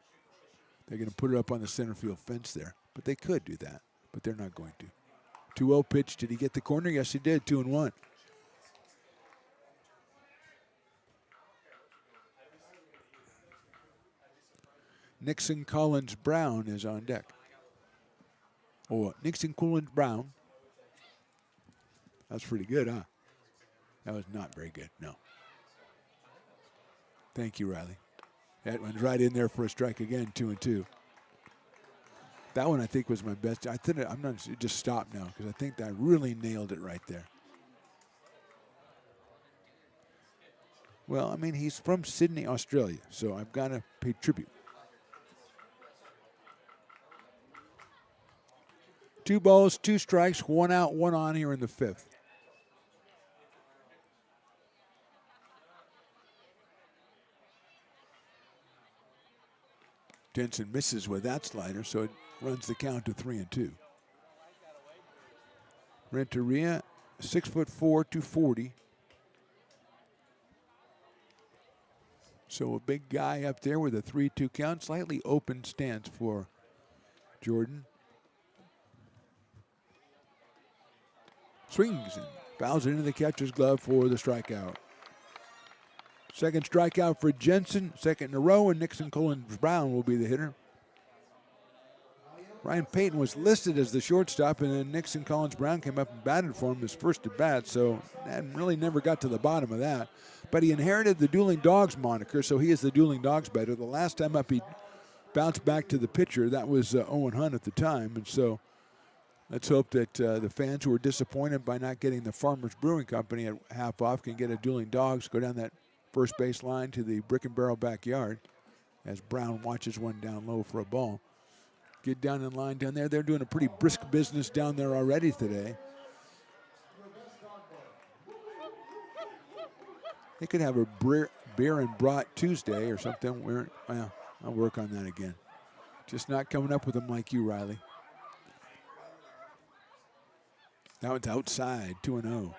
Speaker 1: They're going to put it up on the center field fence there, but they could do that, but they're not going to. 2-0 pitch. Did he get the corner? Yes, he did. 2-1. Nixon Collins Brown is on deck. Oh, Nixon Collins Brown. That's pretty good, huh? That was not very good, no. Thank you, Riley. That one's right in there for a strike again, 2-2. That one I think was my best. I think I'm not just stop now because I think that I really nailed it right there. Well, I mean, he's from Sydney, Australia, so I've got to pay tribute. 2 balls, 2 strikes, 1 out, 1 on here in the 5th. Jensen misses with that slider, so it runs the count to 3-2. Renteria, 6'4", 240. So a big guy up there with a 3-2 count. Slightly open stance for Jordan. Swings and fouls it into the catcher's glove for the strikeout. Second strikeout for Jensen, second in a row, and Nixon Collins Brown will be the hitter. Ryan Payton was listed as the shortstop, and then Nixon Collins Brown came up and batted for him his first at bat, so that really never got to the bottom of that. But he inherited the Dueling Dogs moniker, so he is the Dueling Dogs batter. The last time up he bounced back to the pitcher. That was Owen Hunt at the time, and so let's hope that the fans who were disappointed by not getting the Farmers Brewing Company at half off can get a Dueling Dogs, go down that first base line to the Brick and Barrel backyard as Brown watches one down low for a ball. Get down in line down there. They're doing a pretty brisk business down there already today. They could have a beer and brat Tuesday or something. Well, I'll work on that again. Just not coming up with them like you, Riley. That one's outside, 2-0.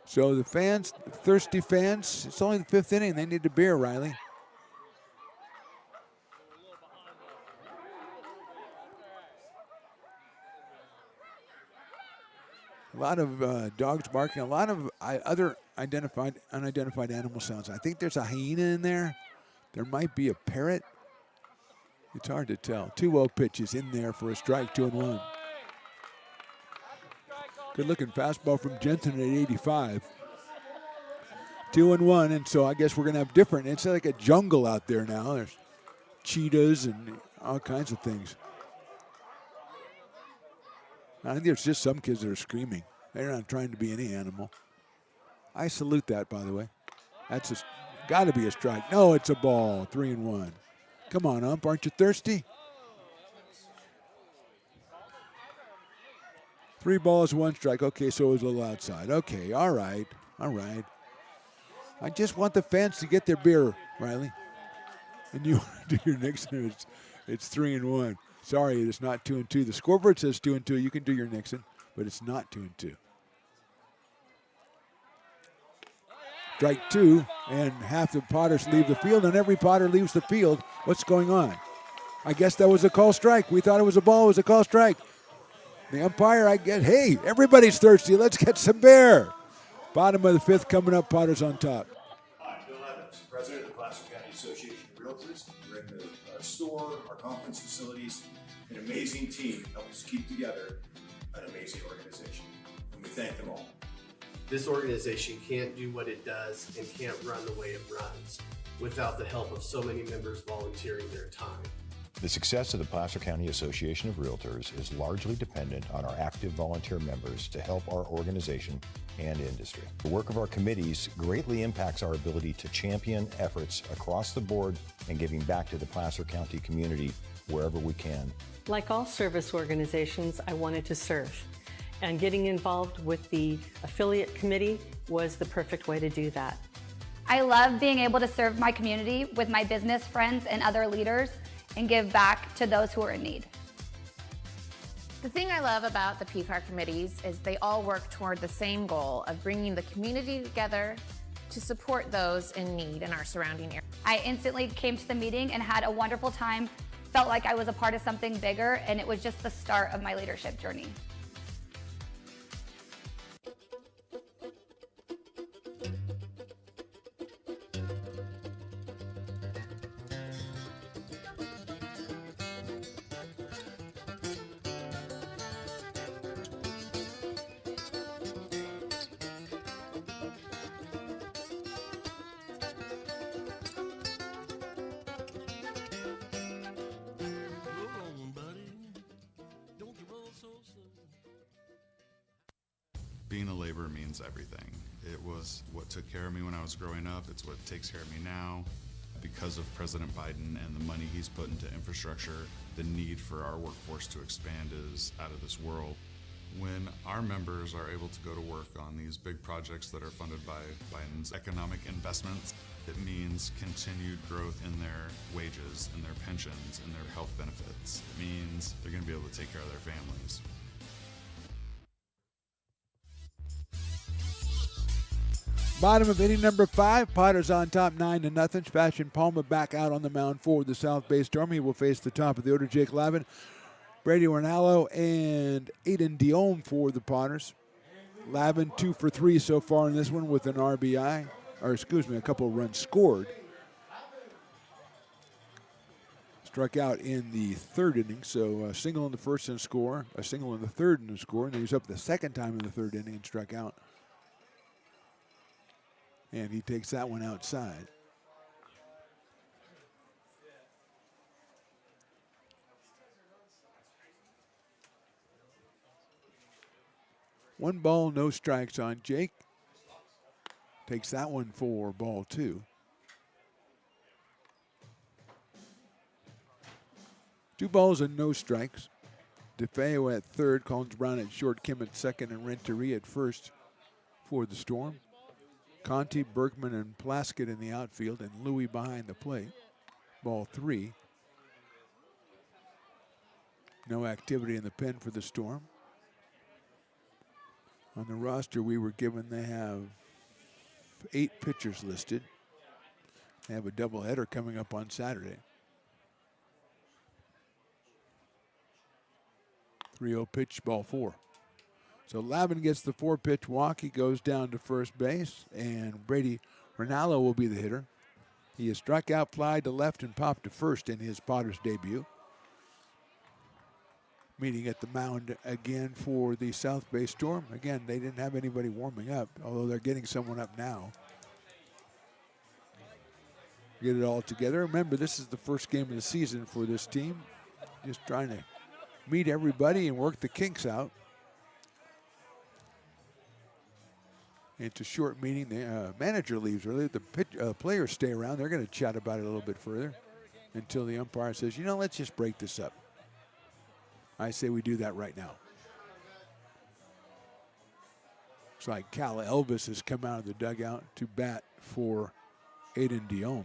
Speaker 1: So the fans, thirsty fans, it's only the 5th inning. They need a beer, Riley. A lot of dogs barking, a lot of other unidentified animal sounds. I think there's a hyena in there. There might be a parrot. It's hard to tell. 2-0 pitches in there for a strike, 2-1. Good-looking fastball from Jensen at 85. 2-1, and so I guess we're going to have different. It's like a jungle out there now. There's cheetahs and all kinds of things. I think there's just some kids that are screaming. They're not trying to be any animal. I salute that, by the way. That's got to be a strike. No, it's a ball, 3-1. Come on, ump, aren't you thirsty? 3 balls, 1 strike. Okay, so it was a little outside. Okay, all right. I just want the fans to get their beer, Riley. And you do your Nixon. It's 3-1. Sorry, it's not 2-2. The scoreboard says 2-2. You can do your Nixon, but it's not 2-2. Strike 2, and half the Potters leave the field, and every Potter leaves the field. What's going on? I guess that was a call strike. We thought it was a ball. It was a call strike. The umpire, hey, everybody's thirsty. Let's get some beer. Bottom of the 5th coming up, Potters on top.
Speaker 14: Hi, Bill Evans, President of the Placer County Association of Realtors. We're in the store, our conference facilities, an amazing team that helps keep together an amazing organization. And we thank them all.
Speaker 15: This organization can't do what it does and can't run the way it runs without the help of so many members volunteering their time.
Speaker 16: The success of the Placer County Association of Realtors is largely dependent on our active volunteer members to help our organization and industry. The work of our committees greatly impacts our ability to champion efforts across the board and giving back to the Placer County community wherever we can.
Speaker 17: Like all service organizations, I wanted to serve. And getting involved with the affiliate committee was the perfect way to do that.
Speaker 18: I love being able to serve my community with my business friends and other leaders and give back to those who are in need.
Speaker 10: The thing I love about the PCAR committees is they all work toward the same goal of bringing the community together to support those in need in our surrounding area.
Speaker 18: I instantly came to the meeting and had a wonderful time, felt like I was a part of something bigger, and it was just the start of my leadership journey.
Speaker 21: Being a laborer means everything. It was what took care of me when I was growing up. It's what takes care of me now. Because of President Biden and the money he's put into infrastructure, the need for our workforce to expand is out of this world. When our members are able to go to work on these big projects that are funded by Biden's economic investments, it means continued growth in their wages, in their pensions, in their health benefits. It means they're going to be able to take care of their families.
Speaker 1: Bottom of inning number 5. Potters on top 9-0. Sebastian Palma back out on the mound for the South Bay Storm. He will face the top of the order, Jake Lavin, Brady Ronaldo, and Aiden Diome for the Potters. Lavin 2 for 3 so far in this one with an RBI, a couple of runs scored. Struck out in the 3rd inning, so a single in the 1st and score, a single in the 3rd and score, and then he's up the 2nd time in the 3rd inning and struck out. And he takes that one outside. One ball, no strikes on Jake. Takes that one for ball 2. 2 balls and no strikes. DeFeo at 3rd, Collins Brown at short, Kim at 2nd, and Renteria at 1st for the Storm. Conti, Berkman, and Plaskett in the outfield, and Louie behind the plate. Ball 3. No activity in the pen for the Storm. On the roster we were given, they have 8 pitchers listed. They have a doubleheader coming up on Saturday. 3-0 pitch, ball 4. So Lavin gets the 4-pitch walk. He goes down to first base, and Brady Ronaldo will be the hitter. He has struck out, fly to left, and popped to first in his Potters debut. Meeting at the mound again for the South Bay Storm. Again, they didn't have anybody warming up, although they're getting someone up now. Get it all together. Remember, this is the first game of the season for this team. Just trying to meet everybody and work the kinks out. It's a short meeting. The manager leaves early. The players stay around. They're going to chat about it a little bit further. until the umpire says, let's just break this up. I say we do that right now. Looks like Cal Elvis has come out of the dugout to bat for Aiden Diome.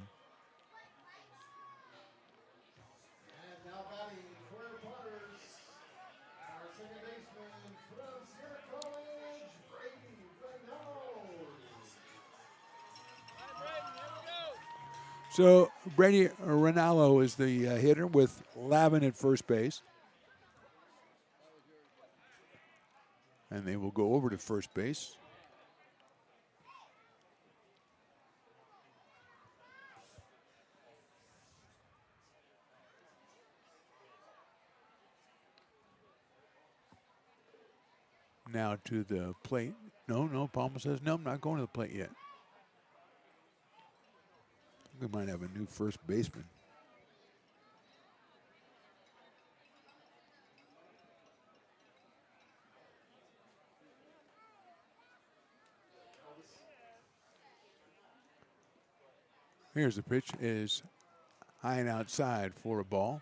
Speaker 1: So Brady Ronaldo is the hitter with Lavin at first base. And they will go over to first base. Now to the plate. No, Palma says, no, I'm not going to the plate yet. We might have a new first baseman. Here's the pitch, is high and outside for a ball.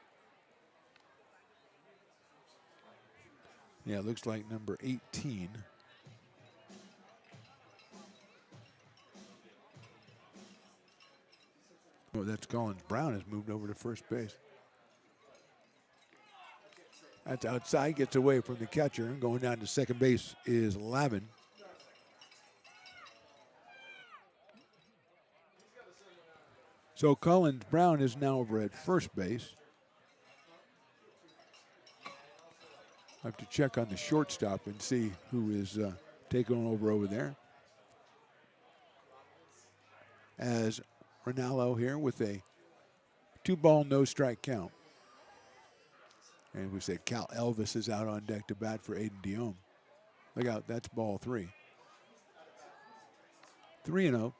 Speaker 1: Yeah, it looks like number 18. Oh, that's Collins Brown has moved over to first base. That's outside, gets away from the catcher, and going down to second base is Lavin. So Collins Brown is now over at first base. I have to check on the shortstop and see who is taking over there. As Ronaldo here with a 2-ball, no strike count. And we said Cal Elvis is out on deck to bat for Aiden Diome. Look out, that's ball 3. 3-0.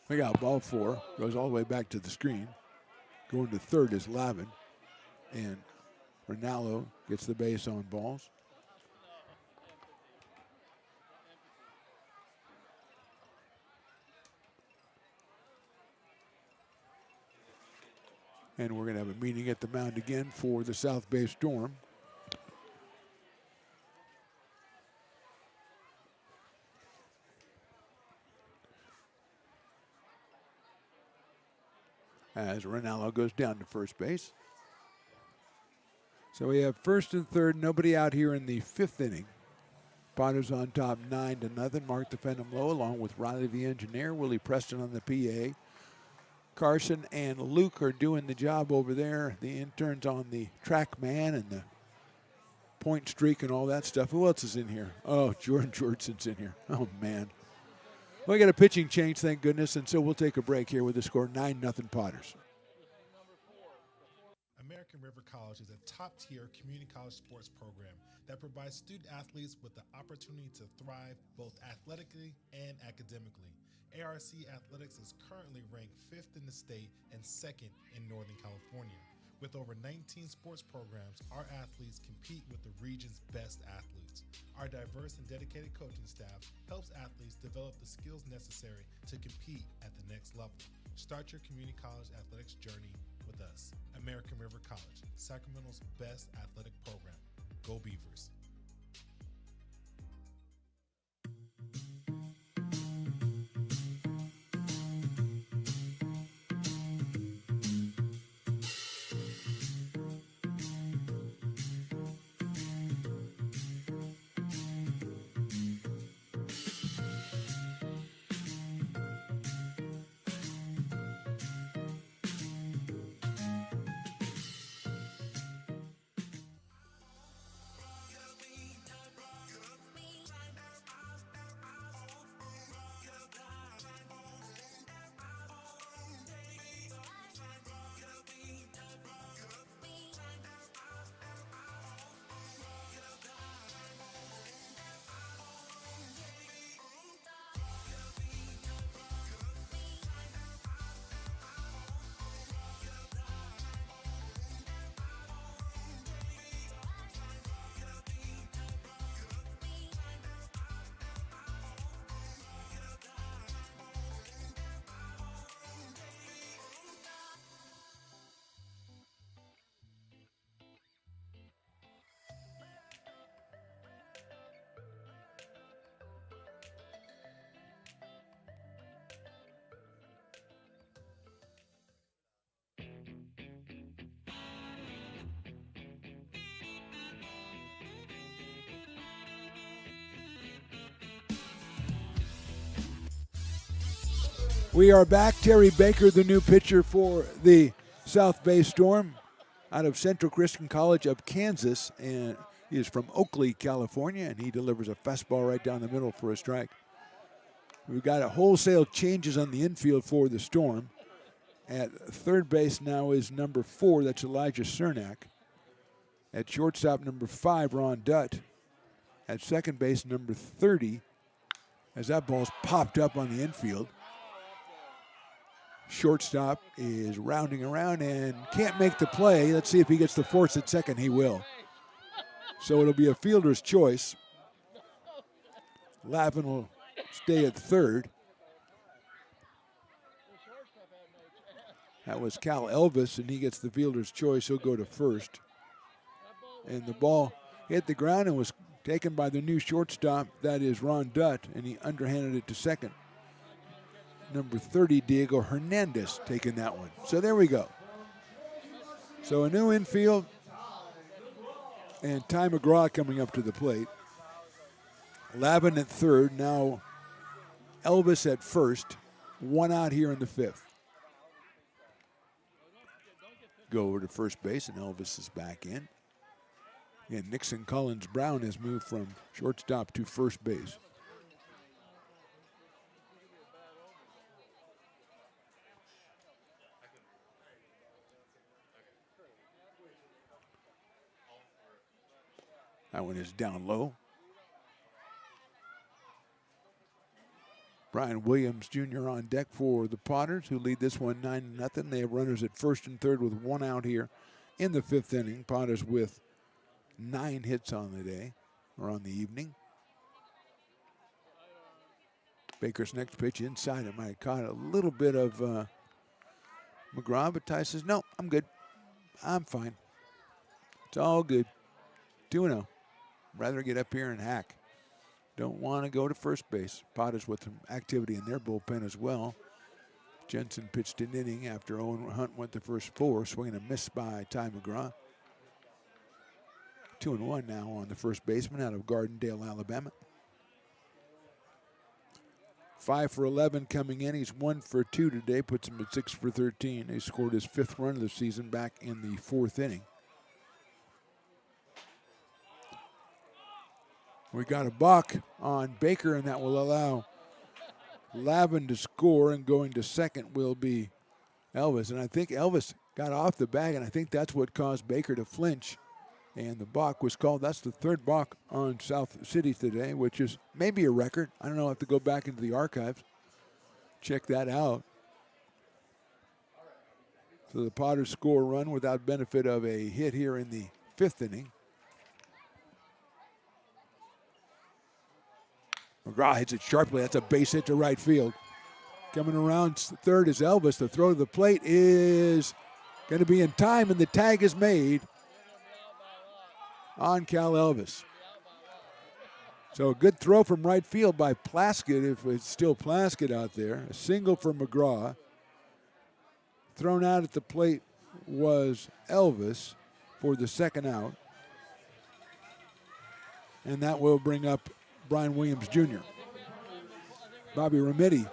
Speaker 1: We got ball 4, goes all the way back to the screen. Going to third is Lavin. And Ronaldo gets the base on balls. And we're going to have a meeting at the mound again for the South Bay Storm. As Ronaldo goes down to first base. So we have first and third, nobody out here in the 5th inning. Potters on top 9-0. Mark the Phenom Low along with Riley the engineer, Willie Preston on the PA. Carson and Luke are doing the job over there. The interns on the track man and the point streak and all that stuff. Who else is in here? Oh, Jordan Jordson's in here. Oh, man. We got a pitching change, thank goodness, and so we'll take a break here with the score 9-0 Potters.
Speaker 5: American River College is a top-tier community college sports program that provides student athletes with the opportunity to thrive both athletically and academically. ARC Athletics is currently ranked 5th in the state and 2nd in Northern California. With over 19 sports programs, our athletes compete with the region's best athletes. Our diverse and dedicated coaching staff helps athletes develop the skills necessary to compete at the next level. Start your community college athletics journey with us. American River College, Sacramento's best athletic program. Go Beavers.
Speaker 1: We are back. Terry Baker, the new pitcher for the South Bay Storm out of Central Christian College of Kansas. And he is from Oakley, California, and he delivers a fastball right down the middle for a strike. We've got a wholesale changes on the infield for the Storm. At third base now is number 4, that's Elijah Cernak. At shortstop, number 5, Ron Dutt. At second base, number 30, as that ball's popped up on the infield. Shortstop is rounding around and can't make the play. Let's see if he gets the force at second. He will. So it'll be a fielder's choice. Lavin will stay at third. That was Cal Elvis, and he gets the fielder's choice. He'll go to first. And the ball hit the ground and was taken by the new shortstop. That is Ron Dutt, and he underhanded it to second. Number 30, Diego Hernandez, taking that one. So there we go. So a new infield, and Ty McGraw coming up to the plate. Lavin at third, now Elvis at first. One out here in the fifth. Go over to first base, and Elvis is back in. And Nixon Collins Brown has moved from shortstop to first base. That one is down low. Brian Williams Jr. on deck for the Potters, who lead this one 9-0. They have runners at first and third with one out here in the fifth inning. Potters with 9 hits on the day, or on the evening. Baker's next pitch inside. It might have caught a little bit of McGraw, but Ty says, no, I'm good. I'm fine. It's all good. 2-0. Rather get up here and hack. Don't want to go to first base. Potters with some activity in their bullpen as well. Jensen pitched an inning after Owen Hunt went the first 4, swinging a miss by Ty McGraw. 2-1 now on the first baseman out of Gardendale, Alabama. 5 for 11 coming in. He's 1 for 2 today, puts him at 6 for 13. He scored his 5th run of the season back in the 4th inning. We got a balk on Baker, and that will allow Lavin to score, and going to second will be Elvis. And I think Elvis got off the bag, and I think that's what caused Baker to flinch. And the balk was called. That's the 3rd balk on South City today, which is maybe a record. I don't know. I have to go back into the archives, check that out. So the Potters score a run without benefit of a hit here in the 5th inning. McGraw hits it sharply. That's a base hit to right field. Coming around third is Elvis. The throw to the plate is going to be in time, and the tag is made on Cal Elvis. So a good throw from right field by Plaskett, if it's still Plaskett out there. A single for McGraw. Thrown out at the plate was Elvis for the second out. And that will bring up Brian Williams Jr. Bobby Remedi,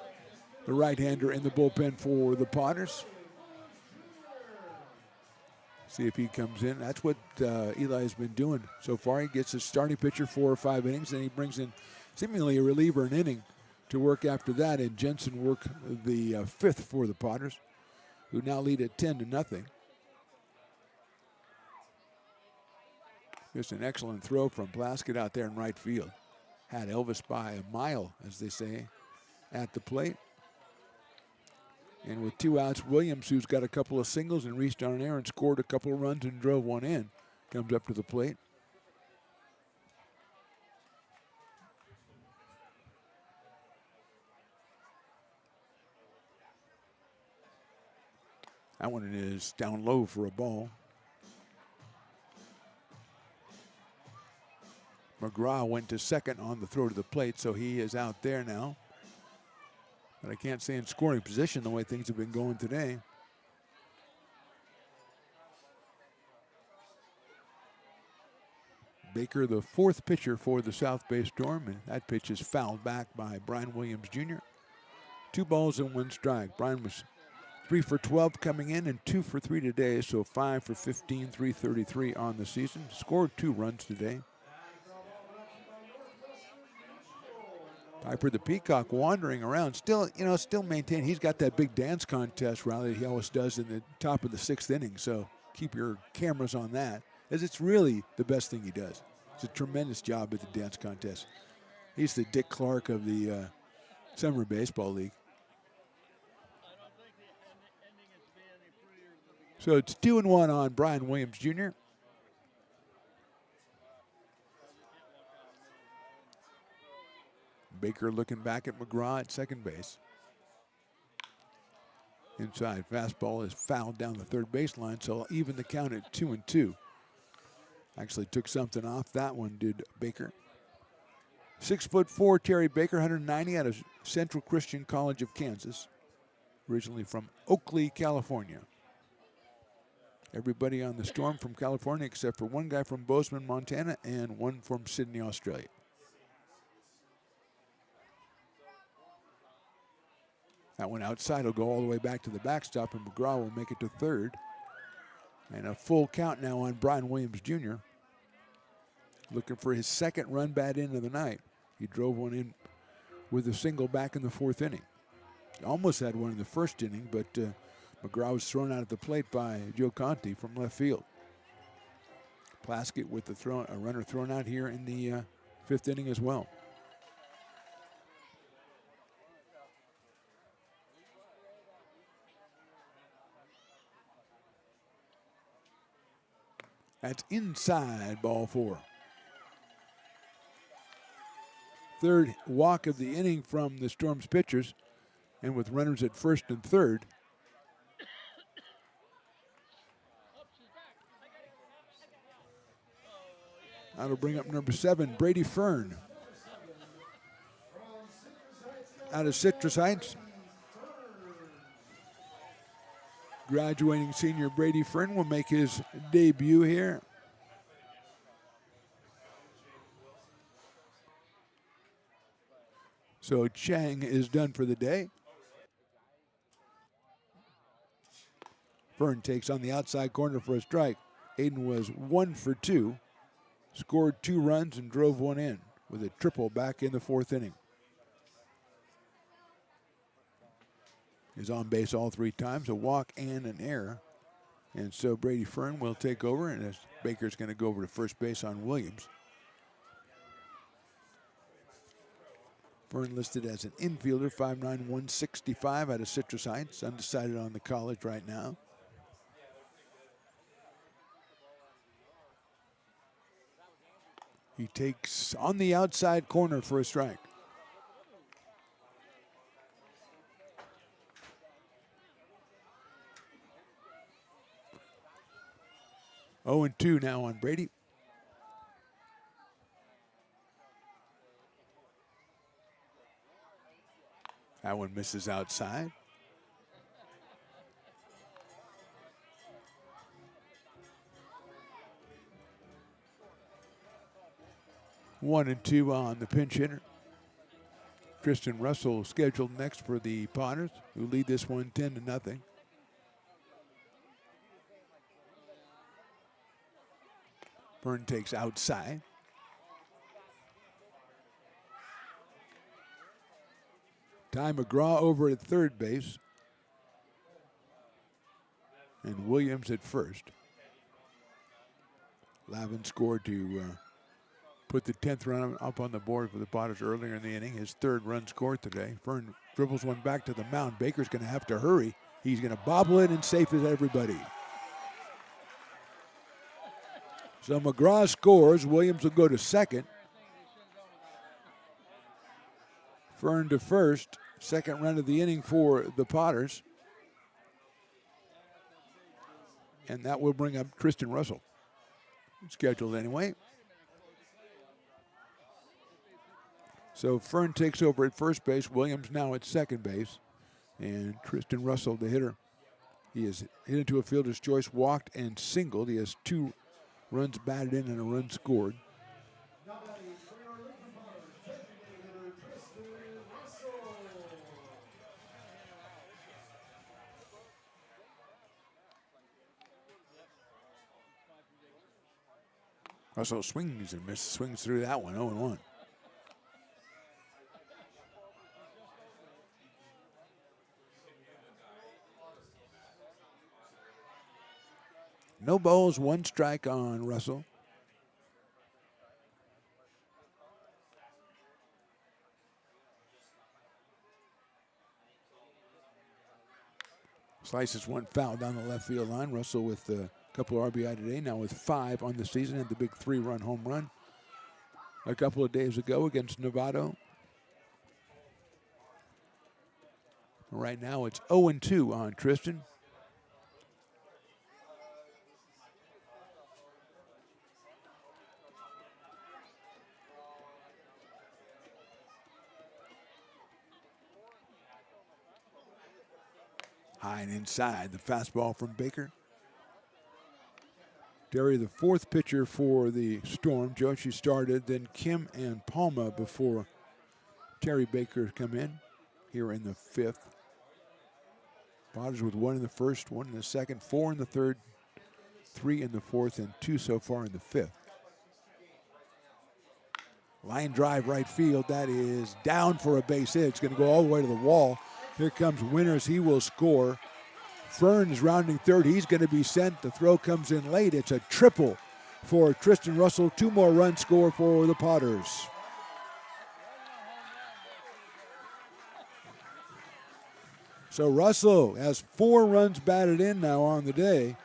Speaker 1: the right-hander in the bullpen for the Potters. See if he comes in. That's what Eli has been doing so far. He gets his starting pitcher 4 or 5 innings, and he brings in seemingly a reliever an inning to work after that. And Jensen work the 5th for the Potters, who now lead at 10-0. Just an excellent throw from Plaskett out there in right field. Had Elvis by a mile, as they say, at the plate. And with 2 outs, Williams, who's got a couple of singles and reached on an errand, scored a couple of runs and drove one in, comes up to the plate. That one is down low for a ball. McGraw went to second on the throw to the plate, so he is out there now. But I can't say in scoring position the way things have been going today. Baker, the 4th pitcher for the South Bay Storm, and that pitch is fouled back by Brian Williams Jr. 2 balls and 1 strike. Brian was 3 for 12 coming in and 2 for 3 today, so 5 for 15, 333 on the season. Scored 2 runs today. Piper the Peacock wandering around, still maintain. He's got that big dance contest rally he always does in the top of the 6th inning. So keep your cameras on that, as it's really the best thing he does. It's a tremendous job at the dance contest. He's the Dick Clark of the Summer Baseball League. So it's 2-1 on Brian Williams Jr. Baker looking back at McGraw at second base. Inside fastball is fouled down the third baseline, so even the count at 2-2. Actually took something off that one, did Baker. 6'4" Terry Baker, 190 out of Central Christian College of Kansas. Originally from Oakley, California. Everybody on the Storm from California except for one guy from Bozeman, Montana, and one from Sydney, Australia. That one outside will go all the way back to the backstop, and McGraw will make it to third. And a full count now on Brian Williams Jr. Looking for his second run bat in of the night. He drove one in with a single back in the 4th inning. He almost had one in the 1st inning, but McGraw was thrown out at the plate by Joe Conti from left field. Plaskett with a runner thrown out here in the 5th inning as well. That's inside, ball 4. Third walk of the inning from the Storm's pitchers, and with runners at first and third. That'll bring up number 7, Brady Fern. Out of Citrus Heights. Graduating senior Brady Fern will make his debut here. So Chang is done for the day. Fern takes on the outside corner for a strike. Aiden was 1 for 2, scored 2 runs and drove 1 in with a triple back in the 4th inning. Is on base all 3 times, a walk and an error. And so Brady Fern will take over, and as Baker's going to go over to first base on Williams. Fern listed as an infielder, 5'9", 165 out of Citrus Heights, undecided on the college right now. He takes on the outside corner for a strike. Oh, 0-2 now on Brady. That one misses outside. One and 2 on the pinch hitter. Tristan Russell scheduled next for the Potters, who lead this one 10-0. Fern takes outside. Ty McGraw over at third base. And Williams at first. Lavin scored to put the 10th run up on the board for the Potters earlier in the inning. His 3rd run scored today. Fern dribbles one back to the mound. Baker's going to have to hurry. He's going to bobble it and safe as everybody. So McGraw scores. Williams will go to second. Fern to first. 2nd run of the inning for the Potters. And that will bring up Tristan Russell. Scheduled anyway. So Fern takes over at first base. Williams now at second base. And Tristan Russell, the hitter. He is hit into a fielder's choice, walked and singled. He has 2 runs batted in and a run scored. Russell swings and misses, swings through that one, 0-1. No balls, 1 strike on Russell. Slices 1 foul down the left field line. Russell with a couple of RBI today, now with 5 on the season, had the big 3-run home run a couple of days ago against Novato. Right now it's 0-2 on Tristan. High and inside, the fastball from Baker. Terry, the 4th pitcher for the Storm. Joshi started, then Kim and Palma before Terry Baker come in here in the 5th. Potters with 1 in the 1st, 1 in the 2nd, 4 in the 3rd, 3 in the 4th, and 2 so far in the 5th. Line drive right field, that is down for a base hit. It's going to go all the way to the wall. Here comes Winters, he will score. Fern is rounding third, he's going to be sent. The throw comes in late. It's a triple for Tristan Russell. 2 more runs score for the Potters. So Russell has 4 runs batted in now on the day,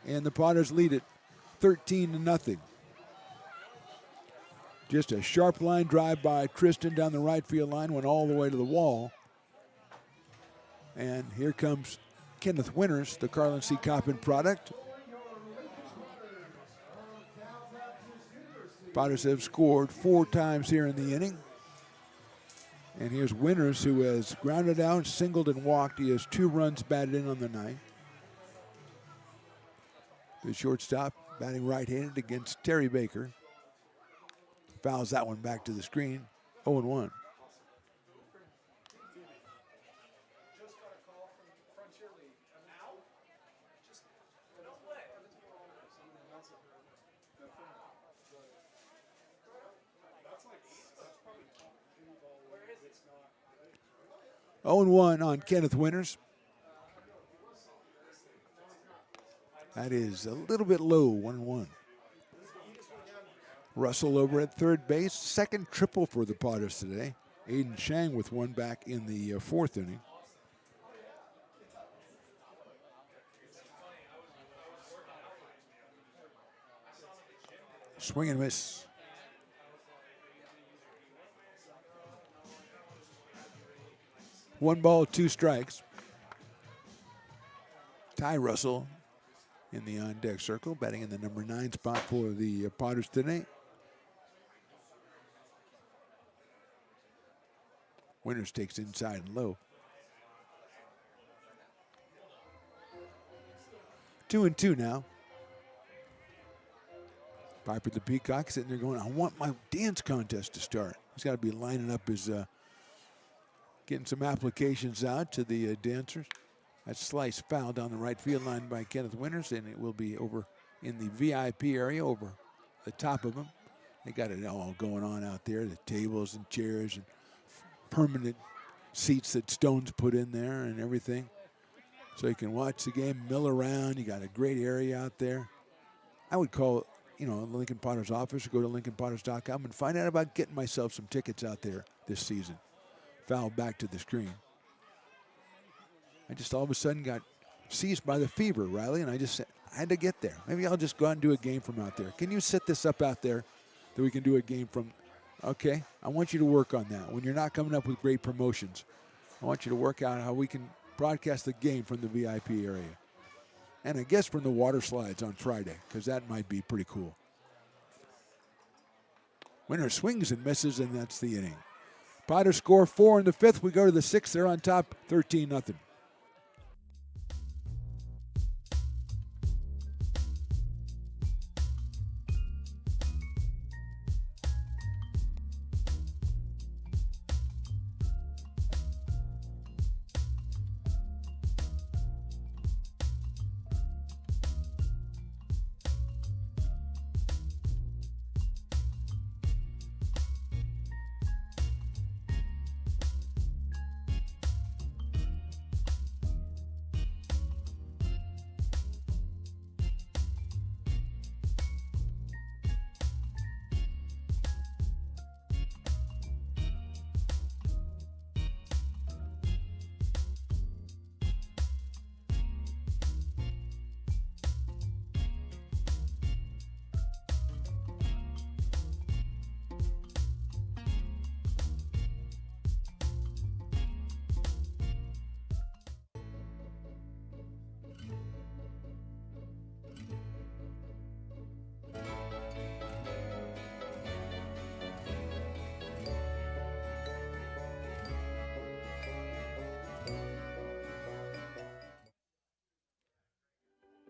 Speaker 1: and the Potters lead it 13-0. Just a sharp line drive by Tristan down the right field line, went all the way to the wall. And here comes Kenneth Winters, the Carlin C. Coppin product. Potters have scored 4 times here in the inning. And here's Winters, who has grounded out, singled, and walked. He has 2 runs batted in on the night. The shortstop batting right-handed against Terry Baker. Fouls that one back to the screen, 0-1. Oh, 0-1 on Kenneth Winters. That is a little bit low, 1-1. Russell over at third base. 2nd triple for the Potters today. Aiden Shang with 1 back in the 4th inning. Swing and miss. One ball, 2 strikes. Ty Russell in the on-deck circle, batting in the number 9 spot for the Potters today. Winters takes inside and low. 2-2 now. Piper the Peacock sitting there going, I want my dance contest to start. He's got to be lining up his, getting some applications out to the dancers. That slice foul down the right field line by Kenneth Winters, and it will be over in the VIP area over the top of him. They got it all going on out there, the tables and chairs and permanent seats that Stone's put in there and everything. So you can watch the game, mill around. You got a great area out there. I would call, the Lincoln Potters office or go to lincolnpotters.com and find out about getting myself some tickets out there this season. Foul back to the screen. I just all of a sudden got seized by the fever, Riley, and I just said, I had to get there. Maybe I'll just go out and do a game from out there. Can you set this up out there that we can do a game from? Okay, I want you to work on that. When you're not coming up with great promotions, I want you to work out how we can broadcast the game from the VIP area. And I guess from the water slides on Friday, because that might be pretty cool. Winner swings and misses, and that's the inning. Potters score 4 in the 5th. We go to the 6th. They're on top, 13-0.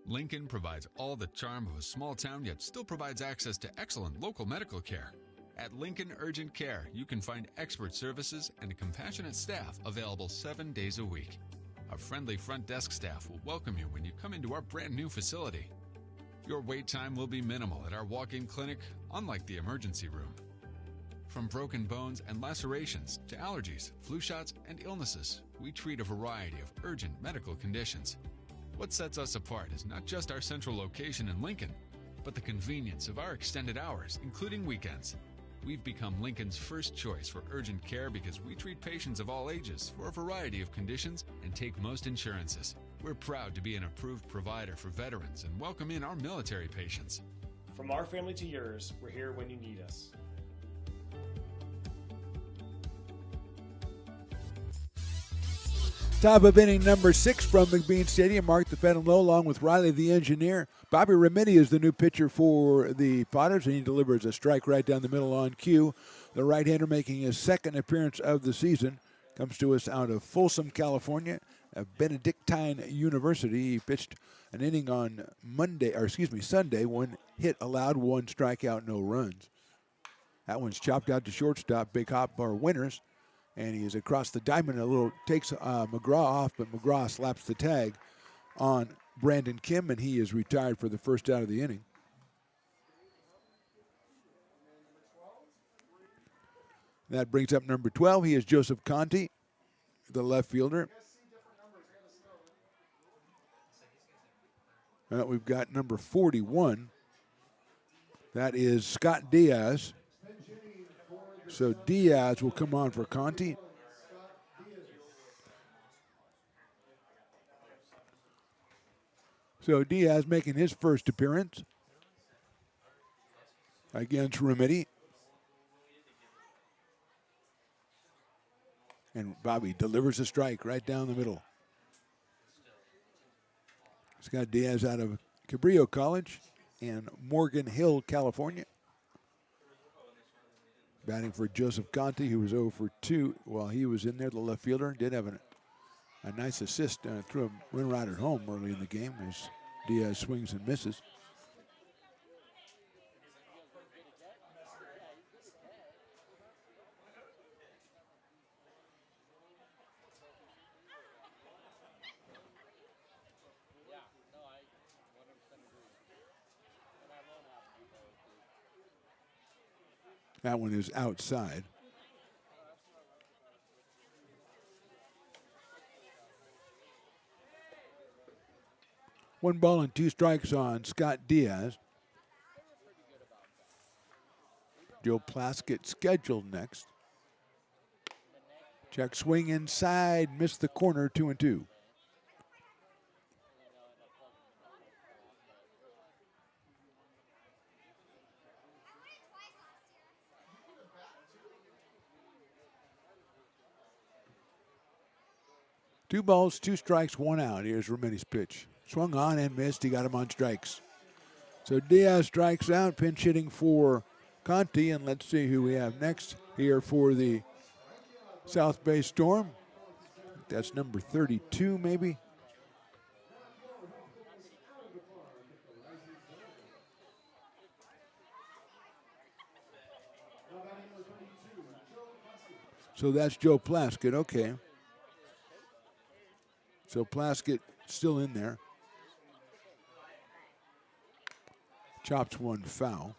Speaker 2: Lincoln provides all the charm of a small town, yet still provides access to excellent local medical care. At Lincoln Urgent Care, you can find expert services and a compassionate staff available 7 days a week. Our friendly front desk staff will welcome you when you come into our brand new facility. Your wait time will be minimal at our walk-in clinic, unlike the emergency room. From broken bones and lacerations to allergies, flu shots, and illnesses, we treat a variety of urgent medical conditions. What sets us apart is not just our central location in Lincoln, but the convenience of our extended hours, including weekends. We've become Lincoln's first choice for urgent care because we treat patients of all ages for a variety of conditions and take most insurances. We're proud to be an approved provider for veterans and welcome in our military patients.
Speaker 4: From our family to yours, we're here when you need us.
Speaker 1: Top of inning number 6 from McBean Stadium. Mark the Fenton Low along with Riley the engineer. Bobby Remedi is the new pitcher for the Potters, and he delivers a strike right down the middle on cue. The right-hander making his second appearance of the season. Comes to us out of Folsom, California, at Benedictine University. He pitched an inning on Sunday. 1 hit allowed, 1 strikeout, no runs. That one's chopped out to shortstop. Big hop bar winners. And he is across the diamond. Takes McGraw off, but McGraw slaps the tag on Brandon Kim, and he is retired for the first out of the inning. That brings up number 12. He is Joseph Conti, the left fielder. We've got number 41. That is Scott Diaz. So Diaz will come on for Conti. So Diaz making his first appearance against Remedi. And Bobby delivers a strike right down the middle. Scott Diaz out of Cabrillo College in Morgan Hill, California. Batting for Joseph Conti, who was 0 for 2 while he was in there, the left fielder. Did have a nice assist, threw a run rider home early in the game as Diaz swings and misses. That one is outside. One ball and 2 strikes on Scott Diaz. Joe Plaskett scheduled next. Check swing inside, missed the corner, 2-2. Two balls, 2 strikes, 1 out. Here's Remedi's pitch. Swung on and missed. He got him on strikes. So Diaz strikes out, pinch hitting for Conti. And let's see who we have next here for the South Bay Storm. That's number 32, maybe. So that's Joe Plaskett. Okay. So Plaskett still in there. Chops one foul.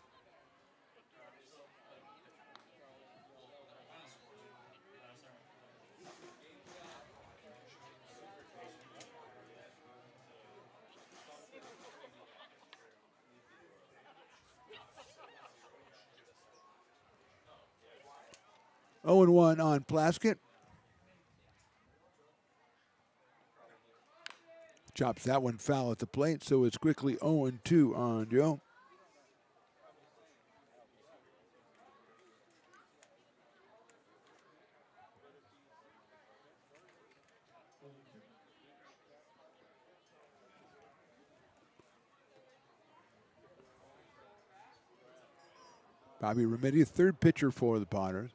Speaker 1: Oh and 1 on Plaskett. Chops that one foul at the plate, so it's quickly 0-2 on Joe. Bobby Remedi, third pitcher for the Potters.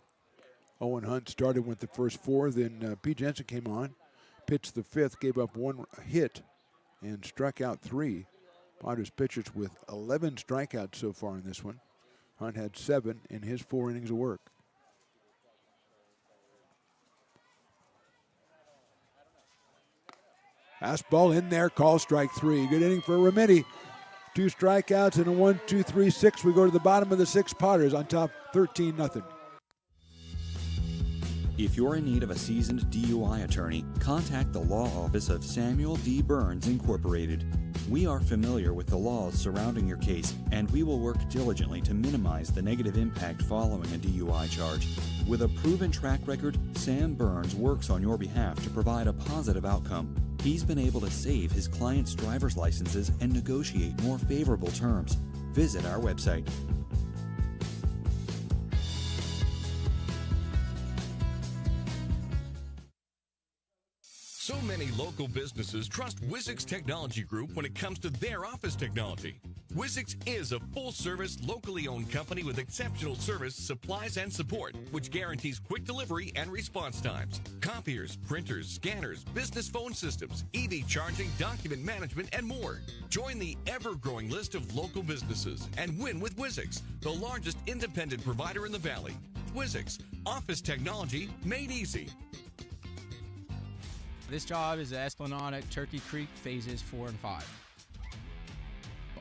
Speaker 1: Owen Hunt started with the first 4, then Pete Jensen came on, pitched the 5th, gave up 1 hit, and struck out 3. Potters pitchers with 11 strikeouts so far in this one. Hunt had 7 in his 4 innings of work. Fastball in there, call strike 3. Good inning for Remedi. 2 strikeouts and a 1-2-3-6. We go to the bottom of the 6th. Potters on top 13-0.
Speaker 6: If you're in need of a seasoned DUI attorney, contact the law office of Samuel D. Burns Incorporated. We are familiar with the laws surrounding your case, and we will work diligently to minimize the negative impact following a DUI charge. With a proven track record, Sam Burns works on your behalf to provide a positive outcome. He's been able to save his clients' driver's licenses and negotiate more favorable terms. Visit our website.
Speaker 7: So many local businesses trust Wizix Technology Group when it comes to their office technology. Wizix is a full-service, locally owned company with exceptional service, supplies, and support, which guarantees quick delivery and response times. Copiers, printers, scanners, business phone systems, EV charging, document management, and more. Join the ever-growing list of local businesses and win with Wizix, the largest independent provider in the Valley. Wizix, office technology made easy.
Speaker 8: This job is Esplanade at Turkey Creek phases 4 and 5.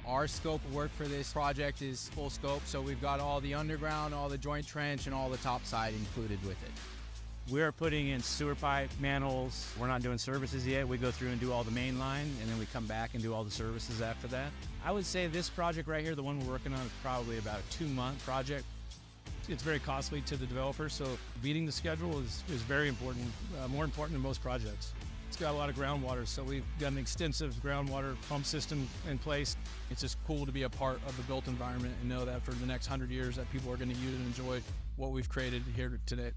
Speaker 8: Our scope of work for this project is full scope, so we've got all the underground, all the joint trench, and all the topside included with it.
Speaker 9: We're putting in sewer pipe, manholes. We're not doing services yet. We go through and do all the main line, and then we come back and do all the services after that. I would say this project right here, the one we're working on, is probably about a 2-month project. It's very costly to the developer, so beating the schedule is very important, more important than most projects. It's got a lot of groundwater, so we've got an extensive groundwater pump system in place. It's just cool to be a part of the built environment and know that for the next 100 years that people are going to use and enjoy what we've created here today.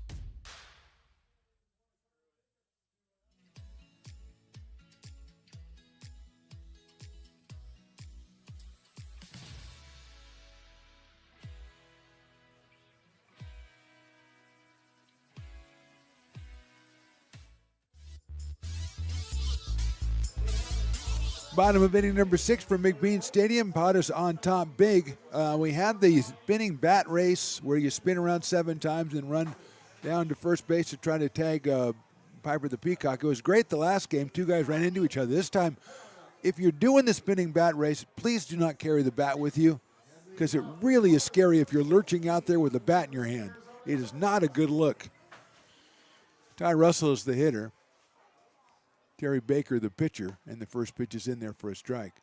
Speaker 1: Bottom of inning number 6 from McBean Stadium. Potters on top big. We have the spinning bat race where you spin around 7 times and run down to first base to try to tag Piper the Peacock. It was great the last game. 2 guys ran into each other. This time, if you're doing the spinning bat race, please do not carry the bat with you because it really is scary if you're lurching out there with a bat in your hand. It is not a good look. Ty Russell is the hitter. Terry Baker, the pitcher, and the first pitch is in there for a strike.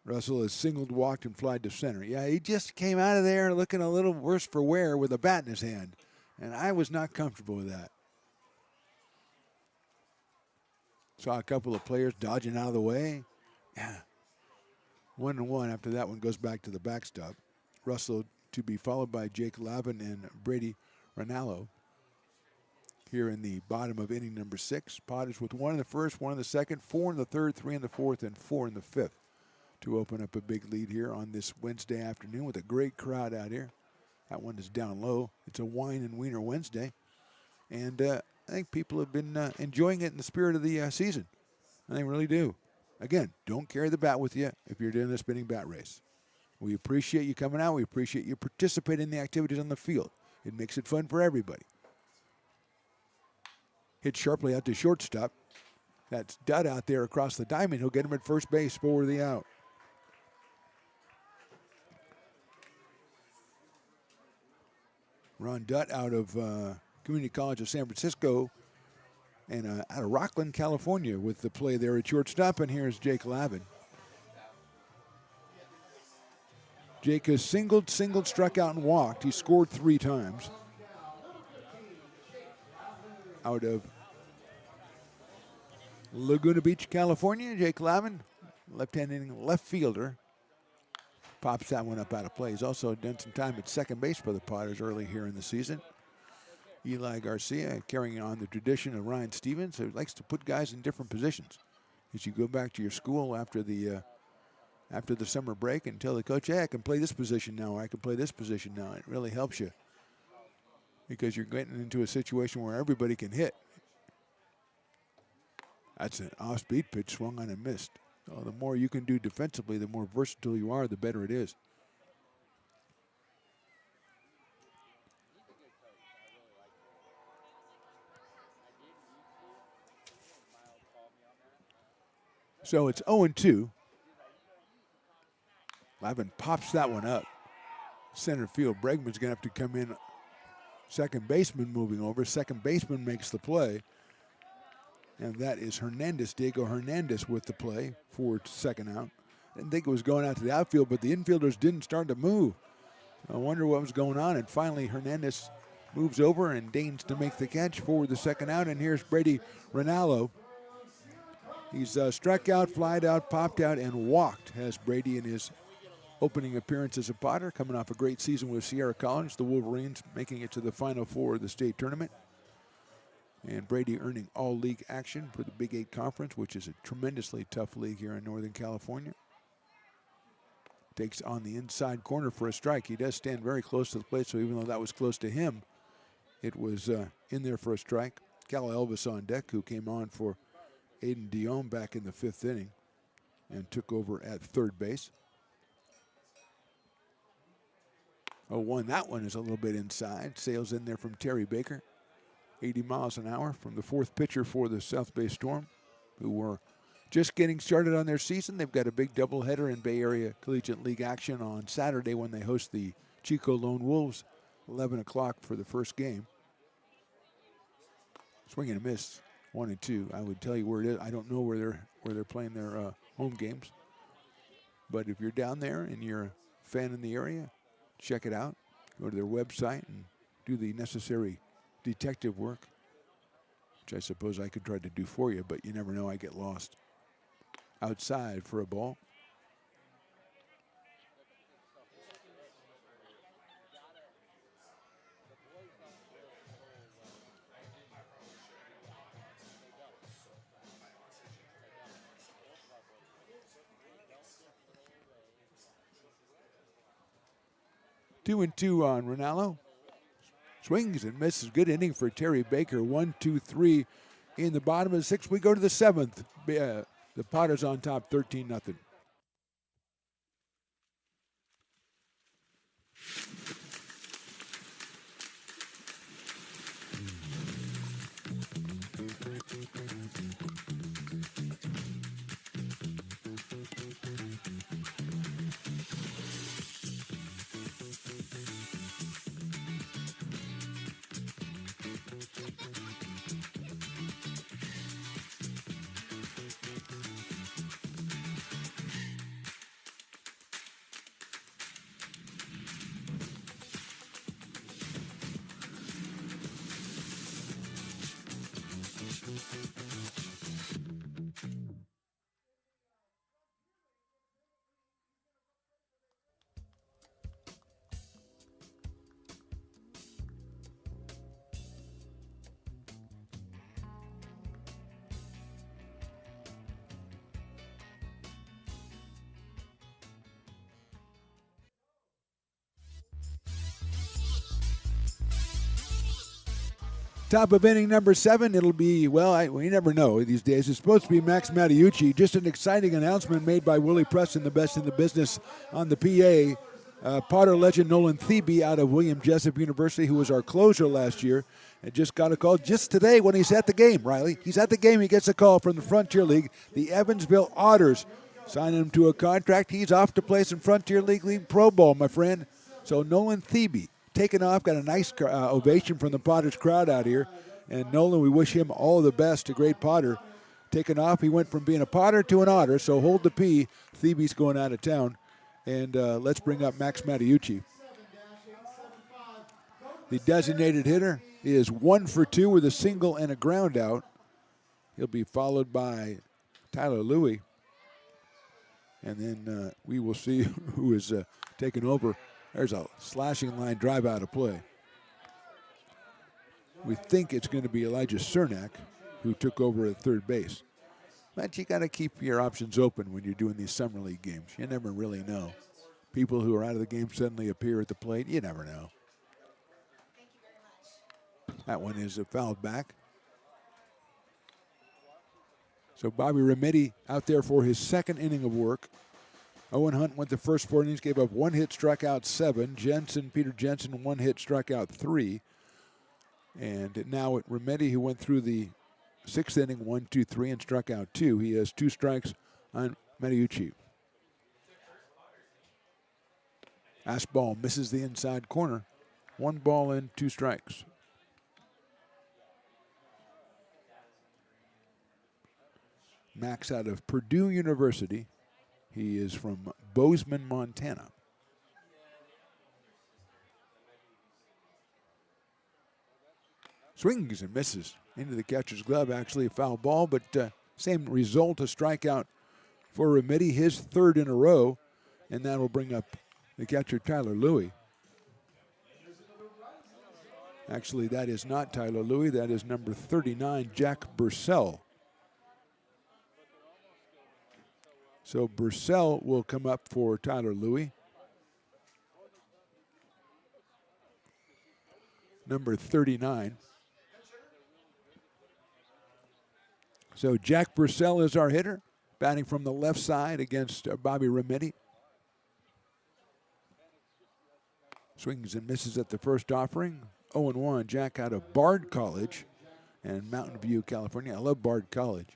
Speaker 1: Russell has singled, walked, and flied to center. Yeah, he just came out of there looking a little worse for wear with a bat in his hand, and I was not comfortable with that. Saw a couple of players dodging out of the way. Yeah. 1-1 after that one goes back to the backstop. Russell to be followed by Jake Lavin and Brady Ranallo. Here in the bottom of inning number 6. Potters with 1 in the first, 1 in the second, 4 in the third, 3 in the fourth, and 4 in the fifth to open up a big lead here on this Wednesday afternoon with a great crowd out here. That one is down low. It's a Wine and Wiener Wednesday. And I think people have been enjoying it in the spirit of the season. And they really do. Again, don't carry the bat with you if you're doing the spinning bat race. We appreciate you coming out. We appreciate you participating in the activities on the field. It makes it fun for everybody. Hit sharply out to shortstop. That's Dutt out there across the diamond. He'll get him at first base for the out. Ron Dutt out of Community College of San Francisco and out of Rockland, California with the play there at shortstop. And here's Jake Lavin. Jake has singled, struck out, and walked. He scored 3 times. Out of Laguna Beach, California, Jake Lavin, left-handed left fielder, pops that one up out of play. He's also done some time at second base for the Potters early here in the season. Eli Garcia carrying on the tradition of Ryan Stevens, who likes to put guys in different positions. As you go back to your school after the summer break and tell the coach, hey, I can play this position now, or I can play this position now. It really helps you, because you're getting into a situation where everybody can hit. That's an off-speed pitch, swung on and missed. So the more you can do defensively, the more versatile you are, the better it is. So it's 0-2. Lavin pops that one up. Center field. Bregman's going to have to come in. Second baseman moving over. Second baseman makes the play. And that is Hernandez, Diego Hernandez with the play for second out. Didn't think it was going out to the outfield, but the infielders didn't start to move. I wonder what was going on. And finally, Hernandez moves over and deigns to make the catch for the second out. And here's Brady Rinaldo. He's struck out, flied out, popped out, and walked, has Brady in his opening appearance as a Potter, coming off a great season with Sierra College. The Wolverines making it to the Final Four of the state tournament. And Brady earning all-league action for the Big 8 Conference, which is a tremendously tough league here in Northern California. Takes on the inside corner for a strike. He does stand very close to the plate, so even though that was close to him, it was in there for a strike. Cal Elvis on deck, who came on for Aiden Dion back in the 5th inning and took over at third base. 0-1, that one is a little bit inside. Sails in there from Terry Baker. 80 miles an hour from the 4th pitcher for the South Bay Storm, who were just getting started on their season. They've got a big doubleheader in Bay Area Collegiate League action on Saturday when they host the Chico Lone Wolves, 11 o'clock for the first game. Swing and a miss, 1-2. I would tell you where it is. I don't know where they're playing their home games. But if you're down there and you're a fan in the area, check it out. Go to their website and do the necessary detective work, which I suppose I could try to do for you, but you never know, I get lost. Outside for a ball. Two and two on Rinaldo. Swings and misses. Good inning for Terry Baker. 1-2-3 in the bottom of the 6th. We go to the 7th. The Potters on top, 13-0. Top of inning number 7, it'll be, well, we never know these days. It's supposed to be Max Mattiucci. Just an exciting announcement made by Willie Preston, the best in the business on the PA. Potter legend Nolan Thebe out of William Jessup University, who was our closer last year, and just got a call just today when he's at the game, Riley. He's at the game, he gets a call from the Frontier League. The Evansville Otters signing him to a contract. He's off to play some Frontier League Pro Bowl, my friend. So Nolan Thebe taken off, got a nice ovation from the Potters crowd out here. And Nolan, we wish him all the best, a great Potter. Taken off, he went from being a Potter to an Otter, so hold the P. Thebe's going out of town. And let's bring up Max Mattiucci. The designated hitter is 1 for 2 with a single and a ground out. He'll be followed by Tyler Louie. And then we will see who is taking over. There's a slashing line drive out of play. We think it's going to be Elijah Cernak, who took over at third base. But you got to keep your options open when you're doing these summer league games. You never really know. People who are out of the game suddenly appear at the plate. You never know. That one is fouled back. So Bobby Remedi out there for his second inning of work. Owen Hunt went the first 4 innings, gave up 1 hit, struck out 7. Peter Jensen, 1 hit, struck out 3. And now at Remedi, who went through the 6th inning, 1, 2, 3, and struck out 2. He has 2 strikes on Mediucci. Fastball misses the inside corner. 1 ball and 2 strikes. Max out of Purdue University. He is from Bozeman, Montana. Swings and misses into the catcher's glove. Actually a foul ball, but same result, a strikeout for Remedi, his 3rd in a row, and that will bring up the catcher Tyler Louie. Actually, that is not Tyler Louie. That is number 39, Jack Bursell. So Bursell will come up for Tyler Louie. Number 39. So Jack Bursell is our hitter, batting from the left side against Bobby Remedi. Swings and misses at the first offering. 0-1, Jack out of Bard College and Mountain View, California. I love Bard College.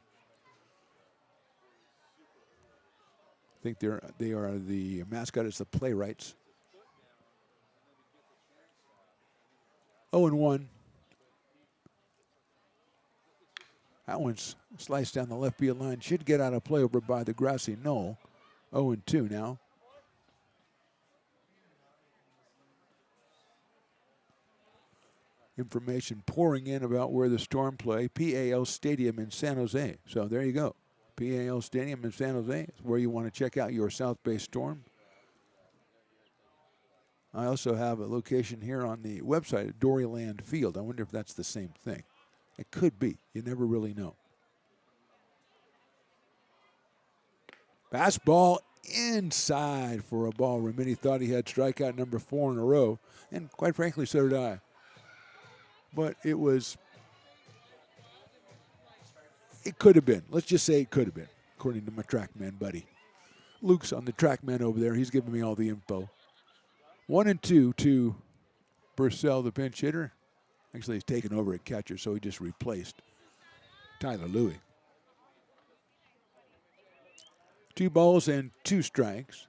Speaker 1: I think they are the mascot is the Playwrights. 0-1. That one's sliced down the left field line. Should get out of play over by the grassy knoll. 0-2 now. Information pouring in about where the Storm play. PAL Stadium in San Jose. So there you go. PAL Stadium in San Jose is where you want to check out your South Bay Storm. I also have a location here on the website at Doryland Field. I wonder if that's the same thing. It could be. You never really know. Fastball inside for a ball. Remedi thought he had strikeout number 4 in a row, and quite frankly, so did I. But it could have been. Let's just say it could have been, according to my TrackMan buddy. Luke's on the TrackMan over there. He's giving me all the info. 1-2 to Bursell, the pinch hitter. Actually, he's taken over at catcher, so he just replaced Tyler Louie. 2 balls and 2 strikes.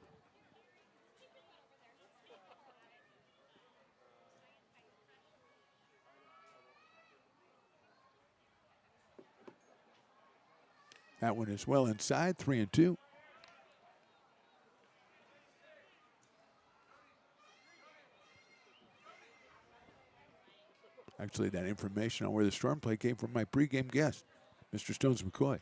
Speaker 1: That one is well inside, 3-2. Actually, that information on where the Storm play came from my pregame guest, Mr. Stones McCoy,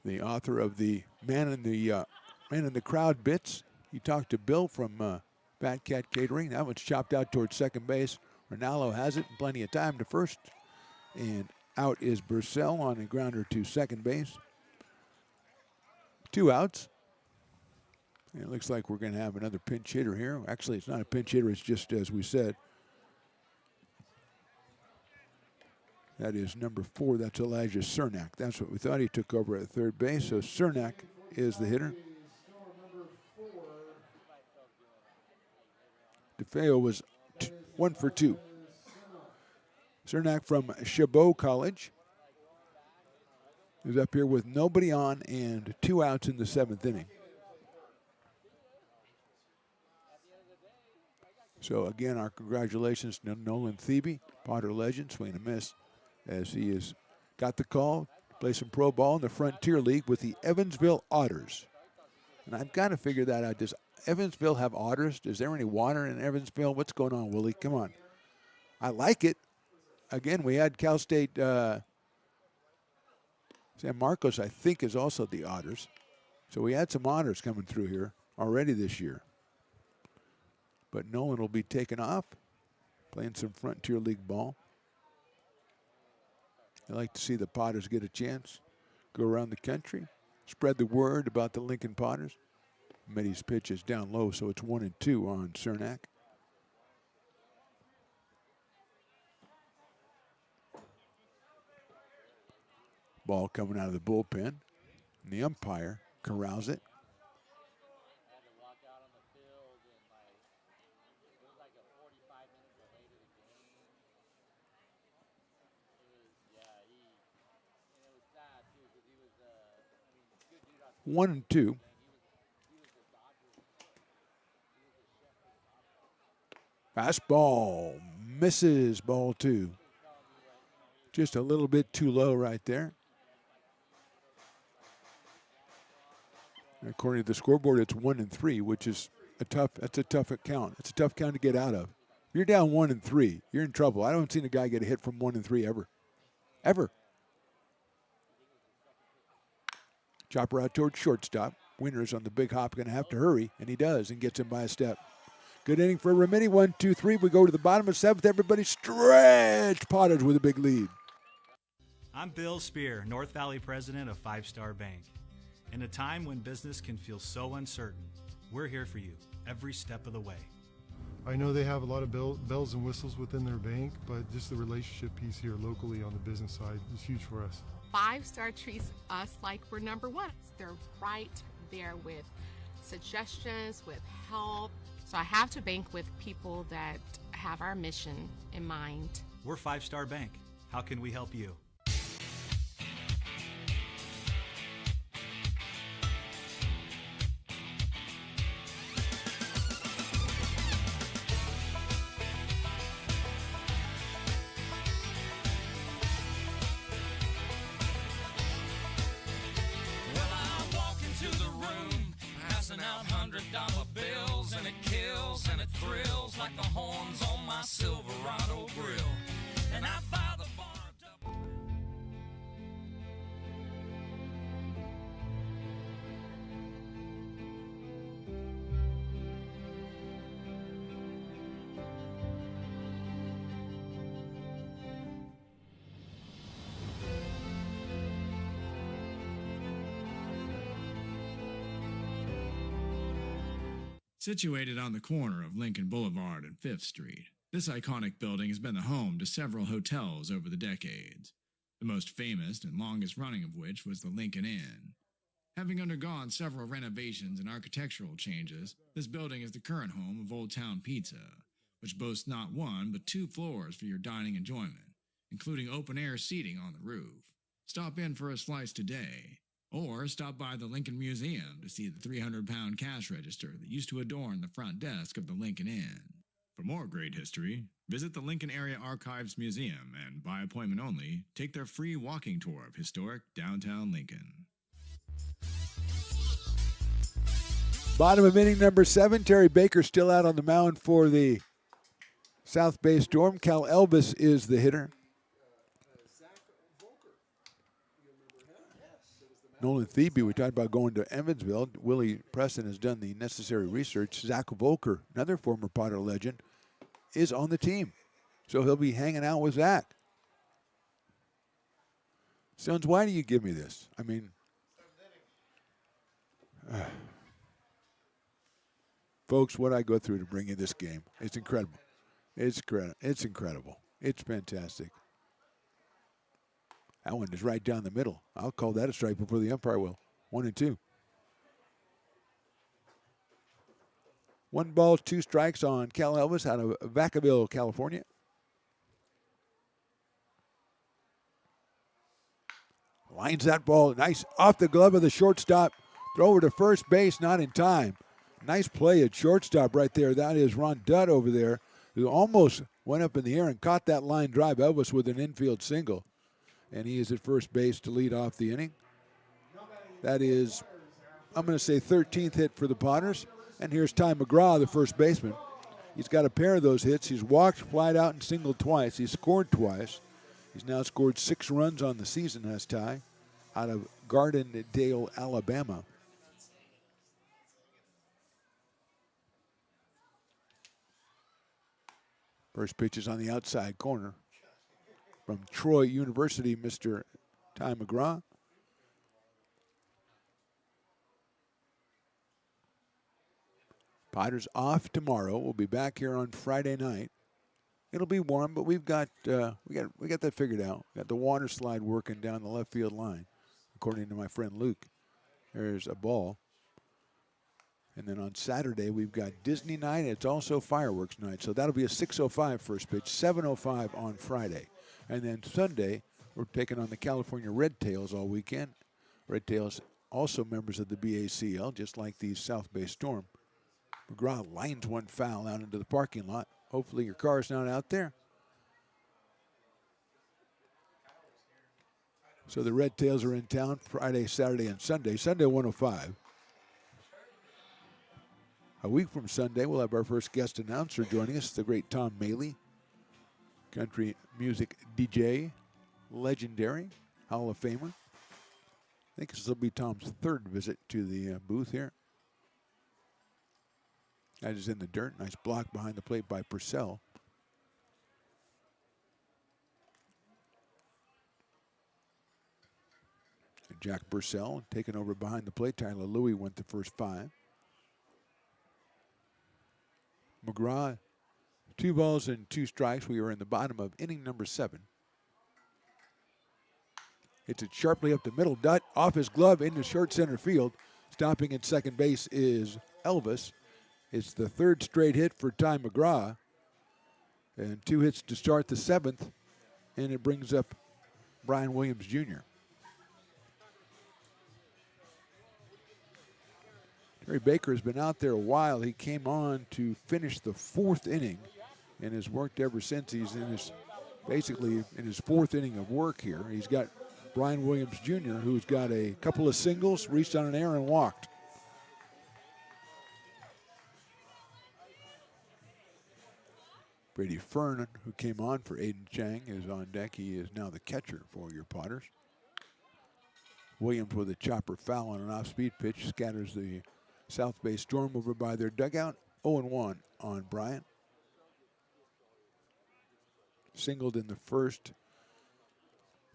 Speaker 1: the author of the Man in the Crowd bits. He talked to Bill from Fat Cat Catering. That one's chopped out towards second base. Ronaldo has it, plenty of time to first, and out is Bursell on a grounder to second base. 2 outs. And it looks like we're going to have another pinch hitter here. Actually, it's not a pinch hitter. It's just, as we said, that is number 4. That's Elijah Cernak. That's what we thought. He took over at third base. So Cernak is the hitter. DeFeo was 1 for 2. Cernak from Chabot College is up here with nobody on and 2 outs in the 7th inning. So again, our congratulations to Nolan Thebe, Potter legend, swing and miss, as he has got the call to play some pro ball in the Frontier League with the Evansville Otters. And I've got to figure that out. Does Evansville have otters? Is there any water in Evansville? What's going on, Willie? Come on. I like it. Again, we had Cal State, San Marcos, I think, is also the Otters. So we had some Otters coming through here already this year. But Nolan will be taken off, playing some Frontier League ball. I like to see the Potters get a chance, go around the country, spread the word about the Lincoln Potters. Medi's pitch is down low, so it's 1-2 on Cernak. Ball coming out of the bullpen. And the umpire corrals it. One and two. Fastball misses, ball two. Just a little bit too low right there. According to the scoreboard, it's 1 and 3, which is that's a tough count. It's a tough count to get out of. If you're down 1 and 3, you're in trouble. I don't see a guy get a hit from 1 and 3 ever. Ever. Chopper out towards shortstop. Winters on the big hop, going to have to hurry, and he does, and gets him by a step. Good inning for Remini. 1, 2, 3. We go to the bottom of 7th. Everybody stretch. Potters with a big lead.
Speaker 23: I'm Bill Spear, North Valley president of Five Star Bank. In a time when business can feel so uncertain, we're here for you every step of the way.
Speaker 19: I know they have a lot of bells and whistles within their bank, but just the relationship piece here locally on the business side is huge for us.
Speaker 10: 5 Star treats us like we're number one. They're right there with suggestions, with help. So I have to bank with people that have our mission in mind.
Speaker 23: We're Five Star Bank. How can we help you?
Speaker 3: Well, I walk into the room, passing out $100 bills, and it kills and it thrills like the horns on my Silverado grill. And I buy the bar.
Speaker 11: Situated on the corner of Lincoln Boulevard and 5th Street, this iconic building has been the home to several hotels over the decades, the most famous and longest running of which was the Lincoln Inn. Having undergone several renovations and architectural changes, this building is the current home of Old Town Pizza, which boasts not 1 but 2 floors for your dining enjoyment, including open-air seating on the roof. Stop in for a slice today. Or stop by the Lincoln Museum to see the 300-pound cash register that used to adorn the front desk of the Lincoln Inn. For more great history, visit the Lincoln Area Archives Museum and, by appointment only, take their free walking tour of historic downtown Lincoln.
Speaker 1: Bottom of inning number 7. Terry Baker still out on the mound for the South Bay Storm. Cal Elvis is the hitter. Nolan Thebe, we talked about going to Evansville. Willie Preston has done the necessary research. Zach Volker, another former Potter legend, is on the team. So he'll be hanging out with Zach. Sons, why do you give me this? I mean, folks, what I go through to bring you this game, it's incredible. It's incredible. It's fantastic. That one is right down the middle. I'll call that a strike before the umpire will. 1 and 2. 1 ball, 2 strikes on Cal Elvis out of Vacaville, California. Lines that ball nice off the glove of the shortstop. Throw over to first base, not in time. Nice play at shortstop right there. That is Ron Dutt over there, who almost went up in the air and caught that line drive. Elvis with an infield single. And he is at first base to lead off the inning. That is, I'm going to say 13th hit for the Potters. And here's Ty McGraw, the first baseman. He's got a pair of those hits. He's walked, flied out, and singled twice. He's scored twice. He's now scored 6 runs on the season, has Ty, out of Gardendale, Alabama. First pitch is on the outside corner. From Troy University, Mr. Ty McGraw. Potters off tomorrow. We'll be back here on Friday night It'll be warm, but we got that figured out. Got the water slide working down the left field line, according to my friend Luke. There's a ball. And then on Saturday, we've got Disney night. It's also fireworks night. So that'll be a 6:05 first pitch, 7:05 on Friday. And then Sunday, we're taking on the California Red Tails all weekend. Red Tails also members of the BACL, just like the South Bay Storm. McGraw lines one foul out into the parking lot. Hopefully your car's not out there. So the Red Tails are in town Friday, Saturday, and Sunday. Sunday, 1:05. A week from Sunday, we'll have our first guest announcer joining us, the great Tom Maley, country music DJ, legendary, Hall of Famer. I think this will be Tom's third visit to the booth here. That is in the dirt. Nice block behind the plate by Purcell. And Jack Purcell taking over behind the plate. Tyler Louie went the first 5. McGraw, 2 balls and 2 strikes. We are in the bottom of inning number 7. Hits it sharply up the middle. Dutt off his glove into short center field. Stopping at second base is Elvis. It's the 3rd straight hit for Ty McGraw. And 2 hits to start the 7th. And it brings up Brian Williams Jr. Terry Baker has been out there a while. He came on to finish the 4th inning and has worked ever since. He's in his, basically in his 4th inning of work here. He's got Brian Williams Jr., who's got a couple of singles, reached on an error and walked. Brady Fern, who came on for Aiden Chang, is on deck. He is now the catcher for your Potters. Williams with a chopper foul on an off-speed pitch scatters the South Bay Storm over by their dugout. 0-1 on Bryant. Singled in the 1st.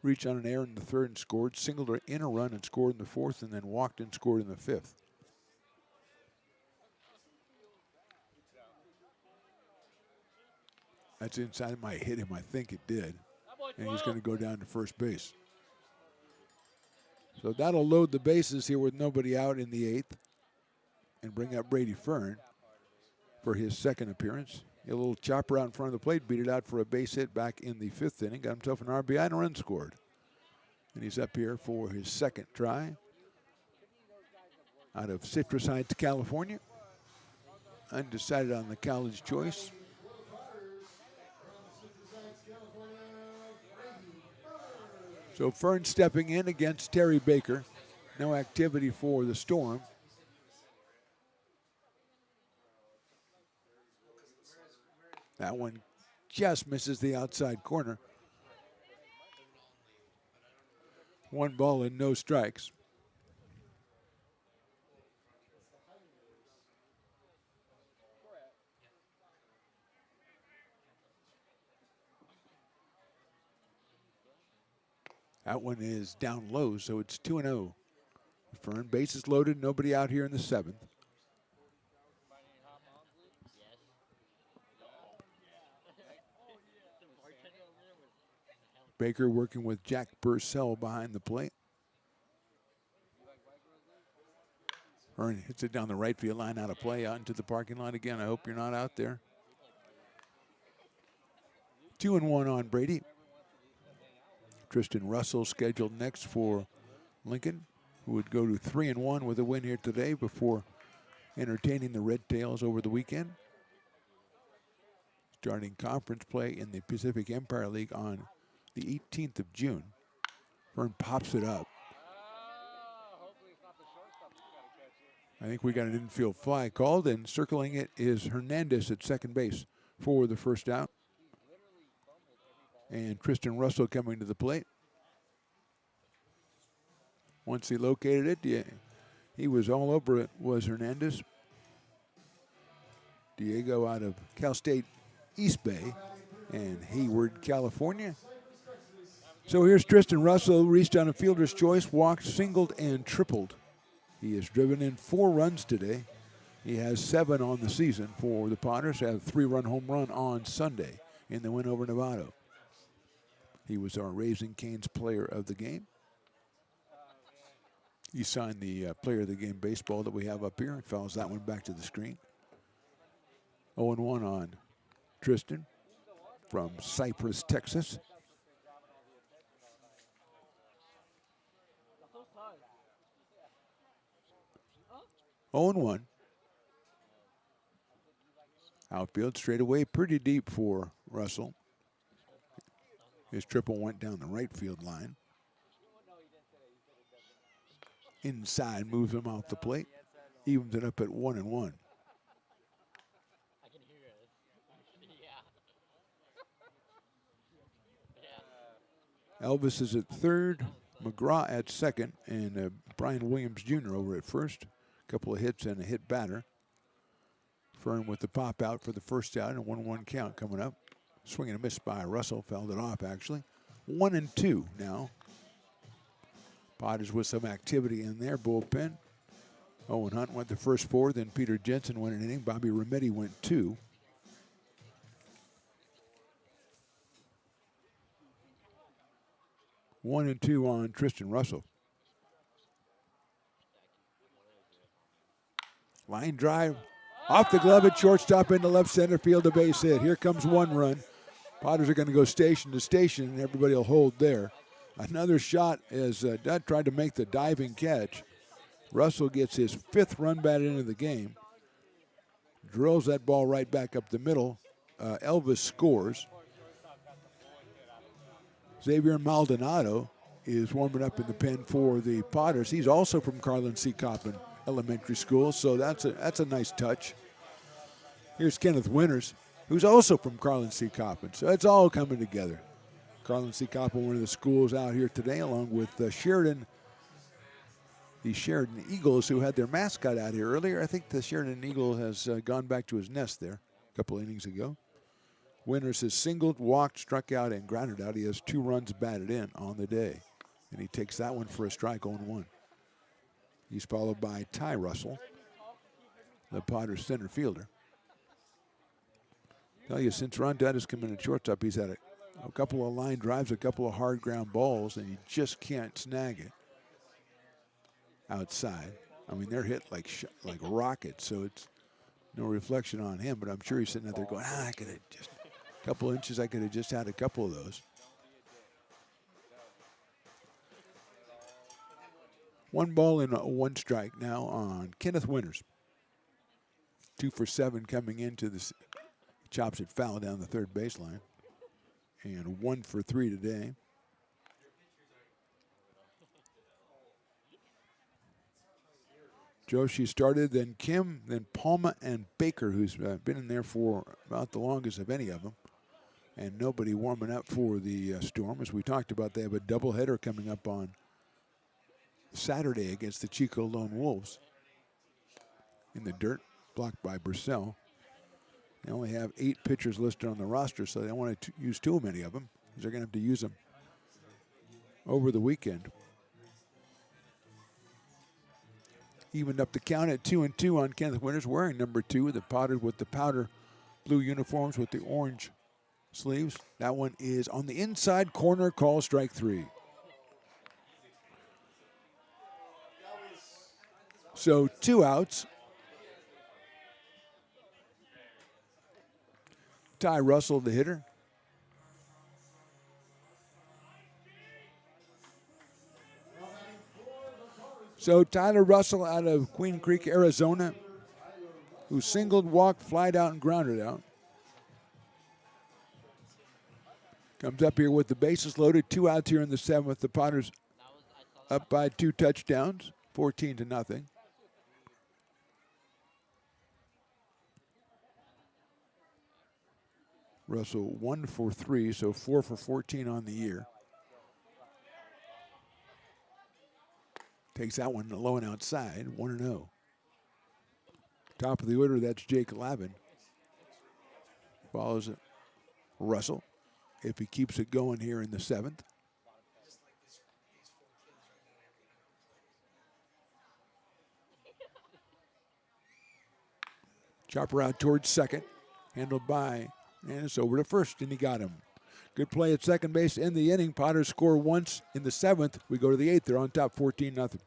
Speaker 1: Reached on an error in the 3rd and scored. Singled in a run and scored in the 4th, and then walked and scored in the 5th. That's inside. It might hit him. I think it did. And he's going to go down to first base. So that'll load the bases here with nobody out in the 8th and bring up Brady Fern for his 2nd appearance. A little chopper out in front of the plate, beat it out for a base hit back in the 5th inning. Got himself an RBI and a run scored. And he's up here for his 2nd try out of Citrus Heights, California. Undecided on the college choice. So Fern stepping in against Terry Baker. No activity for the Storm. That one just misses the outside corner. 1 ball and no strikes. That one is down low, so it's 2-0. Fern, bases loaded, nobody out here in the 7th. Baker working with Jack Purcell behind the plate. Fern hits it down the right field line, out of play, out into the parking lot again. I hope you're not out there. 2-1 on Brady. Tristan Russell scheduled next for Lincoln, who would go to 3-1 with a win here today before entertaining the Red Tails over the weekend. Starting conference play in the Pacific Empire League on the 18th of June. Fern pops it up. I think we got an infield fly called, and circling it is Hernandez at second base for the first out. And Tristan Russell coming to the plate. Once he located it, he was all over it, was Hernandez. Diego out of Cal State East Bay and Hayward, California. So here's Tristan Russell, reached on a fielder's choice, walked, singled, and tripled. He has driven in 4 runs today. He has 7 on the season for the Potters. Had a 3-run home run on Sunday. in the win over Novato. He was our Raising Cane's player of the game. He signed the player of the game baseball that we have up here and fouls that one back to the screen. 0-1 on Tristan from Cypress, Texas. Oh and 1. Outfield straightaway pretty deep for Russell. His triple went down the right field line. Inside moves him off the plate. Evens it up at 1-1. Elvis is at third, McGraw at second, and Brian Williams Jr. over at first. A couple of hits and a hit batter. Fern with the pop out for the first out, and a 1-1 count coming up. Swing and a miss by Russell, fouled it off actually. 1-2 now. Potters with some activity in their bullpen. Owen Hunt went the first 4, then Peter Jensen went an inning. Bobby Remetti went 2. One and 2 on Tristan Russell. Line drive off the glove at shortstop into left center field, a base hit. Here comes one run. Potters are going to go station to station, and everybody will hold there. Another shot as Dutt tried to make the diving catch. Russell gets his 5th run batted into the game. Drills that ball right back up the middle. Elvis scores. Xavier Maldonado is warming up in the pen for the Potters. He's also from Carlin C. Coppin Elementary School, so that's a nice touch. Here's Kenneth Winters, who's also from Carlin C. Coppin. So it's all coming together. Carlin C. Coppin, one of the schools out here today, along with Sheridan, the Sheridan Eagles, who had their mascot out here earlier. I think the Sheridan Eagle has gone back to his nest there a couple innings ago. Winters has singled, walked, struck out, and grounded out. He has 2 runs batted in on the day. And he takes that one for a strike, 0-1. He's followed by Ty Russell, the Potters center fielder. Tell you, since Ron Dutt has come in at shortstop, he's had a couple of line drives, a couple of hard ground balls, and he just can't snag it outside. I mean, they're hit like rockets, so it's no reflection on him, but I'm sure he's sitting out there going, I could have just, a couple inches, I could have just had a couple of those. 1 ball and 1 strike now on Kenneth Winters. 2 for 7 coming into this. Chops it foul down the third baseline. And 1 for 3 today. Joshi started, then Kim, then Palma and Baker, who's been in there for about the longest of any of them. And nobody warming up for the Storm. As we talked about, they have a doubleheader coming up on Saturday against the Chico Lone Wolves in the dirt, blocked by Brissell. They only have 8 pitchers listed on the roster, so they don't want to use too many of them. They're going to have to use them over the weekend. Evened up the count at 2-2 on Kenneth Winters, wearing number 2, the Potters with the powder blue uniforms with the orange sleeves. That one is on the inside corner, call strike 3. So 2 outs. Ty Russell, the hitter. So Tyler Russell out of Queen Creek, Arizona, who singled, walked, flied out, and grounded out. Comes up here with the bases loaded. 2 outs here in the 7th. The Potters up by 2 touchdowns, 14-0. Russell 1 for 3, so 4 for 14 on the year. Takes that one low and outside, 1-0. Top of the order, that's Jake Lavin. Follows it, Russell, if he keeps it going here in the 7th. Chopper out towards second, handled by And it's over to first, and he got him. Good play at second base in the inning. Potters score once in the seventh. We go to the eighth. They're on top 14-0.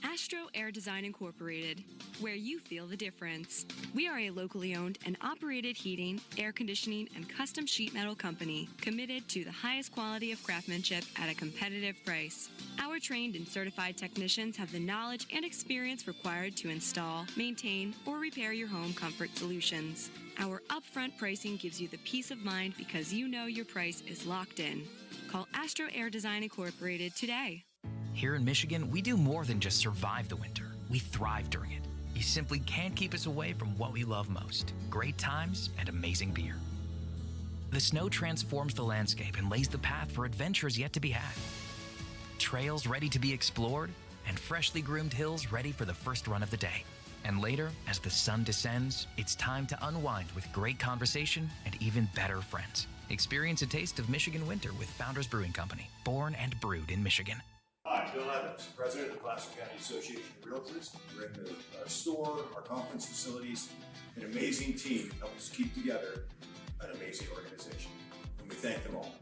Speaker 12: Astro Air Design Incorporated, where you feel the difference. We are a locally owned and operated heating, air conditioning, and custom sheet metal company committed to the highest quality of craftsmanship at a competitive price. Our trained and certified technicians have the knowledge and experience required to install, maintain, or repair your home comfort solutions. Our upfront pricing gives you the peace of mind because you know your price is locked in. Call Astro Air Design Incorporated today.
Speaker 13: Here in Michigan, we do more than just survive the winter. We thrive during it. You simply can't keep us away from what we love most: great times and amazing beer. The snow transforms the landscape and lays the path for adventures yet to be had. Trails ready to be explored, and freshly groomed hills ready for the first run of the day. And later, as the sun descends, it's time to unwind with great conversation and even better friends. Experience a taste of Michigan winter with Founders Brewing Company, born and brewed in Michigan.
Speaker 14: Hi, Bill Evans, President of the Placer County Association of Realtors. We're in the store, our conference facilities, an amazing team help us keep together an amazing organization. And we thank them all.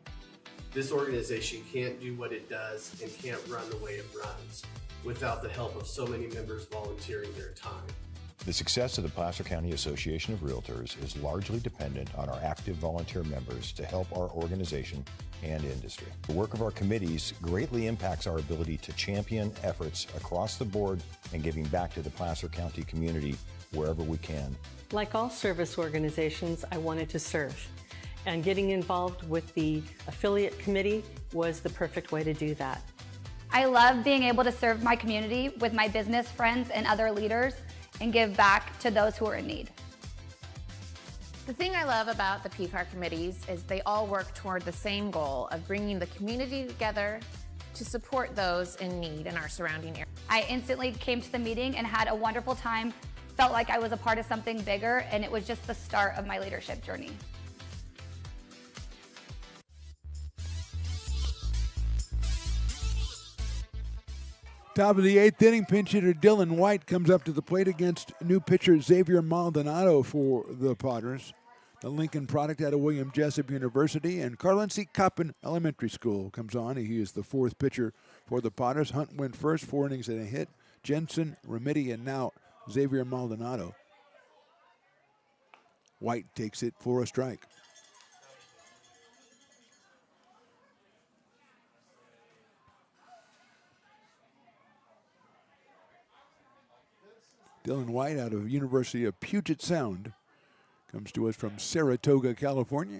Speaker 15: This organization can't do what it does and can't run the way it runs without the help of so many members volunteering their time.
Speaker 16: The success of the Placer County Association of Realtors is largely dependent on our active volunteer members to help our organization and industry. The work of our committees greatly impacts our ability to champion efforts across the board and giving back to the Placer County community wherever we can.
Speaker 17: Like all service organizations, I wanted to serve. And getting involved with the affiliate committee was the perfect way to do that.
Speaker 18: I love being able to serve my community with my business friends and other leaders and give back to those who are in need.
Speaker 20: The thing I love about the PCAR committees is they all work toward the same goal of bringing the community together to support those in need in our surrounding area.
Speaker 18: I instantly came to the meeting and had a wonderful time, felt like I was a part of something bigger, and it was just the start of my leadership journey.
Speaker 1: Top of the eighth inning, pinch hitter Dylan White comes up to the plate against new pitcher Xavier Maldonado for the Potters. The Lincoln product out of William Jessup University, and Carlincy Coppin Elementary School comes on. He is the fourth pitcher for the Potters. Hunt went first, 4 innings and a hit. Jensen, Remedi, and now Xavier Maldonado. White takes it for a strike. Dylan White out of University of Puget Sound comes to us from Saratoga, California,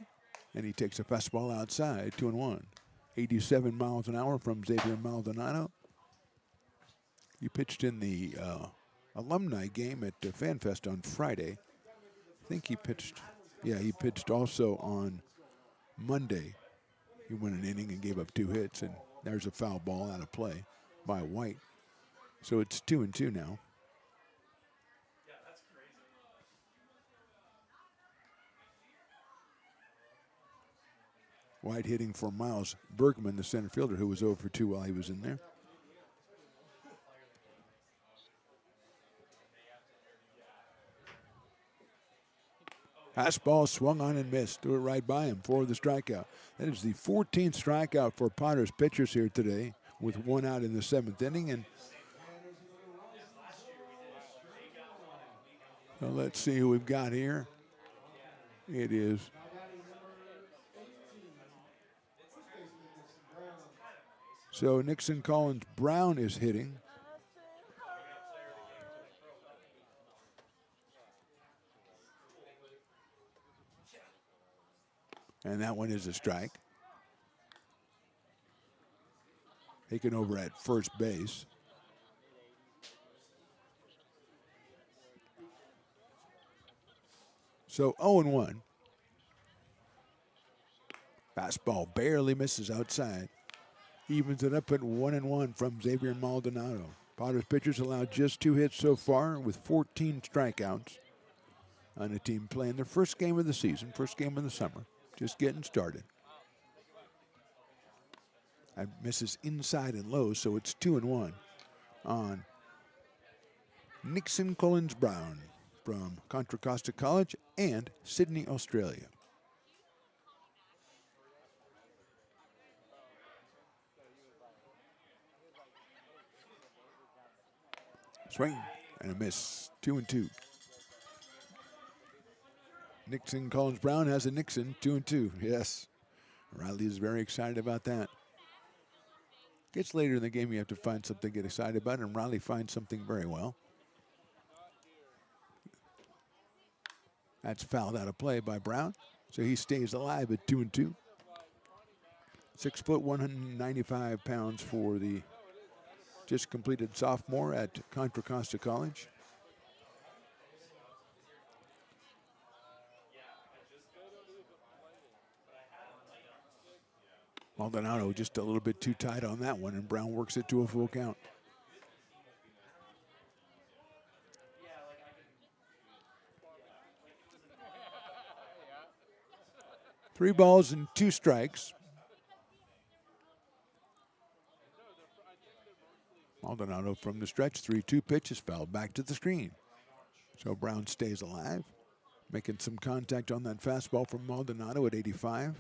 Speaker 1: and he takes a fastball outside, 2-1. 87 miles an hour from Xavier Maldonado. He pitched in the alumni game at FanFest on Friday. I think he pitched, he pitched also on Monday. He went an inning and gave up 2 hits, and there's a foul ball out of play by White. So it's 2-2 now. White hitting for Miles Bergman, the center fielder, who was 0 for 2 while he was in there. Fastball swung on and missed. Threw it right by him for the strikeout. That is the 14th strikeout for Potters pitchers here today, with 1 out in the 7th inning. And so let's see who we've got here. It is so Nixon Collins Brown is hitting. And that one is a strike. Taken over at first base. So 0-1. Fastball barely misses outside. Evens it up at 1-1 from Xavier Maldonado. Potters pitchers allowed just 2 hits so far with 14 strikeouts on a team playing their first game of the season, first game of the summer, just getting started. That misses inside and low, so it's 2-1 on Nixon Collins Brown. from Contra Costa College and Sydney, Australia. Swing and a miss. 2-2. Nixon Collins Brown has a Nixon. 2-2. Yes. Riley is very excited about that. Gets later in the game, you have to find something to get excited about, and Riley finds something very well. That's fouled out of play by Brown, so he stays alive at 2-2. 6 foot, 195 pounds for the just completed sophomore at Contra Costa College. Maldonado just a little bit too tight on that one, and Brown works it to a full count. Three balls and 2 strikes. Maldonado from the stretch, 3-2 pitch is fouled back to the screen. So Brown stays alive, making some contact on that fastball from Maldonado at 85.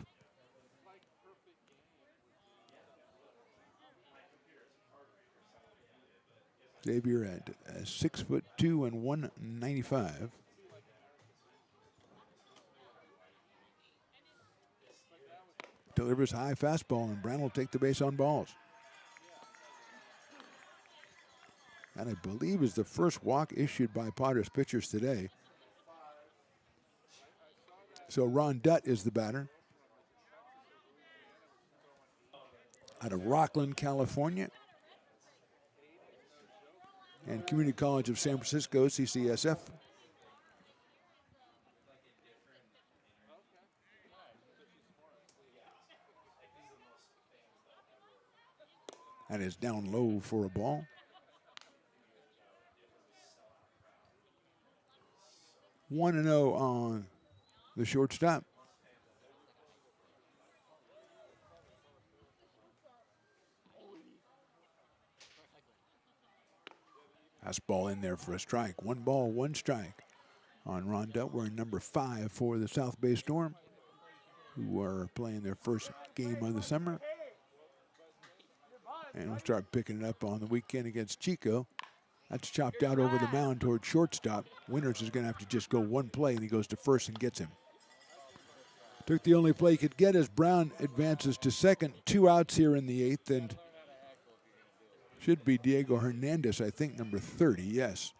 Speaker 1: Xavier at 6'2" and 195. Delivers high fastball, and Brown will take the base on balls. And I believe is the first walk issued by Padres pitchers today. So Ron Dutt is the batter. Out of Rockland, California. And Community College of San Francisco, CCSF. And is down low for a ball. 1-0 on the shortstop. Fastball in there for a strike. 1 ball, 1 strike on Ron Dutt. We're in number 5 for the South Bay Storm, who are playing their first game of the summer. And we'll start picking it up on the weekend against Chico. That's chopped out over the mound toward shortstop. Winters is going to have to just go 1 play, and he goes to first and gets him. Took the only play he could get as Brown advances to second. 2 outs here in the 8th, and should be Diego Hernandez, I think, number 30, yes.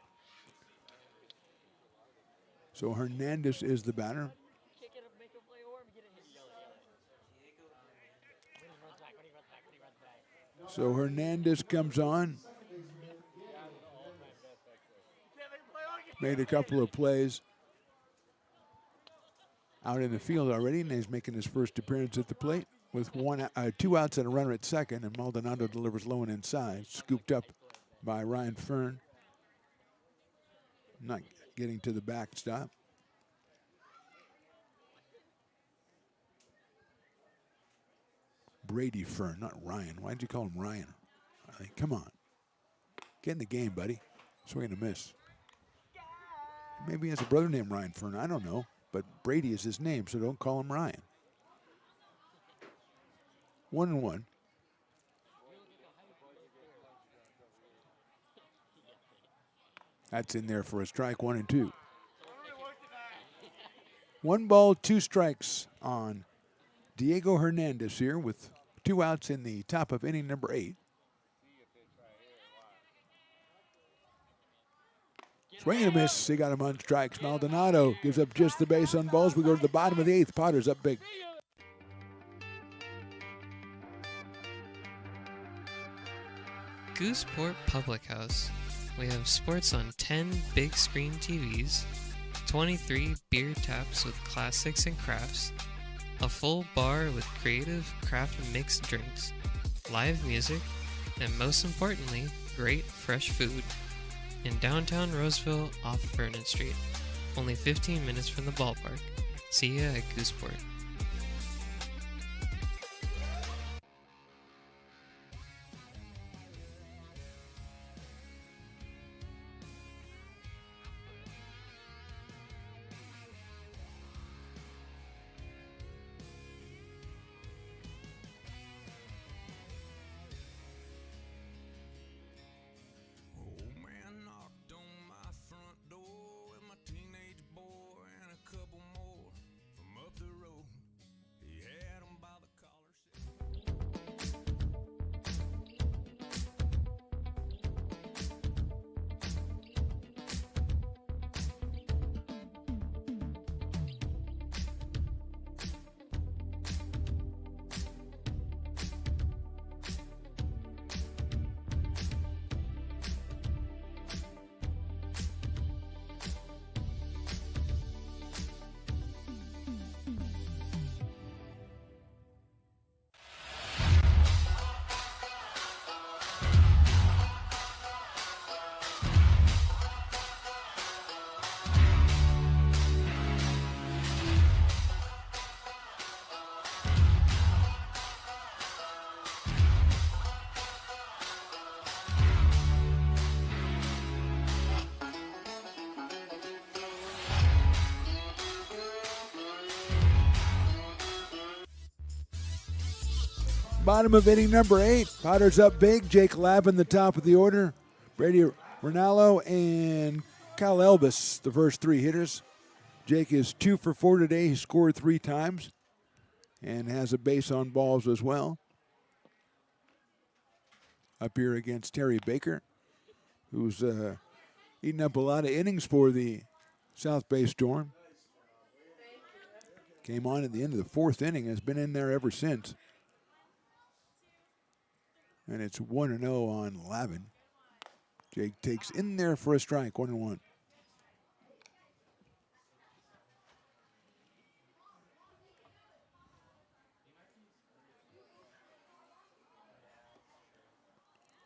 Speaker 1: So Hernandez is the batter. So Hernandez comes on. Made a couple of plays out in the field already, and he's making his first appearance at the plate with 2 outs and a runner at second, and Maldonado delivers low and inside, scooped up by Ryan Fern. Not getting to the backstop. Brady Fern, not Ryan. Why'd you call him Ryan? I mean, come on. Get in the game, buddy. Swing and a miss. Maybe he has a brother named Ryan Fern. I don't know. But Brady is his name, so don't call him Ryan. 1-1. That's in there for a strike. 1-2. 1 ball, 2 strikes on Diego Hernandez here with 2 outs in the top of inning number 8. Swing and a miss. He got him on strikes. Maldonado gives up just the base on balls. We go to the bottom of the 8th. Padres up big.
Speaker 5: Gooseport Public House. We have sports on 10 big screen TVs, 23 beer taps with classics and crafts, a full bar with creative craft mixed drinks, live music, and most importantly, great fresh food. In downtown Roseville off Vernon Street, only 15 minutes from the ballpark. See ya at Gooseport.
Speaker 1: Bottom of inning number 8. Potters up big. Jake Lavin, the top of the order. Brady Rinaldo and Kyle Elvis, the first 3 hitters. Jake is 2 for 4 today. He scored 3 times and has a base on balls as well. Up here against Terry Baker, who's eating up a lot of innings for the South Bay Storm. Came on at the end of the 4th inning, has been in there ever since. And it's 1-0 on Lavin. Jake takes in there for a strike, 1-1.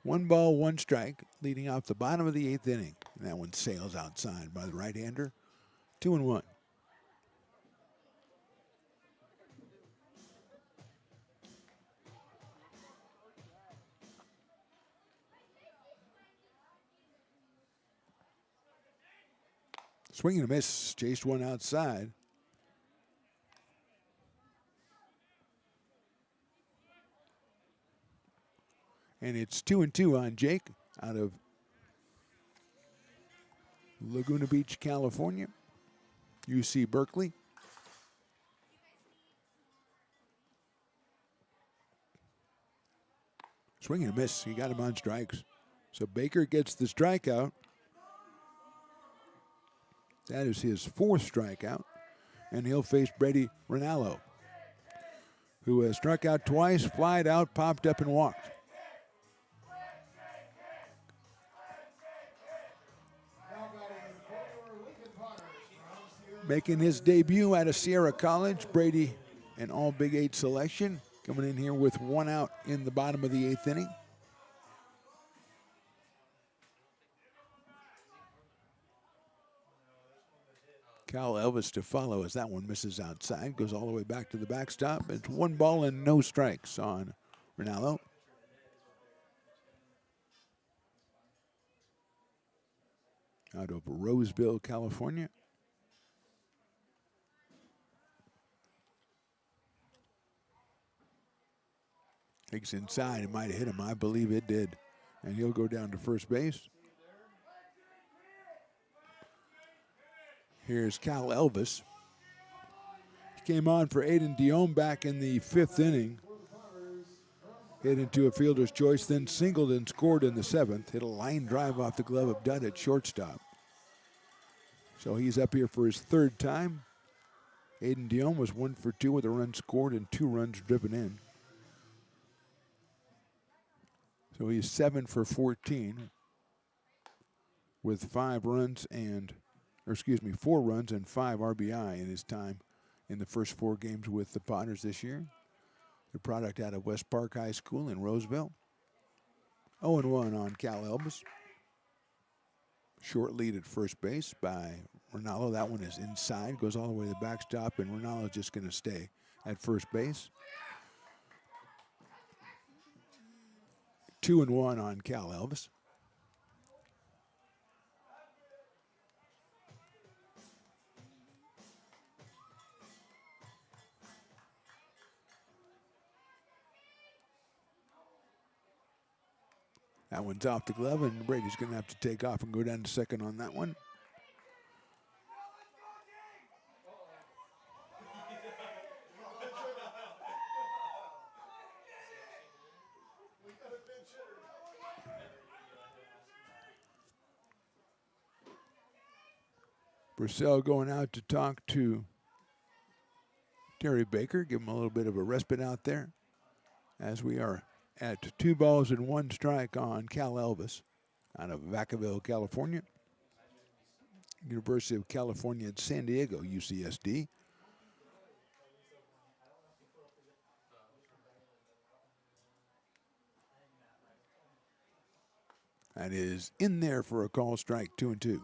Speaker 1: One ball, 1 strike, leading off the bottom of the 8th inning. And that one sails outside by the right-hander. 2-1. Swing and a miss, chased one outside. And it's 2-2 on Jake out of Laguna Beach, California, UC Berkeley. Swing and a miss. He got him on strikes. So Baker gets the strikeout. That is his 4th strikeout. And he'll face Brady Rinaldo, who has struck out twice, flied out, popped up, and walked. Making his debut out of Sierra College, Brady, an all Big 8 selection, coming in here with 1 out in the bottom of the 8th inning. Kyle Elvis to follow as that one misses outside, goes all the way back to the backstop. It's 1 ball and no strikes on Rinaldo. Out of Roseville, California. Takes inside. It might have hit him. I believe it did. And he'll go down to first base. Here's Cal Elvis. He came on for Aiden Diome back in the 5th inning. Hit into a fielder's choice, then singled and scored in the 7th. Hit a line drive off the glove of Dunn at shortstop. So he's up here for his 3rd time. Aiden Diome was 1 for 2 with a run scored and 2 runs driven in. So he's 7 for 14 with 4 runs and 5 RBI in his time in the first 4 games with the Potters this year. The product out of West Park High School in Roseville. 0-1 on Cal Elvis. Short lead at first base by Rinaldo. That one is inside, goes all the way to the backstop, and Rinaldo's just going to stay at first base. 2-1 on Cal Elvis. That one's off the glove, and Brady's going to have to take off and go down to second on that one. Purcell going out to talk to Terry Baker, give him a little bit of a respite out there, as we are at 2 balls and 1 strike on Cal Elvis out of Vacaville, California. University of California at San Diego, UCSD. That is in there for a call strike, 2-2.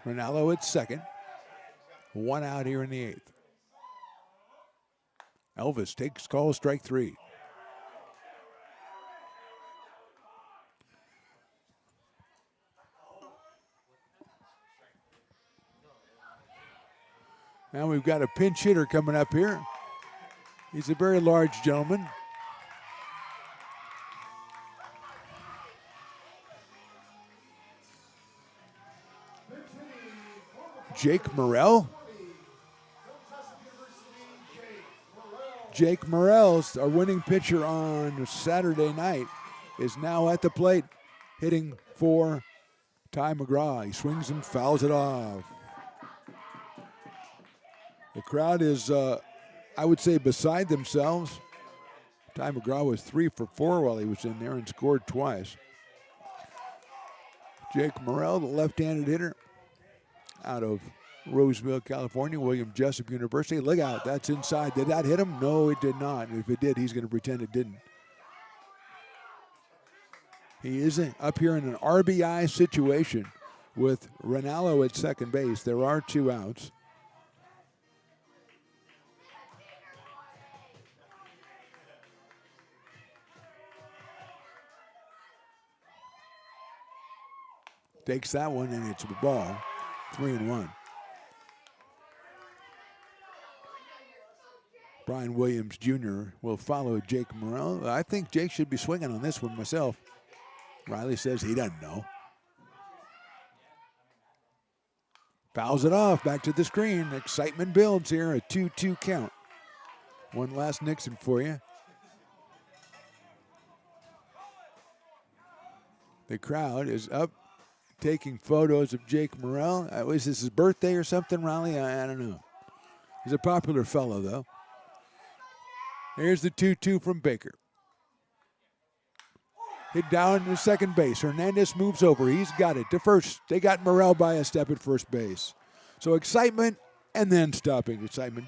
Speaker 1: Rinaldo at second. 1 out here in the 8th. Elvis takes call strike 3. Now we've got a pinch hitter coming up here. He's a very large gentleman. Jake Morrell. Jake Morrell, our winning pitcher on Saturday night, is now at the plate hitting for Ty McGraw. He swings and fouls it off. The crowd is, I would say, beside themselves. Ty McGraw was 3 for 4 while he was in there and scored twice. Jake Morrell, the left-handed hitter out of Roseville, California, William Jessup University. Look out, that's inside. Did that hit him? No, it did not. If it did, he's going to pretend it didn't. He is up here in an RBI situation with Ronaldo at second base. There are 2 outs. Takes that one, and it's the ball. 3-1. Brian Williams Jr. will follow Jake Morrell. I think Jake should be swinging on this one myself. Riley says he doesn't know. Fouls it off, back to the screen. Excitement builds here, a 2-2 count. One last Nixon for you. The crowd is up, taking photos of Jake Morrell. Was this his birthday or something, Riley? I don't know. He's a popular fellow, though. Here's the 2-2 from Baker. Hit down to second base. Hernandez moves over. He's got it to first. They got Morrell by a step at first base. So excitement and then stopping excitement.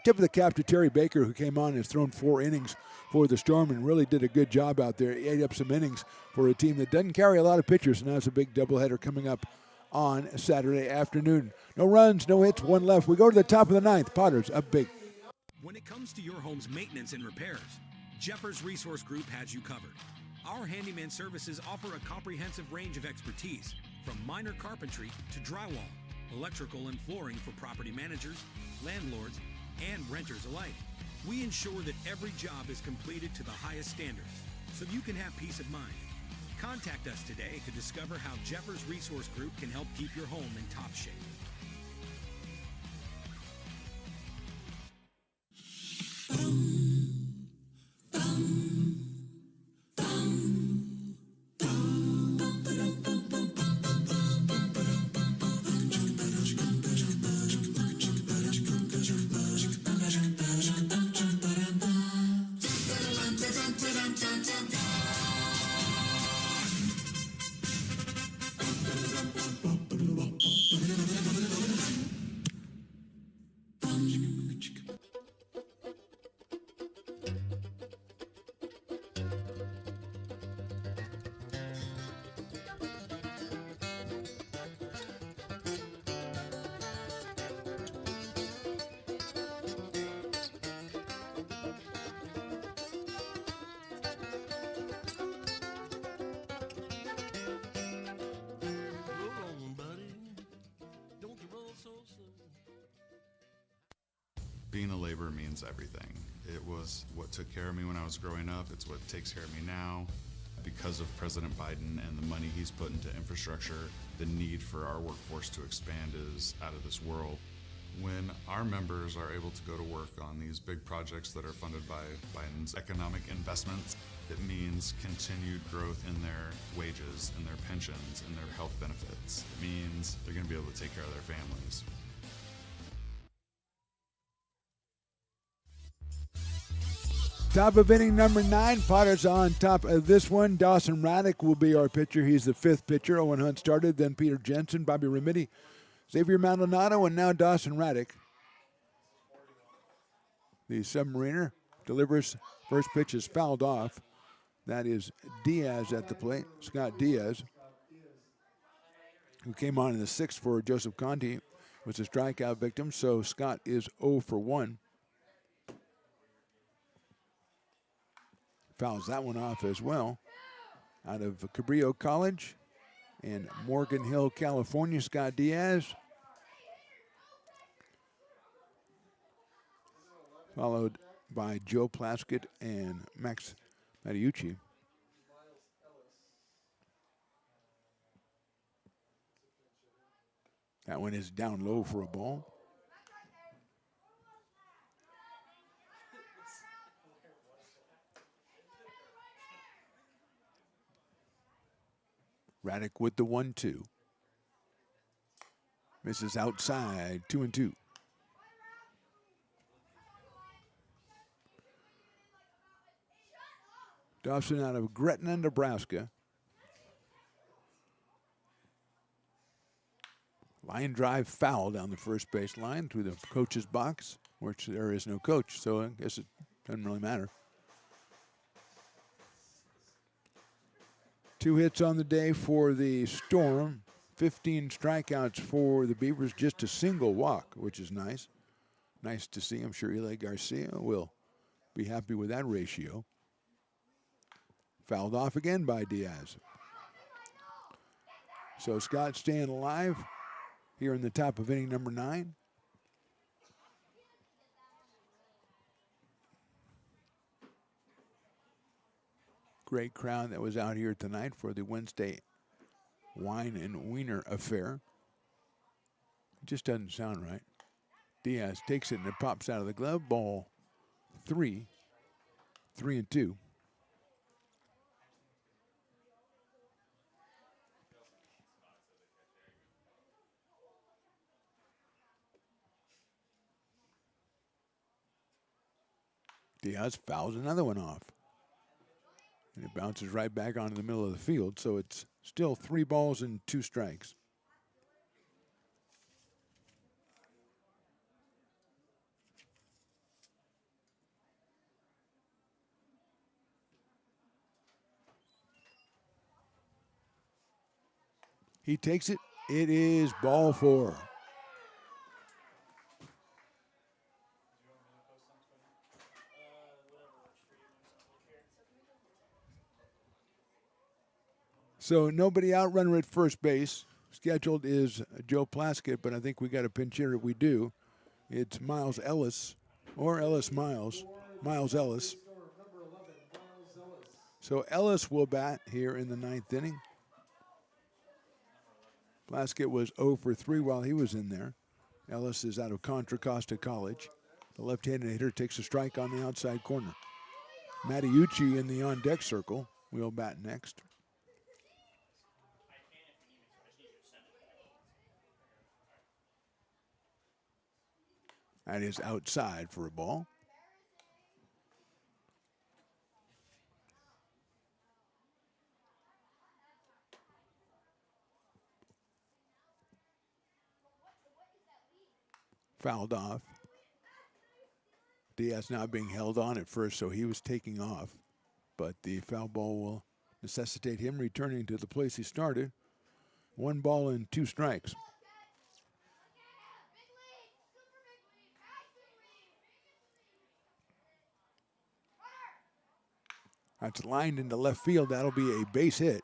Speaker 1: Tip of the cap to Terry Baker, who came on and has thrown 4 innings for the Storm and really did a good job out there. He ate up some innings for a team that doesn't carry a lot of pitchers. And now it's a big doubleheader coming up on Saturday afternoon. No runs, no hits, 1 left. We go to the top of the 9th. Potters up big.
Speaker 2: When it comes to your home's maintenance and repairs, Jeffers Resource Group has you covered. Our handyman services offer a comprehensive range of expertise, from minor carpentry to drywall, electrical and flooring for property managers, landlords, and renters alike. We ensure that every job is completed to the highest standards, so you can have peace of mind. Contact us today to discover how Jeffers Resource Group can help keep your home in top shape.
Speaker 21: Being a laborer means everything. It was what took care of me when I was growing up. It's what takes care of me now. Because of President Biden and the money he's put into infrastructure, the need for our workforce to expand is out of this world. When our members are able to go to work on these big projects that are funded by Biden's economic investments, it means continued growth in their wages, in their pensions, in their health benefits. It means they're going to be able to take care of their families.
Speaker 1: Top of inning number 9. Potters on top of this one. Dawson Raddick will be our pitcher. He's the 5th pitcher. Owen Hunt started, then Peter Jensen, Bobby Remedi, Xavier Maldonado, and now Dawson Raddick. The Submariner delivers. First pitch is fouled off. That is Diaz at the plate. Scott Diaz, who came on in the 6th for Joseph Conti, was a strikeout victim. So Scott is 0 for 1. Fouls that one off as well. Out of Cabrillo College in Morgan Hill, California, Scott Diaz. followed by Joe Plaskett and Max Mattiucci. That one is down low for a ball. Raddick with the 1-2. Misses outside, 2-2. Dobson out of Gretna, Nebraska. Line drive foul down the first base line through the coach's box, which there is no coach, so I guess it doesn't really matter. 2 hits on the day for the Storm. 15 strikeouts for the Beavers, just a single walk, which is nice. Nice to see. I'm sure Eli Garcia will be happy with that ratio. Fouled off again by Diaz. So Scott staying alive here in the top of inning number 9. Great crowd that was out here tonight for the Wednesday Wine and Wiener affair. It just doesn't sound right. Diaz takes it and it pops out of the glove. Ball 3, 3-2. Diaz fouls another one off. And it bounces right back onto the middle of the field, so it's still 3 balls and 2 strikes. He takes it. It is ball 4. So nobody out, runner at first base. Scheduled is Joe Plaskett, but I think we got a pinch hitter. We do. It's Miles Ellis, or Ellis Miles. Miles Ellis. So Ellis will bat here in the 9th inning. Plaskett was 0 for 3 while he was in there. Ellis is out of Contra Costa College. The left-handed hitter takes a strike on the outside corner. Mattiucci in the on-deck circle will bat next. That is outside for a ball. Fouled off. Diaz now being held on at first, so he was taking off. But the foul ball will necessitate him returning to the place he started. 1 ball and 2 strikes. That's lined into left field. That'll be a base hit.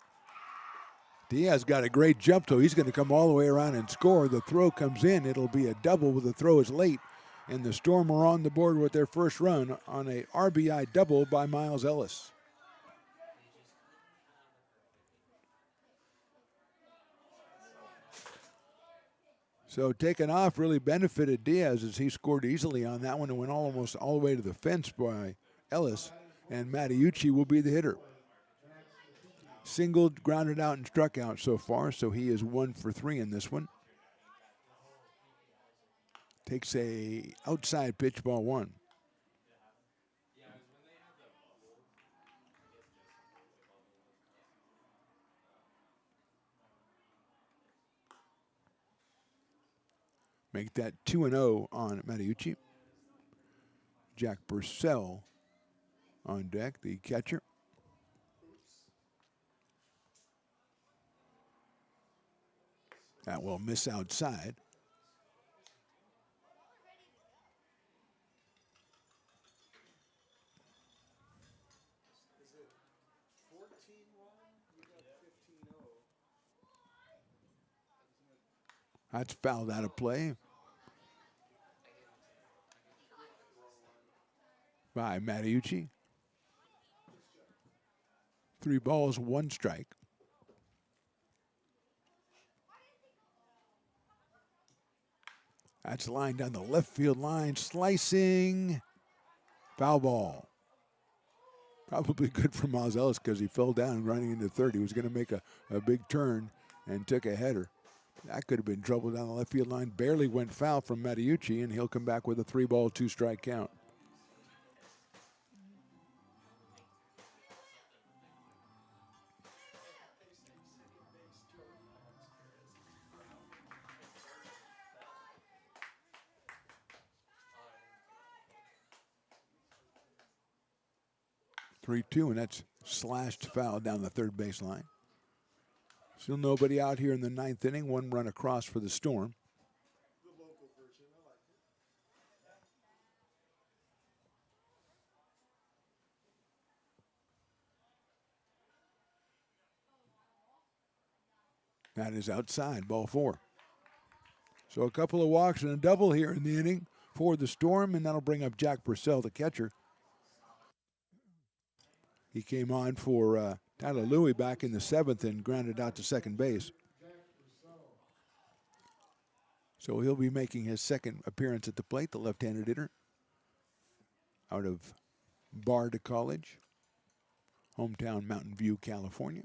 Speaker 1: Diaz got a great jump, so he's going to come all the way around and score. The throw comes in. It'll be a double, but the throw is late. And the Storm are on the board with their first run on a RBI double by Miles Ellis. So taking off really benefited Diaz as he scored easily on that one and went almost all the way to the fence by Ellis. And Mattiucci will be the hitter. Singled, grounded out, and struck out so far, so he is 1 for 3 in this one. Takes a outside pitch, ball 1. Make that 2-0 on Mattiucci. Jack Purcell on deck, the catcher. That will miss outside. That's fouled out of play. by Mattiucci. 3 balls, 1 strike. That's a line down the left field line, slicing. Foul ball. Probably good for Miles Ellis because he fell down running into third. He was going to make a big turn and took a header. That could have been trouble down the left field line. Barely went foul from Mattiucci, and he'll come back with a 3-ball, 2-strike count. (3-2), and that's slashed foul down the third baseline. Still nobody out here in the 9th inning. 1 run across for the Storm. That is outside, ball 4. So a couple of walks and a double here in the inning for the Storm, and that'll bring up Jack Purcell, the catcher. He came on for Tyler Louie back in the 7th and grounded out to second base. So he'll be making his second appearance at the plate, the left-handed hitter out of Bard College, hometown Mountain View, California.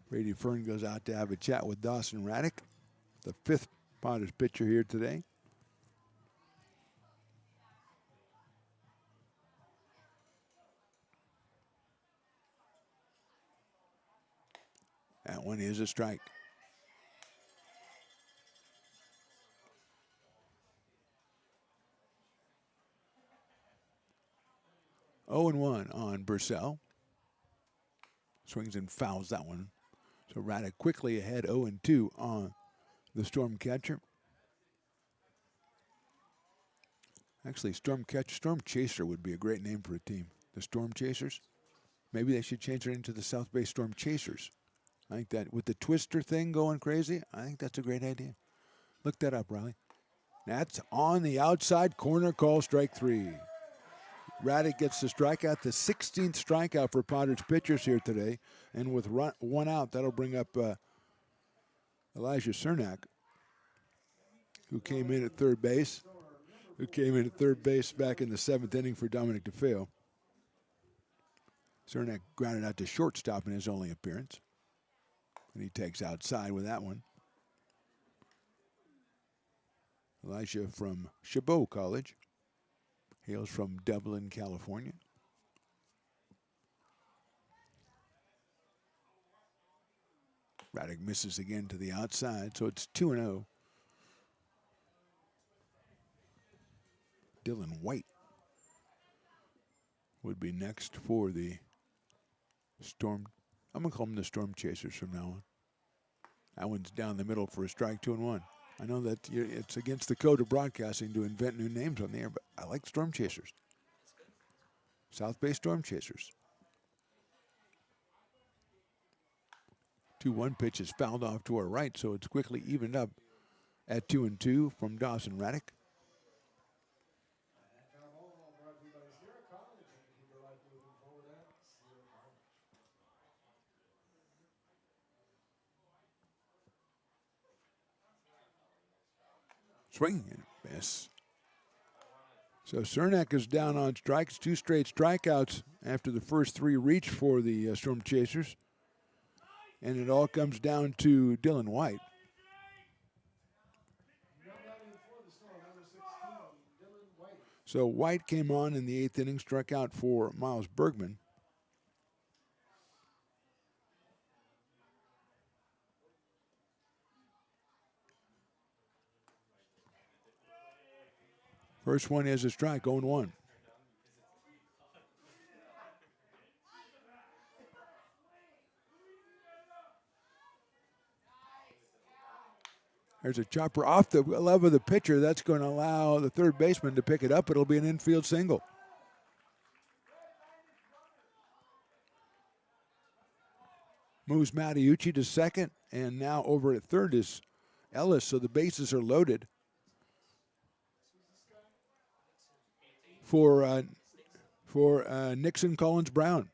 Speaker 1: Brady Fern goes out to have a chat with Dawson Raddick, the 5th Padres pitcher here today. That one is a strike. Oh and 1 on Purcell. Swings and fouls that one. So Raddick quickly ahead, 0-2 on the Storm catcher. Actually, Storm Chaser would be a great name for a team. The Storm Chasers. Maybe they should change it into the South Bay Storm Chasers. I think that with the twister thing going crazy, I think that's a great idea. Look that up, Riley. That's on the outside corner, call strike 3. Raddick gets the strikeout, the 16th strikeout for Padres pitchers here today. And with 1 out, that'll bring up Elijah Cernak, who came in at third base. Back in the 7th inning for Dominic DeFeo. Cernak grounded out to shortstop in his only appearance. And he takes outside with that one. Elijah from Chabot College. Hails from Dublin, California. Raddick misses again to the outside, so it's 2-0. Dylan White would be next for the Storm. I'm going to call them the Storm Chasers from now on. That one's down the middle for a strike, 2-1. I know that it's against the code of broadcasting to invent new names on the air, but I like Storm Chasers. South Bay Storm Chasers. 2-1 pitch is fouled off to our right, so it's quickly evened up at 2-2 from Dawson Raddick. Swing and miss. So Cernak is down on strikes, 2 straight strikeouts after the first 3 reach for the Storm Chasers. And it all comes down to Dylan White. So White came on in the 8th inning, struck out for Miles Bergman. First one is a strike, 0-1. There's a chopper off the glove of the pitcher. That's going to allow the third baseman to pick it up. It'll be an infield single. Moves Mattiucci to second, and now over at third is Ellis, so the bases are loaded. for Nixon Collins Brown.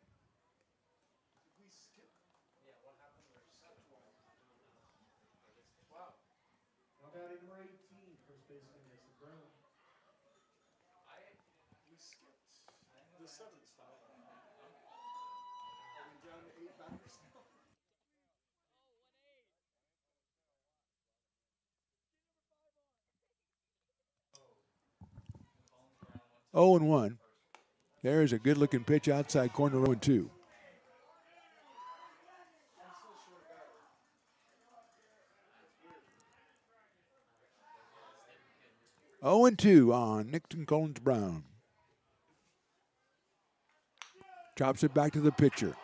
Speaker 1: Oh and 1. There's a good-looking pitch outside corner. 0 and 2. Oh and 2 on Nixon Collins Brown. Chops it back to the pitcher.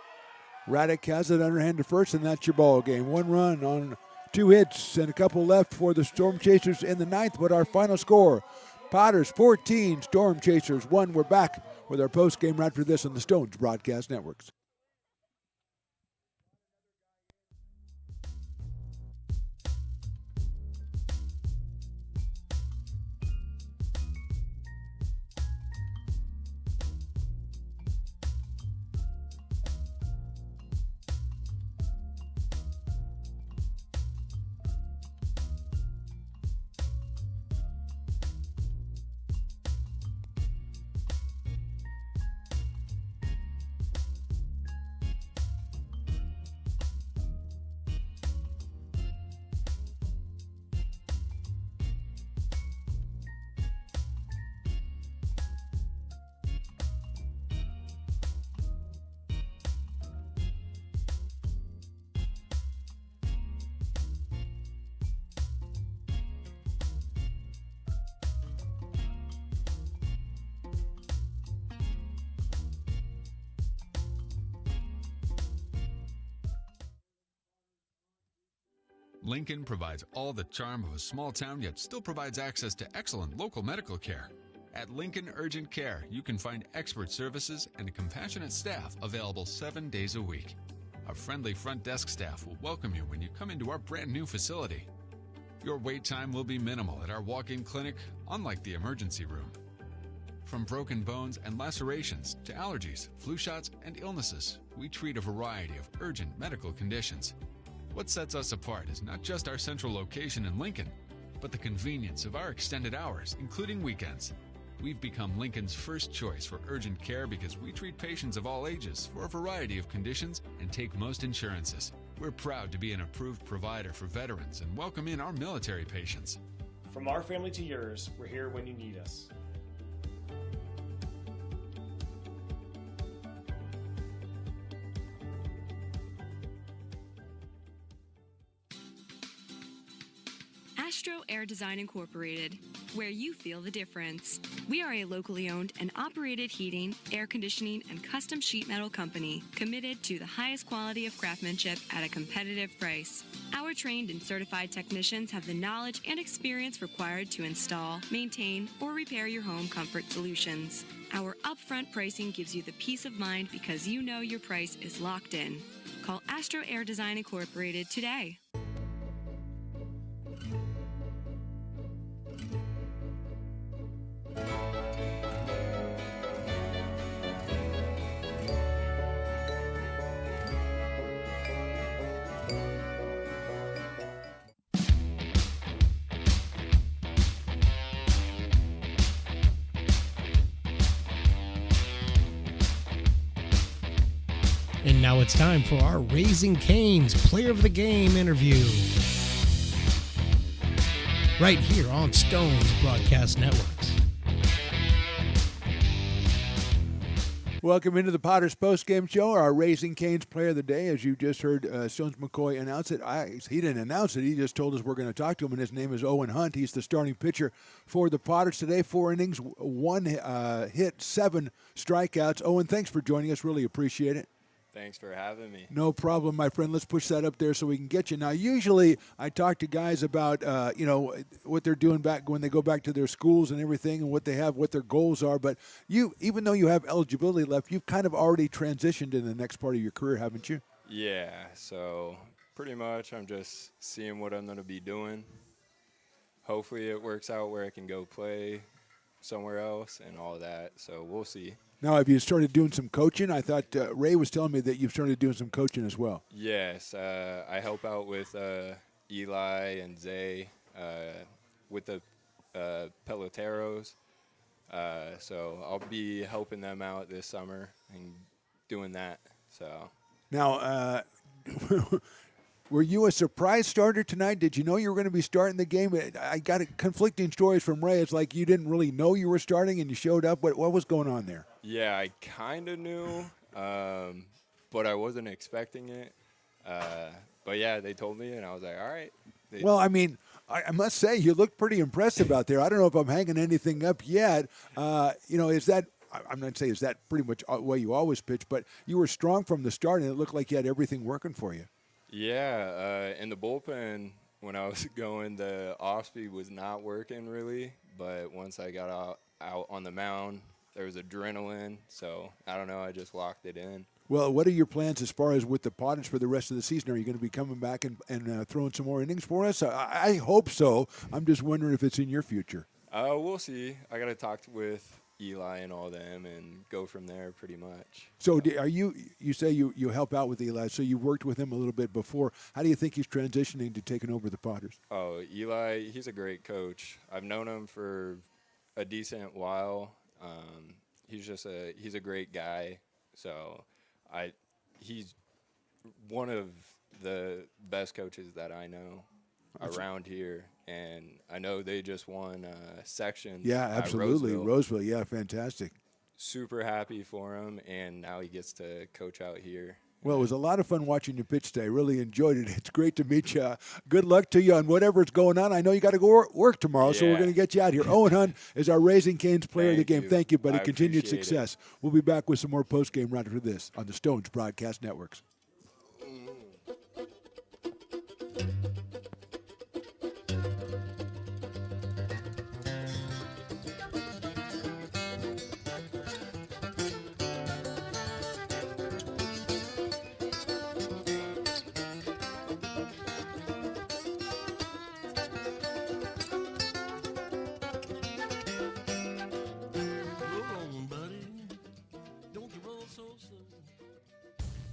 Speaker 1: Raddick has it underhand to first, and that's your ball game. 1 run on 2 hits and a couple left for the Storm Chasers in the 9th. But our final score: Potters 14, Storm Chasers 1. We're back with our post-game right after this on the Stones Broadcast Networks.
Speaker 4: Lincoln provides all the charm of a small town, yet still provides access to excellent local medical care. At Lincoln Urgent Care, you can find expert services and a compassionate staff available 7 days a week. Our friendly front desk staff will welcome you when you come into our brand new facility. Your wait time will be minimal at our walk-in clinic, unlike the emergency room. From broken bones and lacerations to allergies, flu shots, and illnesses, we treat a variety of urgent medical conditions. What sets us apart is not just our central location in Lincoln, but the convenience of our extended hours, including weekends. We've become Lincoln's first choice for urgent care because we treat patients of all ages for a variety of conditions and take most insurances. We're proud to be an approved provider for veterans and welcome in our military patients.
Speaker 6: From our family to yours, we're here when you need us.
Speaker 12: Astro Air Design Incorporated, where you feel the difference. We are a locally owned and operated heating, air conditioning, and custom sheet metal company committed to the highest quality of craftsmanship at a competitive price. Our trained and certified technicians have the knowledge and experience required to install, maintain, or repair your home comfort solutions. Our upfront pricing gives you the peace of mind because you know your price is locked in. Call Astro Air Design Incorporated today.
Speaker 22: And now it's time for our Raising Cane's Player of the Game interview. Right here on Stones Broadcast Networks.
Speaker 1: Welcome into the Potters post-game show, our Raising Cane's Player of the Day. As you just heard Stones McCoy announce it. He didn't announce it. He just told us we're going to talk to him, and his name is Owen Hunt. He's the starting pitcher for the Potters today. 4 innings, 1 hit, 7 strikeouts. Owen, thanks for joining us. Really appreciate it.
Speaker 24: Thanks for having me.
Speaker 1: No problem, my friend. Let's push that up there so we can get you. Now, usually I talk to guys about, what they're doing back when they go back to their schools and everything and what they have, what their goals are. But you, even though you have eligibility left, you've kind of already transitioned in the next part of your career, haven't you?
Speaker 24: Yeah, so pretty much I'm just seeing what I'm going to be doing. Hopefully it works out where I can go play somewhere else and all that. So we'll see.
Speaker 1: Now, have you started doing some coaching? I thought Ray was telling me that you've started doing some coaching as well.
Speaker 24: Yes, I help out with Eli and Zay with the Peloteros. So I'll be helping them out this summer and doing that. So
Speaker 1: now, were you a surprise starter tonight? Did you know you were going to be starting the game? I got conflicting stories from Ray. It's like you didn't really know you were starting and you showed up. What was going on there?
Speaker 24: Yeah, I kind of knew, but I wasn't expecting it. But yeah, they told me, and I was like, all right.
Speaker 1: Well, I mean, I must say you look pretty impressive out there. I don't know if I'm hanging anything up yet. Is that? I'm not saying is that pretty much the way you always pitch, but you were strong from the start, and it looked like you had everything working for you.
Speaker 24: Yeah, in the bullpen when I was going, the off speed was not working really, but once I got out on the mound, there was adrenaline, so I don't know, I just locked it in.
Speaker 1: Well, what are your plans as far as with the Potters for the rest of the season? Are you going to be coming back and throwing some more innings for us? I hope so. I'm just wondering if it's in your future.
Speaker 24: We'll see. I got to talk with Eli and all them and go from there pretty much.
Speaker 1: So are you say you help out with Eli, so you worked with him a little bit before. How do you think he's transitioning to taking over the Potters?
Speaker 24: Oh, Eli, he's a great coach. I've known him for a decent while. He's a great guy. So he's one of the best coaches that I know around here, and I know they just won sections.
Speaker 1: Yeah, absolutely. Roseville, yeah, fantastic.
Speaker 24: Super happy for him, and now he gets to coach out here.
Speaker 1: Well, it was a lot of fun watching you pitch today. Really enjoyed it. It's great to meet you. Good luck to you on whatever's going on. I know you got to go work tomorrow, so we're going to get you out here. Owen Hunt is our Raising Cane's player of the game. Thank you, buddy. Continued success. We'll be back with some more post-game right after this on the Stones Broadcast Networks.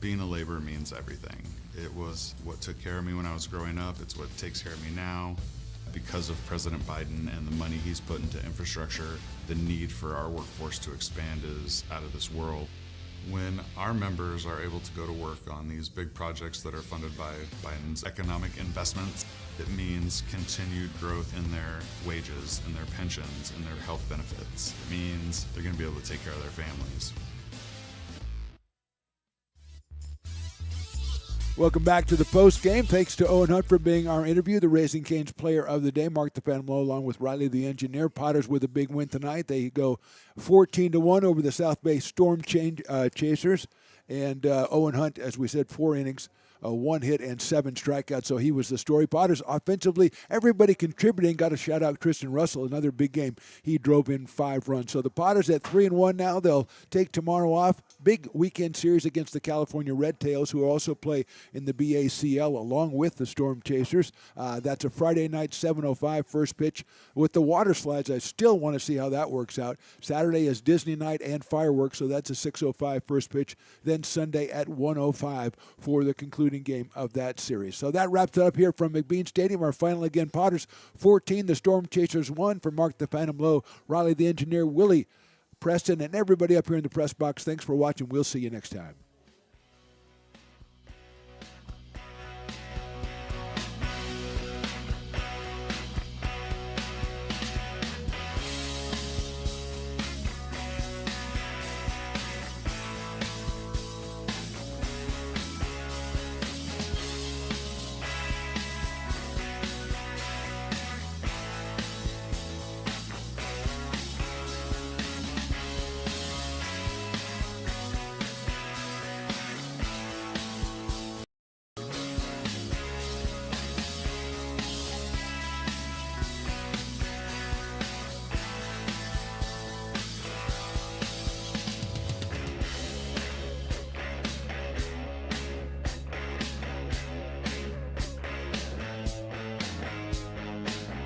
Speaker 21: Being a laborer means everything. It was what took care of me when I was growing up. It's what takes care of me now. Because of President Biden and the money he's put into infrastructure, the need for our workforce to expand is out of this world. When our members are able to go to work on these big projects that are funded by Biden's economic investments, it means continued growth in their wages, in their pensions, in their health benefits. It means they're going to be able to take care of their families.
Speaker 1: Welcome back to the post game. Thanks to Owen Hunt for being our interview, the Raising Cane's player of the day. Mark the Phantom Low along with Riley the engineer. Potters with a big win tonight. They go 14-1 over the South Bay Storm Chasers. And Owen Hunt, as we said, 4 innings, 1 hit and 7 strikeouts. So he was the story. Potters offensively, everybody contributing. Got to shout out Tristan Russell, another big game. He drove in 5 runs. So the Potters at 3-1 now. They'll take tomorrow off. Big weekend series against the California Red Tails, who also play in the BACL along with the Storm Chasers. That's a Friday night, 7:05 first pitch with the water slides. I still want to see how that works out. Saturday is Disney night and fireworks, so that's a 6:05 first pitch. Then Sunday at 1:05 for the concluding game of that series. So that wraps it up here from McBean Stadium. Our final again, Potters 14, the Storm Chasers 1. For Mark the Phantom Low, Riley the engineer, Willie Preston, and everybody up here in the press box, thanks for watching. We'll see you next time.